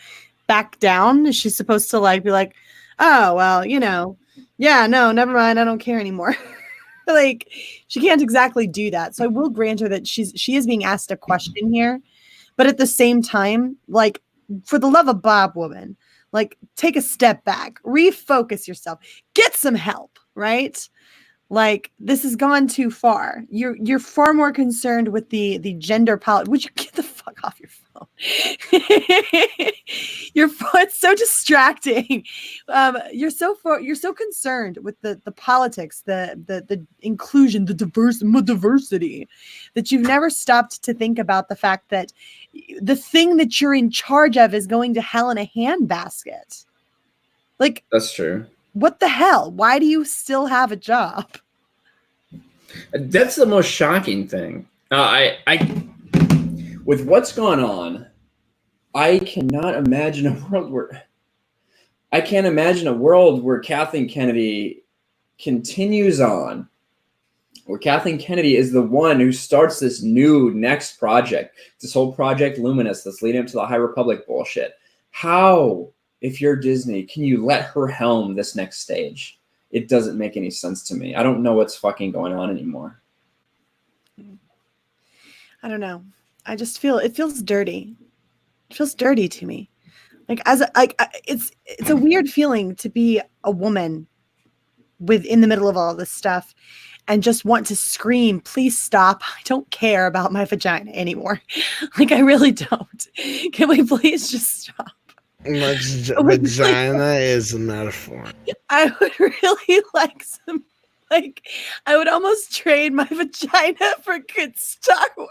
Back down? Is she supposed to be like, oh, well, yeah, no, never mind. I don't care anymore. Like, she can't exactly do that. So I will grant her that she is being asked a question here. But at the same time, like, for the love of Bob, woman, like, take a step back, refocus yourself, get some help, right? Like, this has gone too far. You're far more concerned with the gender politics. Would you get the fuck off your phone? It's so distracting. You're so concerned with the politics, the inclusion, the diversity, that you've never stopped to think about the fact that the thing that you're in charge of is going to hell in a handbasket. Like, that's true. What the hell? Why do you still have a job? That's the most shocking thing. With what's gone on, I cannot imagine a world I can't imagine a world where Kathleen Kennedy continues on, where Kathleen Kennedy is the one who starts this new next project, this whole Project Luminous that's leading up to the High Republic bullshit. How, if you're Disney, can you let her helm this next stage? It doesn't make any sense to me. I don't know what's fucking going on anymore. I don't know. I just feel it feels dirty. It feels dirty to me. Like it's a weird feeling to be a woman in the middle of all this stuff and just want to scream, please stop. I don't care about my vagina anymore. Like, I really don't. Can we please just stop? Vagina is a metaphor. I would really like some, like, I would almost trade my vagina for good Star Wars.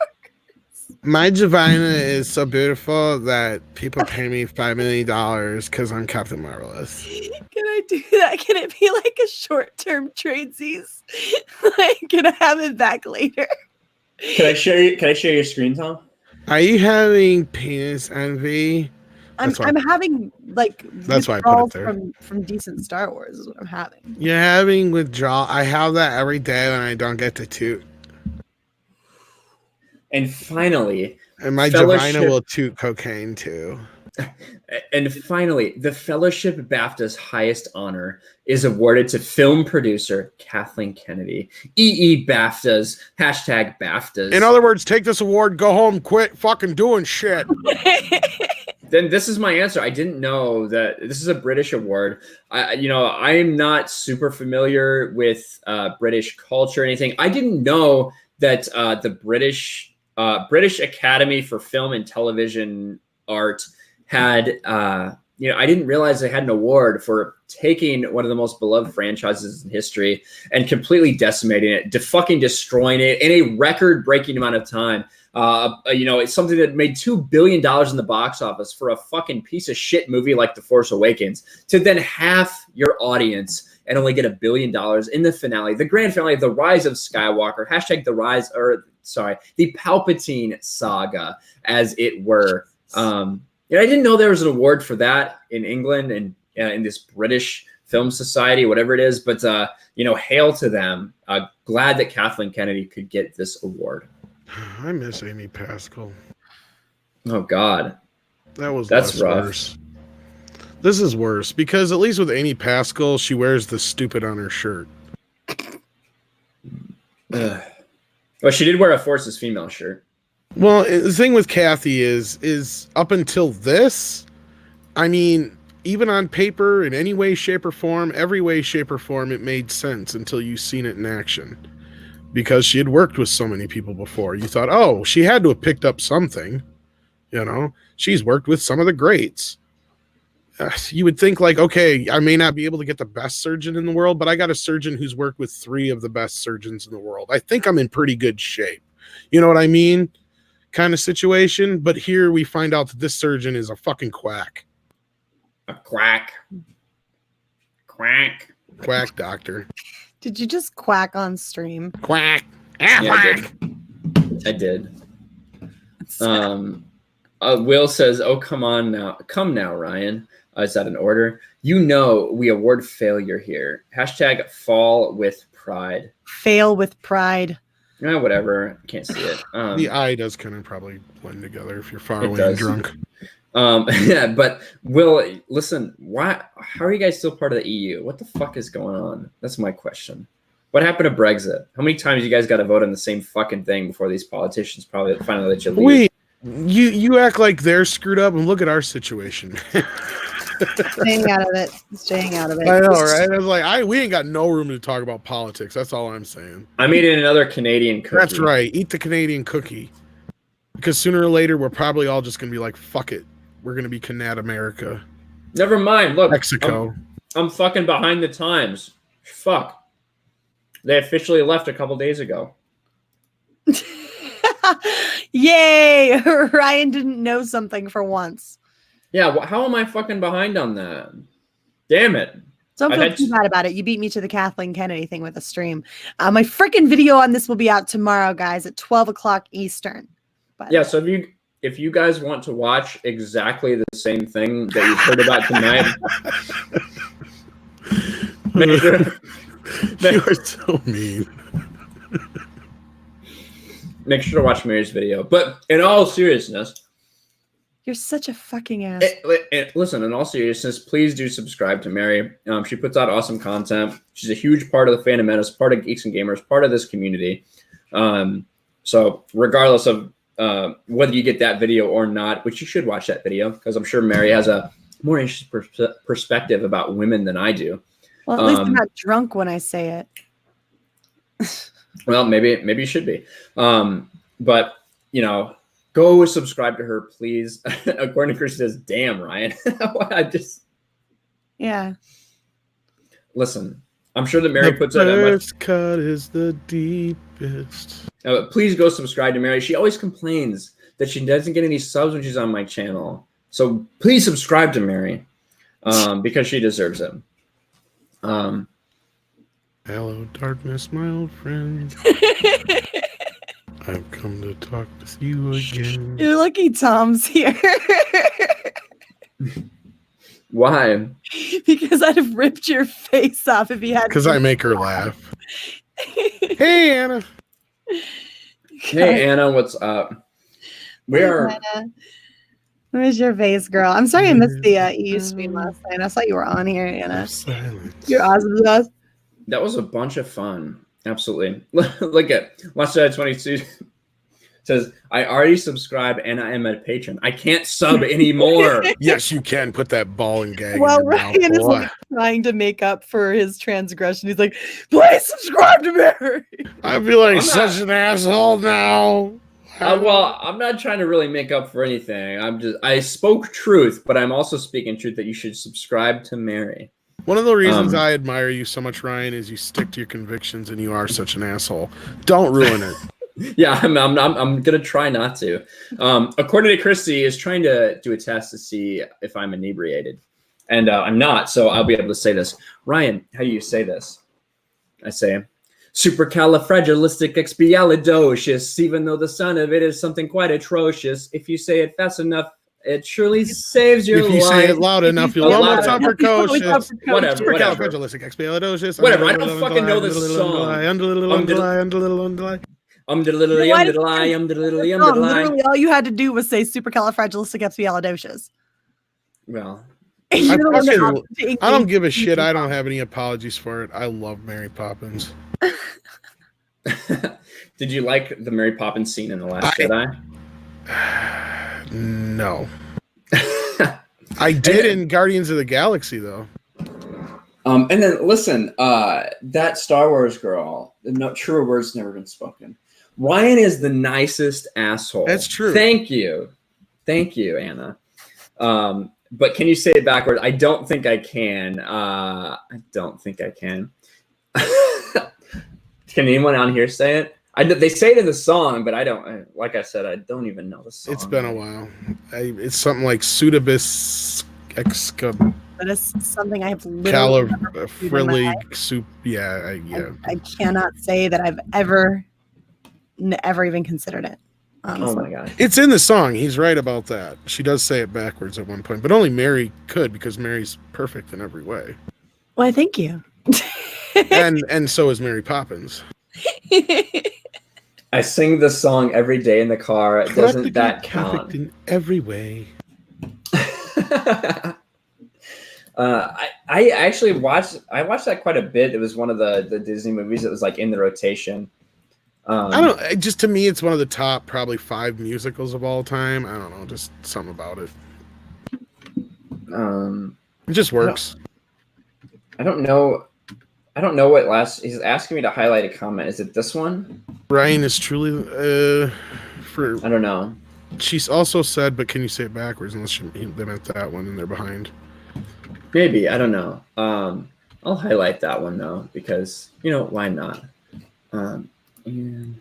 My vagina is so beautiful that people pay me $5 million because I'm Captain Marvelous. Can I do that? Can it be like a short-term tradesies? Like, can I have it back later? Can I share your screen, Tom? Are you having penis envy? I'm having like that's why I put it there. From decent Star Wars is what I'm having. You're having withdrawal. I have that every day when I don't get to toot. And finally, and my vagina will toot cocaine too. And finally, the Fellowship BAFTA's highest honor is awarded to film producer Kathleen Kennedy. BAFTAs, #BAFTAs. In other words, take this award, go home, quit fucking doing shit. Then this is my answer. I didn't know that this is a British award. I'm not super familiar with British culture or anything. I didn't know that the British Academy for Film and Television Art had, I didn't realize they had an award for taking one of the most beloved franchises in history and completely decimating it, fucking destroying it in a record-breaking amount of time. It's something that made $2 billion in the box office for a fucking piece of shit movie like The Force Awakens, to then half your audience and only get $1 billion in the finale, the grand finale of The Rise of Skywalker, the Palpatine saga, as it were. I didn't know there was an award for that in England and in this British Film Society, whatever it is. But, hail to them. Glad that Kathleen Kennedy could get this award. I miss Amy Pascal. Oh, God. That's rough. Worse. This is worse because at least with Amy Pascal, she wears the stupid on her shirt. Well, she did wear a Forces Female shirt. Well, the thing with Kathy is up until this, I mean, even on paper, in any way, shape, or form, every way, shape, or form, it made sense until you seen it in action. Because she had worked with so many people before. You thought, oh, she had to have picked up something. She's worked with some of the greats. You would think like, okay, I may not be able to get the best surgeon in the world, but I got a surgeon who's worked with 3 of the best surgeons in the world. I think I'm in pretty good shape. You know what I mean? Kind of situation. But here we find out that this surgeon is a fucking quack. A quack. Quack. Quack doctor. Did you just quack on stream? Quack. Yeah, quack. I did. Will says, oh, come now, Ryan. Is that an order? We award failure here. #fall with pride. Fail with pride. Whatever. Can't see it. The I does kind of probably blend together if you're far away and drunk. Yeah, but Will, listen, how are you guys still part of the EU? What the fuck is going on? That's my question. What happened to Brexit? How many times you guys got to vote on the same fucking thing before these politicians probably finally let you leave? Wait, you act like they're screwed up, and look at our situation. Staying out of it. I know, right? I was like, we ain't got no room to talk about politics. That's all I'm saying. I'm eating another Canadian cookie. That's right. Eat the Canadian cookie. Because sooner or later, we're probably all just going to be like, fuck it. We're going to be Canada America. Never mind. Look. Mexico. I'm fucking behind the times. Fuck. They officially left a couple days ago. Yay! Ryan didn't know something for once. Yeah, how am I fucking behind on that? Damn it. Don't feel too bad about it. You beat me to the Kathleen Kennedy thing with a stream. My freaking video on this will be out tomorrow, guys, at 12 o'clock Eastern. But yeah, so if you guys want to watch exactly the same thing that you've heard about tonight, You are so mean. make sure to watch Mary's video. But in all seriousness, You're such a fucking ass. listen, in all seriousness, please do subscribe to Mary. She puts out awesome content. She's a huge part of the Phantom Menace, part of Geeks and Gamers, part of this community. So regardless of whether you get that video or not, which you should watch that video, because I'm sure Mary has a more interesting perspective about women than I do. Well, at least I'm not drunk when I say it. Well, maybe you should be. But, you know, go subscribe to her, please. According to Chris, says, damn, Ryan. Yeah. Listen, I'm sure that Mary puts out that much. First cut is the deepest. Please go subscribe to Mary. She always complains that she doesn't get any subs when she's on my channel. So please subscribe to Mary because she deserves it. Hello, darkness, my old friend. I've come to talk with you again. You're lucky Tom's here. Why? Because I'd have ripped your face off if he had. Because I make her laugh. Hey, Anna. Hey, Anna, what's up? Where's your face, girl? I'm sorry I missed the EU stream last night. I saw you were on here, Anna. Silence. You're awesome with us. That was a bunch of fun. Absolutely. Look at Watchside 22 says, I already subscribe and I am a patron. I can't sub anymore. Yes, you can put that ball and gag. Well, in your Ryan mouth, is boy. like trying to make up for his transgression. He's like, please subscribe to Mary. I feel like I'm such an asshole now. Well, I'm not trying to really make up for anything. I spoke truth, but I'm also speaking truth that you should subscribe to Mary. One of the reasons I admire you so much, Ryan, is you stick to your convictions and you are such an asshole. Don't ruin it. Yeah, I'm gonna try not to. According to Christy, is trying to do a test to see if I'm inebriated, and I'm not. So I'll be able to say this. Ryan, how do you say this? I say supercalifragilisticexpialidocious. Even though the sound of it is something quite atrocious, if you say it fast enough, it surely saves your life. If you say it loud enough, you'll almost sound precocious. Whatever. Supercalifragilisticexpialidocious. Whatever, I don't fucking know this song. Literally, all you had to do was say supercalifragilisticexpialidocious. Well, I don't give a shit. I don't have any apologies for it. I love Mary Poppins. did you like the Mary Poppins scene in The Last Jedi? No. I did in Guardians of the Galaxy, though. And then listen, that Star Wars girl, no truer words never been spoken. Ryan is the nicest asshole. That's true. Thank you, Anna. But can you say it backwards? I don't think I can. Can anyone on here say it? They say it in the song, but I don't. Like I said, I don't even know the song. It's been a while. It's something like Sudibus excab. That is something I have literally Califrillig soup. Yeah, yeah. I cannot say that I've ever even considered it. Honestly. Oh my god! It's in the song. He's right about that. She does say it backwards at one point, but only Mary could because Mary's perfect in every way. Why, thank you. and so is Mary Poppins. I sing this song every day in the car. Doesn't that count? Perfect in every way. I actually watched that quite a bit. It was one of the Disney movies that was like in the rotation. Just to me, it's one of the top probably 5 musicals of all time. I don't know, just something about it. It just works. I don't know what last. He's asking me to highlight a comment. Is it this one? Ryan is truly I don't know. She's also said, but can you say it backwards? Unless they meant that one and they're behind. Maybe, I don't know. I'll highlight that one though because why not? Need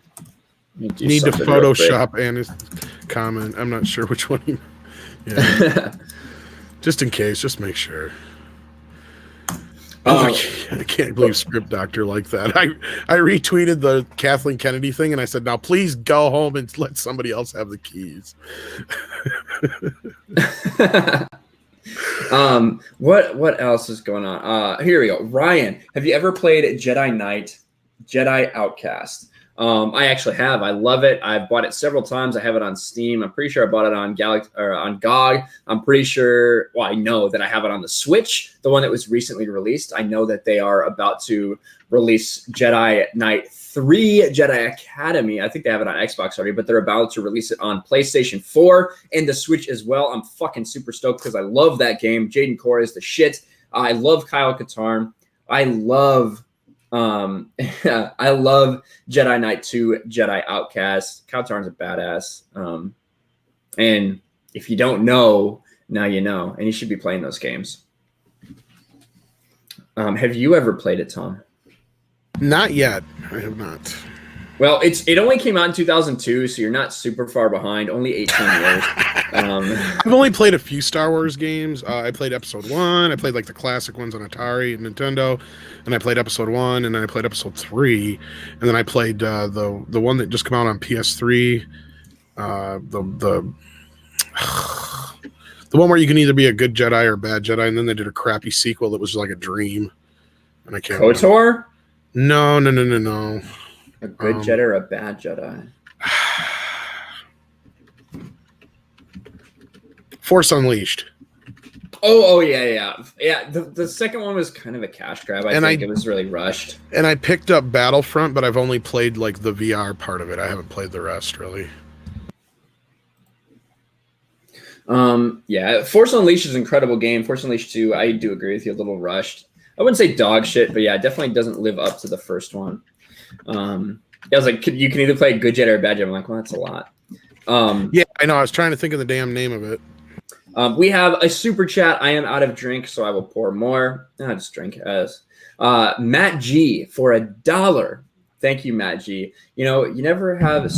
to Photoshop Anna's comment. I'm not sure which one. Yeah. Just in case, just make sure. I can't believe Script Doctor like that. I retweeted the Kathleen Kennedy thing and I said, now please go home and let somebody else have the keys. What else is going on? Here we go. Ryan, have you ever played Jedi Knight, Jedi Outcast? I actually have. I love it. I've bought it several times. I have it on Steam. I'm pretty sure I bought it on on GOG. I'm pretty sure. Well, I know that I have it on the Switch, the one that was recently released. I know that they are about to release Jedi Knight 3 Jedi Academy. I think they have it on Xbox already, but they're about to release it on PlayStation 4 and the Switch as well. I'm fucking super stoked because I love that game. Jaden Korra is the shit. I love Kyle Katarn. I love I love Jedi Knight 2 Jedi Outcast. Katarn's a badass. And if you don't know, now you know, and you should be playing those games. Have you ever played it, Tom? Not yet. I have not. Well, it only came out in 2002, so you're not super far behind. Only 18 years. I've only played a few Star Wars games. I played Episode 1. I played like the classic ones on Atari and Nintendo, and I played Episode 1, and then I played Episode 3, and then I played the one that just came out on PS3. The one where you can either be a good Jedi or a bad Jedi, and then they did a crappy sequel that was like a dream. And I can't. KOTOR? No. A good Jedi or a bad Jedi? Force Unleashed. Oh yeah. The second one was kind of a cash grab. I think it was really rushed. And I picked up Battlefront, but I've only played like the VR part of it. I haven't played the rest really. Yeah, Force Unleashed is an incredible game. Force Unleashed 2, I do agree with you, a little rushed. I wouldn't say dog shit, but yeah, it definitely doesn't live up to the first one. I was like, you can either play a good Jedi or a bad Jedi. I'm like, well, that's a lot. Yeah, I know. I was trying to think of the damn name of it. We have a super chat. I am out of drink, so I will pour more. I'll just drink as Matt G for $1. Thank you, Matt G. You know, you never have a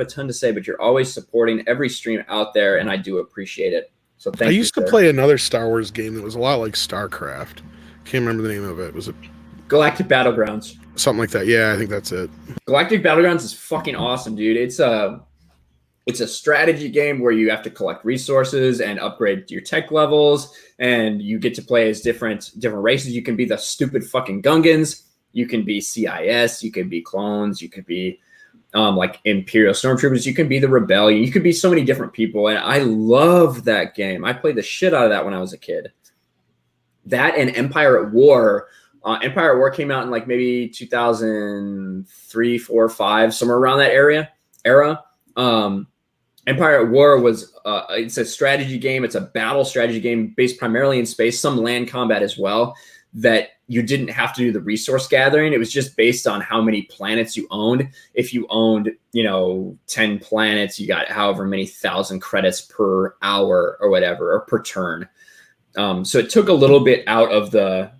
ton to say, but you're always supporting every stream out there, and I do appreciate it. So thank you. I used to play another Star Wars game that was a lot like StarCraft. Can't remember the name of it. Was it Galactic Battlegrounds? Something like that. Yeah, I think that's it. Galactic Battlegrounds is fucking awesome, dude. It's a strategy game where you have to collect resources and upgrade your tech levels, and you get to play as different races. You can be the stupid fucking Gungans. You can be CIS. You can be clones. You could be like Imperial Stormtroopers. You can be the Rebellion. You could be so many different people, and I love that game. I played the shit out of that when I was a kid. That and Empire at War. Empire at War came out in like maybe 2003, 4, 5, somewhere around that era. Empire at War was it's a strategy game. It's a battle strategy game based primarily in space, some land combat as well, that you didn't have to do the resource gathering. It was just based on how many planets you owned. If you owned, 10 planets, you got however many thousand credits per hour or whatever, or per turn. So it took a little bit out of the,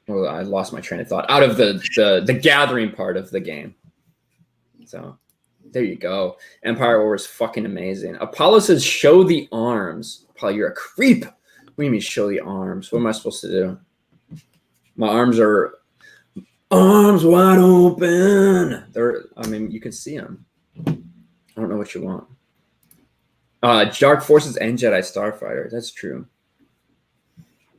well, I lost my train of thought, out of the gathering part of the game. So there you go. Empire at War is fucking amazing. Apollo says, show the arms. Apollo, you're a creep. What do you mean show the arms? What am I supposed to do? My arms are arms wide open. You can see them. I don't know what you want. Dark Forces and Jedi Starfighter. That's true.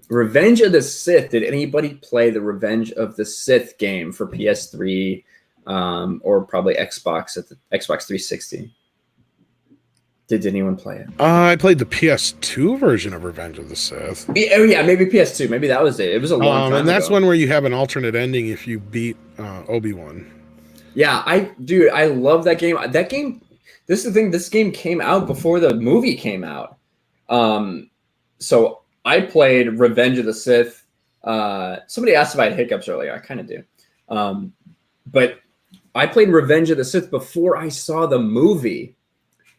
Revenge of the Sith. Did anybody play the Revenge of the Sith game for PS3 or probably Xbox at the Xbox 360? Did anyone play it? I played the PS2 version of Revenge of the Sith. Yeah, maybe PS2. Maybe that was it. It was a long time and that's ago. one where you have an alternate ending if you beat Obi-Wan. Yeah, I love that game. This is the thing. This game came out before the movie came out. So I played Revenge of the Sith. Somebody asked if I had hiccups earlier. I kind of do. But I played Revenge of the Sith before I saw the movie.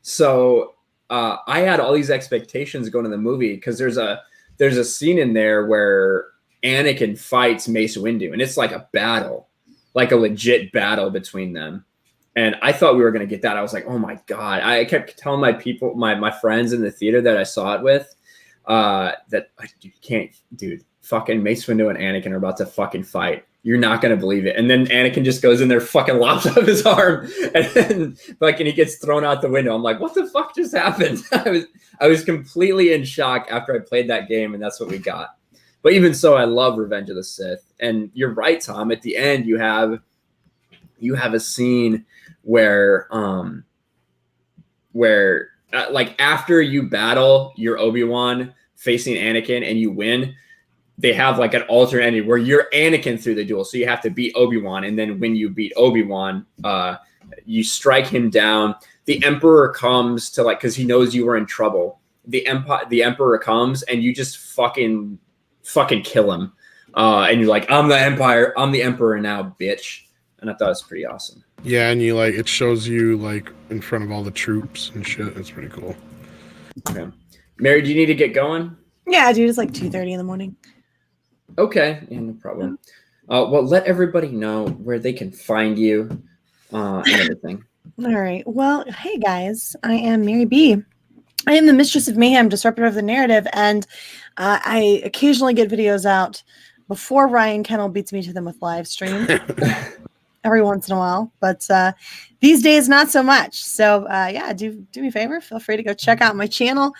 So I had all these expectations going to the movie because there's a scene in there where Anakin fights Mace Windu, and it's like a battle, like a legit battle between them. And I thought we were going to get that. I was like, oh my God. I kept telling my friends in the theater that I saw it with, that you can't, dude. Fucking Mace Windu and Anakin are about to fucking fight. You're not gonna believe it. And then Anakin just goes in there, fucking lops off his arm, and then fucking he gets thrown out the window. I'm like, what the fuck just happened? I was completely in shock after I played that game, and that's what we got. But even so, I love Revenge of the Sith. And you're right, Tom. At the end, you have a scene where like after you battle your Obi-Wan facing Anakin and you win, they have like an alternate ending where you're Anakin through the duel. So you have to beat Obi-Wan. And then when you beat Obi-Wan, you strike him down. The Emperor comes to like, cause he knows you were in trouble. The Emperor comes and you just fucking kill him. And you're like, I'm the Emperor now, bitch. And I thought it was pretty awesome. Yeah. And you like, it shows you like in front of all the troops and shit. It's pretty cool. Okay. Mary, do you need to get going? Yeah, dude, it's like 2:30 in the morning. Okay, yeah, no problem. Well, let everybody know where they can find you and everything. All right. Well, hey guys, I am Mary B. I am the Mistress of Mayhem, disruptor of the narrative, and I occasionally get videos out before Ryan Kinel beats me to them with live stream every once in a while. But these days, not so much. So yeah, do me a favor. Feel free to go check out my channel.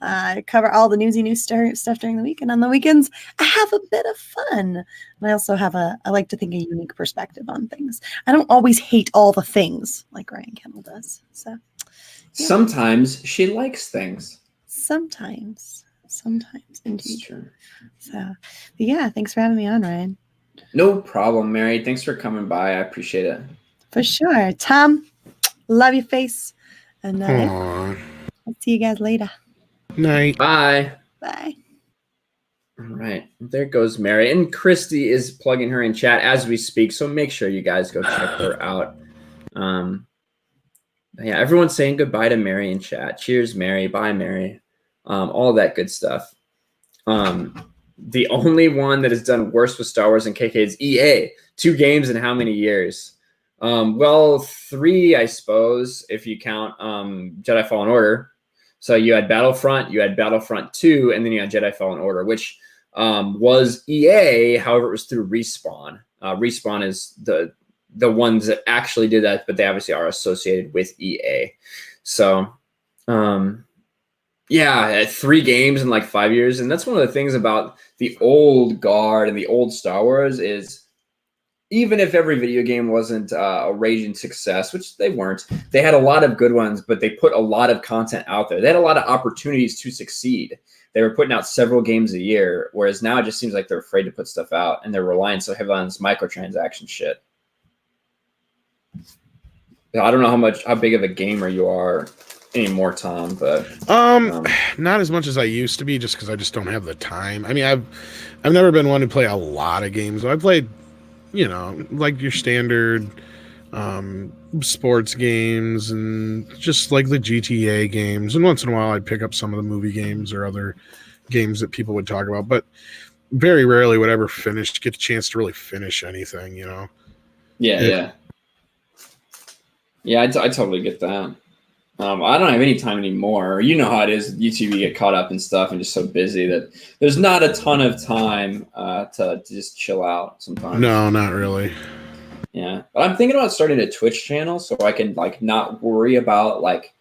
I cover all the newsy news stuff during the week, and on the weekends, I have a bit of fun. And I also have I like to think, a unique perspective on things. I don't always hate all the things like Ryan Kinel does. So yeah. Sometimes she likes things. Sometimes indeed. It's true. So but yeah, thanks for having me on, Ryan. No problem, Mary. Thanks for coming by. I appreciate it. For sure. Tom, love your face. And Aww. I'll see you guys later. Night. Bye. Bye. All right. There goes Mary. And Christy is plugging her in chat as we speak. So make sure you guys go check her out. Yeah, everyone's saying goodbye to Mary in chat. Cheers, Mary. Bye, Mary. All that good stuff. The only one that has done worse with Star Wars and KK is EA. 2 games in how many years? Well, 3, I suppose, if you count Jedi Fallen Order. So you had Battlefront, you had Battlefront 2, and then you had Jedi Fallen Order, which was EA. However, it was through Respawn. Respawn is the ones that actually did that, but they obviously are associated with EA. So, yeah, 3 games in like 5 years. And that's one of the things about the old guard and the old Star Wars is even if every video game wasn't a raging success, which they weren't, they had a lot of good ones, but they put a lot of content out there. They had a lot of opportunities to succeed. They were putting out several games a year, whereas now it just seems like they're afraid to put stuff out and they're relying so heavily on this microtransaction shit. I don't know how big of a gamer you are anymore, Tom, but not as much as I used to be, just because I just don't have the time. I mean, I've never been one to play a lot of games. I've played, you know, like your standard sports games and just like the GTA games, and once in a while I'd pick up some of the movie games or other games that people would talk about, but very rarely would I ever get a chance to really finish anything, you know. Yeah, I totally get that. I don't have any time anymore. You know how it is. YouTube, you get caught up in stuff and just so busy that there's not a ton of time to just chill out sometimes. No, not really. Yeah, but I'm thinking about starting a Twitch channel so I can like not worry about like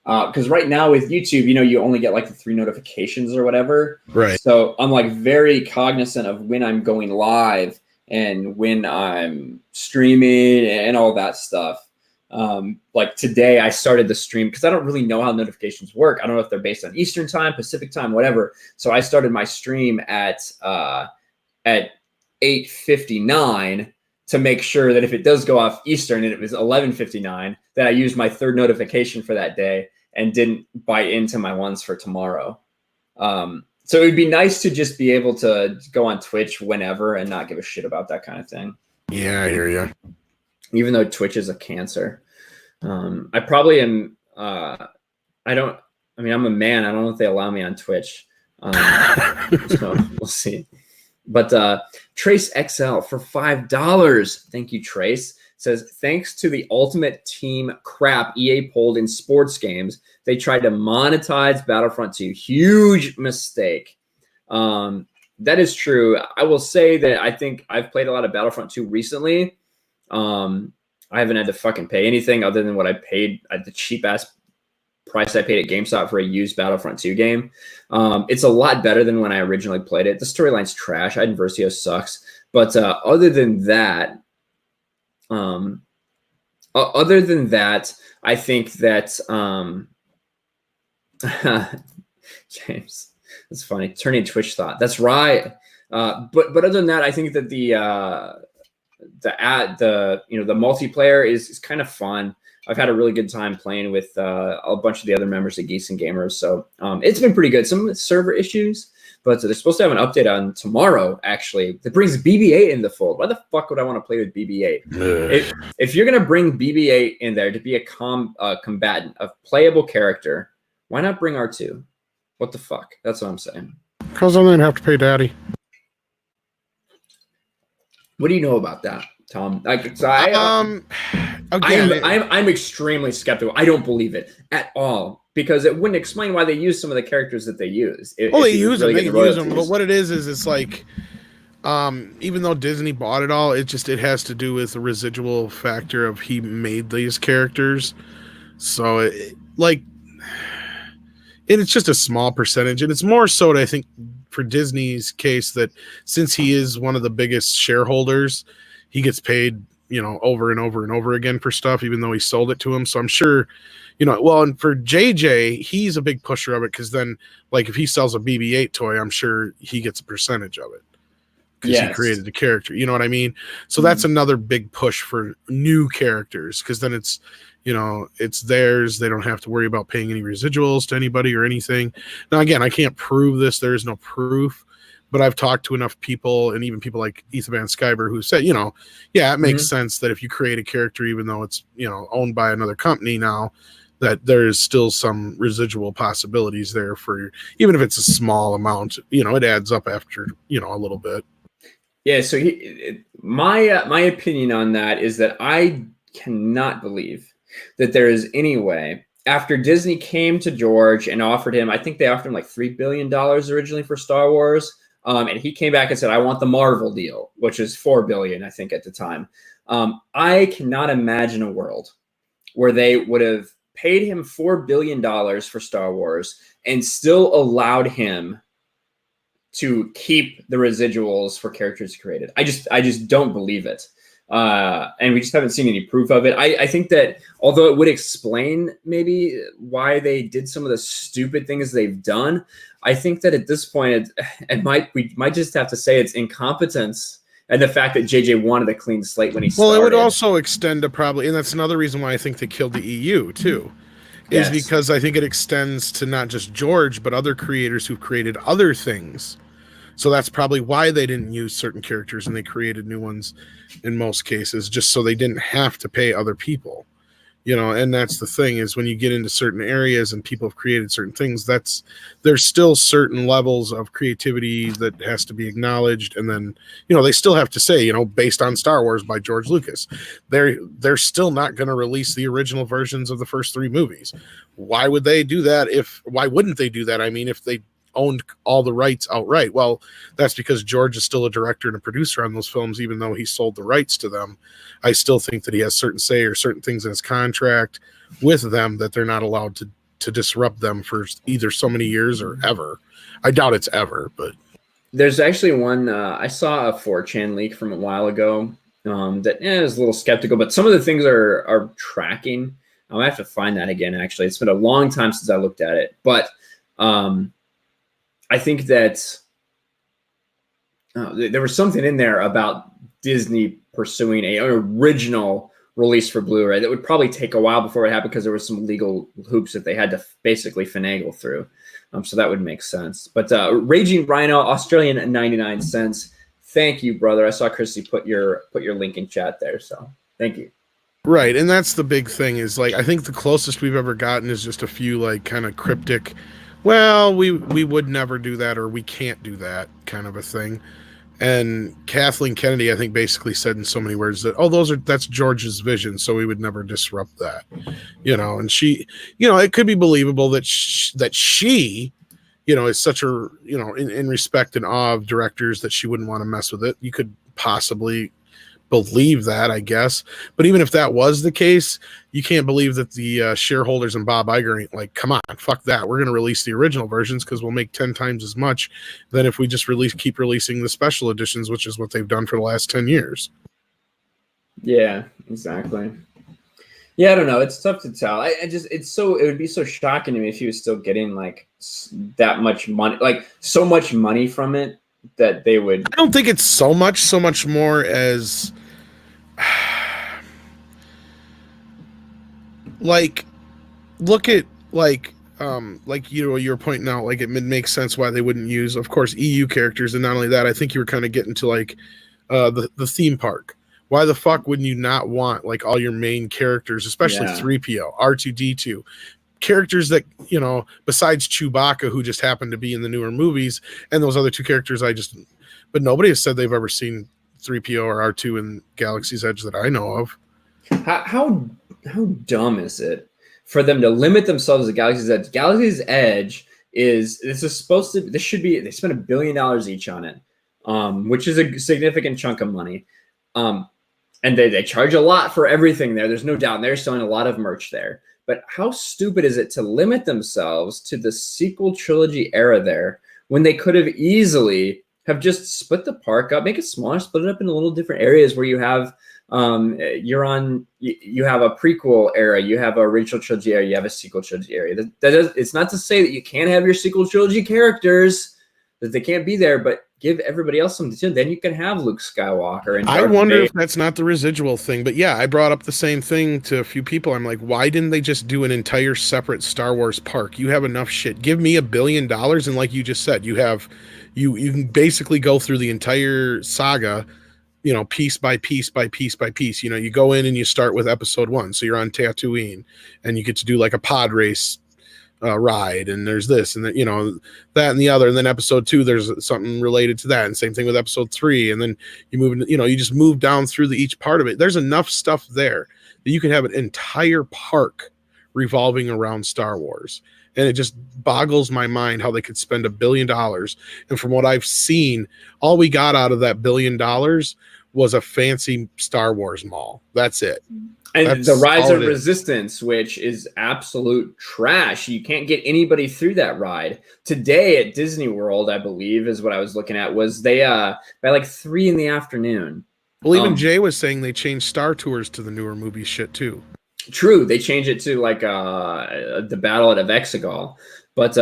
because right now with YouTube, you know, you only get like the 3 notifications or whatever. Right. So I'm like very cognizant of when I'm going live and when I'm streaming and all that stuff. Like today I started the stream because I don't really know how notifications work. I don't know if they're based on Eastern time, Pacific time, whatever. So I started my stream at 8:59 to make sure that if it does go off Eastern and it was 11:59, that I used my 3rd notification for that day and didn't bite into my ones for tomorrow. So it would be nice to just be able to go on Twitch whenever and not give a shit about that kind of thing. Yeah, I hear you. Even though Twitch is a cancer. I probably am. I'm a man. I don't know if they allow me on Twitch. So we'll see. But Trace XL for $5. Thank you, Trace. Says, thanks to the ultimate team crap EA pulled in sports games, they tried to monetize Battlefront 2. Huge mistake. That is true. I will say that I think I've played a lot of Battlefront 2 recently. I haven't had to fucking pay anything other than what I paid at the cheap-ass price I paid at GameStop for a used Battlefront 2 game. It's a lot better than when I originally played it. The storyline's trash. Versio sucks. But other than that, I think that James, that's funny. Turning Twitch thought. That's right. But other than that, I think that the multiplayer is kind of fun. I've had a really good time playing with a bunch of the other members of Geeks and Gamers. So it's been pretty good. Some server issues, but they're supposed to have an update on tomorrow, actually, that brings BB-8 in the fold. Why the fuck would I want to play with BB-8? If you're going to bring BB-8 in there to be a combatant, a playable character, why not bring R2? What the fuck? That's what I'm saying. Because I'm going to have to pay daddy. What do you know about that, Tom? I'm extremely skeptical. I don't believe it at all because it wouldn't explain why they use some of the characters that they use. They use them. They can use them. But what it is it's like, even though Disney bought it all, it has to do with the residual factor of he made these characters. So it's just a small percentage, and it's more so I think for Disney's case that since he is one of the biggest shareholders, he gets paid, over and over and over again for stuff, even though he sold it to him. So I'm sure, and for JJ, he's a big pusher of it because then, like, if he sells a BB-8 toy, I'm sure he gets a percentage of it because he created the character. You know what I mean? So that's another big push for new characters because then it's, it's theirs. They don't have to worry about paying any residuals to anybody or anything. Now, again, I can't prove this. There is no proof. But I've talked to enough people, and even people like Ethan Van Skyber, who said, it makes sense that if you create a character, even though it's, owned by another company now, that there is still some residual possibilities there for, even if it's a small amount, it adds up after, a little bit. Yeah. So my opinion on that is that I cannot believe that there is any way after Disney came to George and offered him, I think they offered him like $3 billion originally for Star Wars. And he came back and said, I want the Marvel deal, which is $4 billion, I think, at the time. I cannot imagine a world where they would have paid him $4 billion for Star Wars and still allowed him to keep the residuals for characters created. I just don't believe it. And we just haven't seen any proof of it. I think that although it would explain maybe why they did some of the stupid things they've done, I think that at this point, we might just have to say it's incompetence and the fact that JJ wanted a clean slate when he started. Well, it would also extend to probably, and that's another reason why I think they killed the EU too, is because I think it extends to not just George, but other creators who've created other things. So that's probably why they didn't use certain characters and they created new ones in most cases, just so they didn't have to pay other people, and that's the thing is when you get into certain areas and people have created certain things, there's still certain levels of creativity that has to be acknowledged. And then, they still have to say, based on Star Wars by George Lucas, they're still not going to release the original versions of the first 3 movies. Why would they do that? Why wouldn't they do that? I mean, if they owned all the rights outright. Well, that's because George is still a director and a producer on those films, even though he sold the rights to them. I still think that he has certain say or certain things in his contract with them that they're not allowed to disrupt them for either so many years or ever. I doubt it's ever, but there's actually one, I saw a 4chan leak from a while ago that is a little skeptical, but some of the things are tracking. I have to find that again, actually. It's been a long time since I looked at it, but I think that there was something in there about Disney pursuing an original release for Blu-ray that would probably take a while before it happened because there were some legal hoops that they had to basically finagle through. So that would make sense. But Raging Rhino, Australian 99 cents. Thank you, brother. I saw Chrissy put your link in chat there, so thank you. Right, and that's the big thing is, like, I think the closest we've ever gotten is just a few, like, kind of cryptic, well, we would never do that or we can't do that kind of a thing. And Kathleen Kennedy, I think, basically said in so many words that, that's George's vision, so we would never disrupt that, And she, it could be believable that she is such a, in respect and awe of directors that she wouldn't want to mess with it. You could possibly believe that, I guess. But even if that was the case, you can't believe that the shareholders and Bob Iger ain't like, come on, fuck that. We're going to release the original versions because we'll make 10 times as much than if we just keep releasing the special editions, which is what they've done for the last 10 years. Yeah, exactly. Yeah, I don't know. It's tough to tell. It would be so shocking to me if he was still getting like that much money, like so much money from it that they would. I don't think it's so much more as like, look at you were pointing out, like it makes sense why they wouldn't use, of course, EU characters. And not only that, I think you were kind of getting to like the theme park. Why the fuck wouldn't you not want like all your main characters, especially 3PO, R2D2, characters that, besides Chewbacca, who just happened to be in the newer movies, and those other two characters but nobody has said they've ever seen 3PO or R2 in Galaxy's Edge that I know of. How dumb is it for them to limit themselves to Galaxy's Edge? Galaxy's Edge they spent $1 billion each on it, which is a significant chunk of money. And they charge a lot for everything there. There's no doubt. And they're selling a lot of merch there. But how stupid is it to limit themselves to the sequel trilogy era there when they could have easily have just split the park up, make it smaller, split it up into little different areas where you have you have a prequel era, you have an original trilogy area, you have a sequel trilogy area. It's not to say that you can't have your sequel trilogy characters, that they can't be there, but give everybody else something to do. Then you can have Luke Skywalker. And I wonder if that's not the residual thing. But yeah, I brought up the same thing to a few people. I'm like, why didn't they just do an entire separate Star Wars park? You have enough shit. Give me $1 billion, and like you just said, you can basically go through the entire saga, piece by piece by piece by piece. You go in and you start with episode 1, so you're on Tatooine, and you get to do like a pod race ride, and there's this and that, that and the other, and then episode 2 there's something related to that, and same thing with episode 3, and then you move into, you just move down through each part of it. There's enough stuff there that you can have an entire park revolving around Star Wars, and it just boggles my mind how they could spend $1 billion. And from what I've seen, all we got out of that $1 billion was a fancy Star Wars mall. That's it. And That's the Rise of Resistance, which is absolute trash. You can't get anybody through that ride. Today at Disney World, I believe, is what I was looking at, was they by like 3 p.m. Well, even Jay was saying they changed Star Tours to the newer movie shit too. True, they changed it to like the Battle at Exegol. But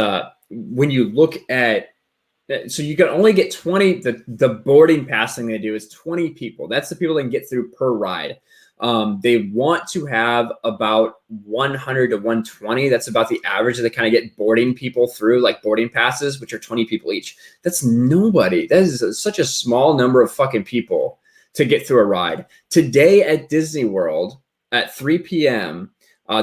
when you look at, so you can only get 20. The boarding pass thing they do is 20 people. That's the people that can get through per ride. They want to have about 100 to 120. That's about the average that they kind of get boarding people through, like boarding passes, which are 20 people each. That's nobody. That is such a small number of fucking people to get through a ride. Today at Disney World at 3 p.m.,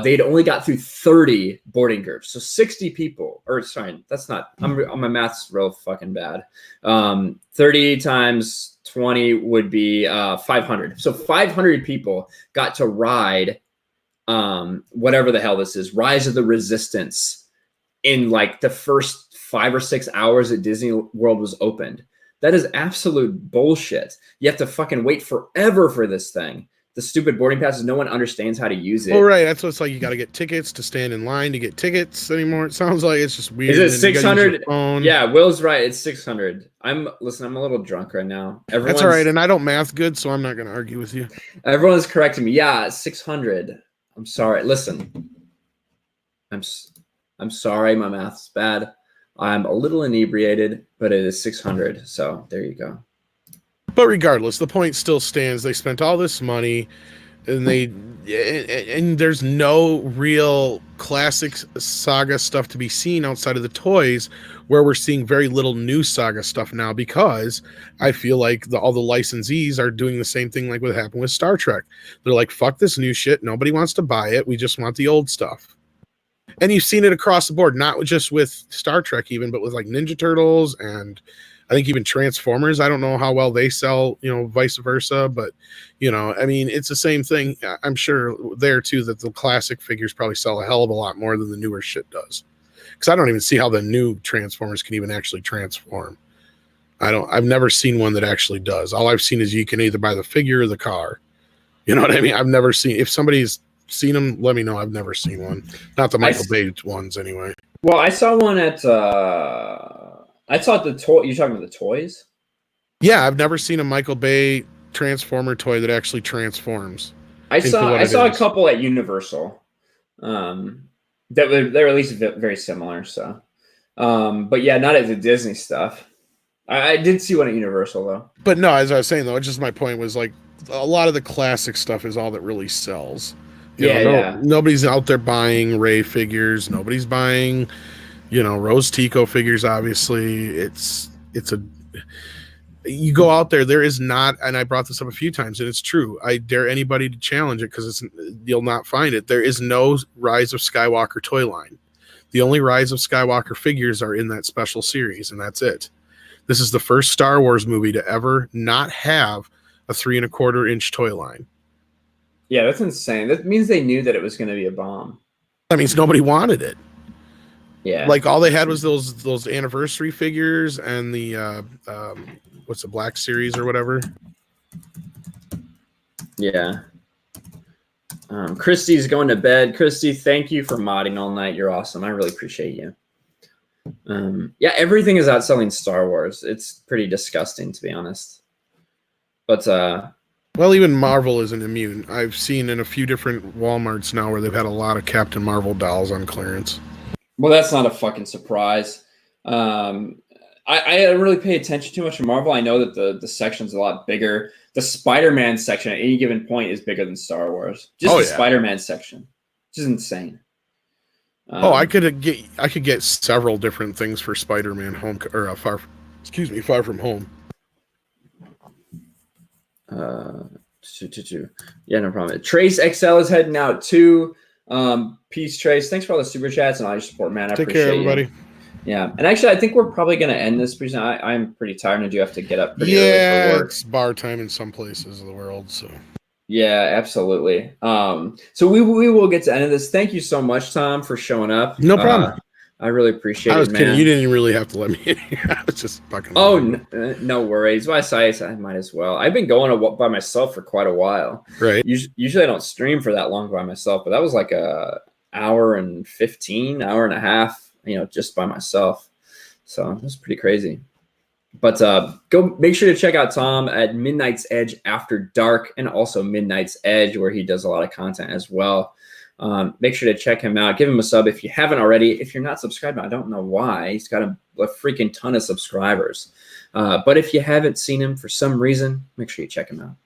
they'd only got through 30 boarding groups. So 60 people, or sorry, that's not, my math's real fucking bad. 30 times 20 would be 500. So 500 people got to ride whatever the hell this is, Rise of the Resistance, in like the first 5 or 6 hours that Disney World was opened. That is absolute bullshit. You have to fucking wait forever for this thing. The stupid boarding passes, no one understands how to use it. Oh, right. That's what it's like. You got to get tickets to stand in line to get tickets anymore. It sounds like it's just weird. Is it 600? Yeah, Will's right. It's 600. I'm a little drunk right now. That's all right. And I don't math good, so I'm not going to argue with you. Everyone's correcting me. Yeah, 600. I'm sorry. Listen, I'm sorry. My math's bad. I'm a little inebriated, but it is 600. So there you go. But regardless, the point still stands. They spent all this money, and there's no real classic saga stuff to be seen outside of the toys, where we're seeing very little new saga stuff now, because I feel like all the licensees are doing the same thing like what happened with Star Trek. They're like, fuck this new shit. Nobody wants to buy it. We just want the old stuff. And you've seen it across the board, not just with Star Trek even, but with like Ninja Turtles and I think even Transformers, I don't know how well they sell, vice versa, but I mean, it's the same thing. I'm sure there too that the classic figures probably sell a hell of a lot more than the newer shit does. Because I don't even see how the new Transformers can even actually transform. I've never seen one that actually does. All I've seen is you can either buy the figure or the car. You know what I mean? I've never seen. If somebody's seen them, let me know. I've never seen one. Not the Michael Bay ones, anyway. Well, I saw one at. I saw the toy. You're talking about the toys? Yeah, I've never seen a Michael Bay Transformer toy that actually transforms. I saw a couple at Universal. They're at least very similar. So, but yeah, not at the Disney stuff. I did see one at Universal though. But no, as I was saying though, just my point was like a lot of the classic stuff is all that really sells. Nobody's out there buying Ray figures. Nobody's buying, Rose Tico figures. Obviously, you go out there. There is not, and I brought this up a few times, and it's true. I dare anybody to challenge it because you'll not find it. There is no Rise of Skywalker toy line. The only Rise of Skywalker figures are in that special series, and that's it. This is the first Star Wars movie to ever not have a 3 1/4 inch toy line. Yeah, that's insane. That means they knew that it was going to be a bomb. That means nobody wanted it. Yeah, like all they had was those anniversary figures and the what's the Black Series or whatever. Yeah. Christy's going to bed. Christy, thank you for modding all night. You're awesome. I really appreciate you. Yeah, everything is outselling Star Wars. It's pretty disgusting, to be honest. But well, even Marvel isn't immune. I've seen in a few different Walmarts now where they've had a lot of Captain Marvel dolls on clearance. Well, that's not a fucking surprise. I don't really pay attention too much to Marvel. I know that the section's a lot bigger. The Spider-Man section at any given point is bigger than Star Wars. Just the Spider-Man section, which is insane. I could get several different things for Spider-Man Far From Home. Yeah, no problem. Trace XL is heading out too. Peace, Trace. Thanks for all the super chats and all your support, man. I Take appreciate care, everybody. You. Yeah, and actually, I think we're probably going to end this because I'm pretty tired and I do have to get up pretty early for work. It's bar time in some places of the world, so. Yeah, absolutely. So we will get to the end of this. Thank you so much, Tom, for showing up. No problem. I really appreciate it, man. I was kidding. You didn't even really have to let me in here. I was just fucking. Oh, no worries. Well, I might as well. I've been going by myself for quite a while. Right. Usually I don't stream for that long by myself, but that was like a hour and 15, hour and a half, just by myself. So it was pretty crazy. But go make sure to check out Tom at Midnight's Edge After Dark and also Midnight's Edge, where he does a lot of content as well. Make sure to check him out. Give him a sub if you haven't already. If you're not subscribed, I don't know why. He's got a freaking ton of subscribers. But if you haven't seen him for some reason, make sure you check him out.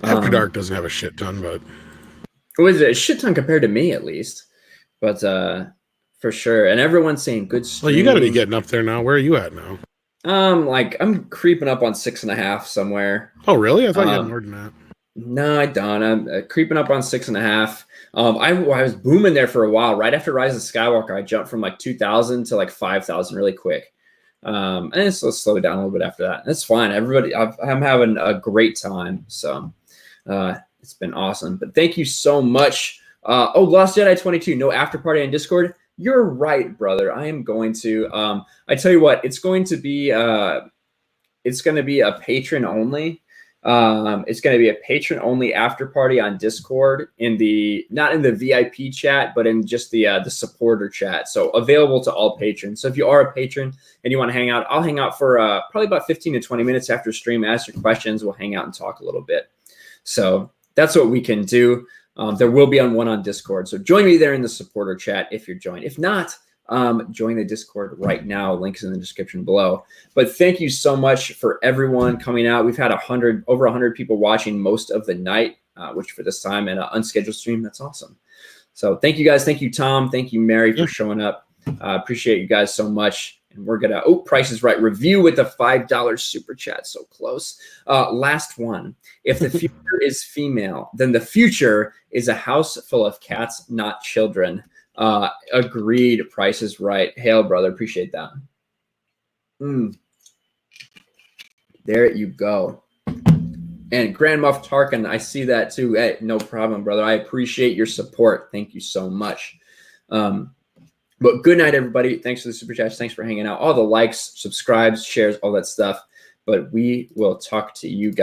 After Dark doesn't have a shit ton, but it was a shit ton compared to me, at least. But for sure. And everyone's saying good stream. Well, you got to be getting up there now. Where are you at now? I'm creeping up on 6.5 somewhere. Oh, really? I thought you had more than that. No, I don't. I'm creeping up on 6.5. I was booming there for a while. Right after Rise of Skywalker, I jumped from like 2,000 to like 5,000 really quick. And it's slowed down a little bit after that. That's fine. Everybody, I'm having a great time. So it's been awesome. But thank you so much. Lost Jedi 22, no after party on Discord. You're right, brother. I am going to. I tell you what, it's going to be a patron only. It's going to be a patron only after party on Discord not in the VIP chat, but in just the supporter chat. So available to all patrons. So if you are a patron and you want to hang out, I'll hang out for probably about 15 to 20 minutes after stream. Ask your questions. We'll hang out and talk a little bit. So that's what we can do. There will be one on Discord. So join me there in the supporter chat if you're joined. If not, join the Discord right now. Links in the description below. But thank you so much for everyone coming out. We've had over 100 people watching most of the night, which for this time in an unscheduled stream, that's awesome. So thank you guys. Thank you, Tom. Thank you, Mary, for showing up. Appreciate you guys so much. And we're going to, Price is Right review with the $5 super chat. So close. Last one. If the future is female, then the future is a house full of cats, not children. Agreed. Price is Right. Hail, brother. Appreciate that. There you go. And Grand Moff Tarkin, I see that too. Hey, no problem, brother. I appreciate your support. Thank you so much. But good night, everybody. Thanks for the super chats. Thanks for hanging out. All the likes, subscribes, shares, all that stuff. But we will talk to you guys.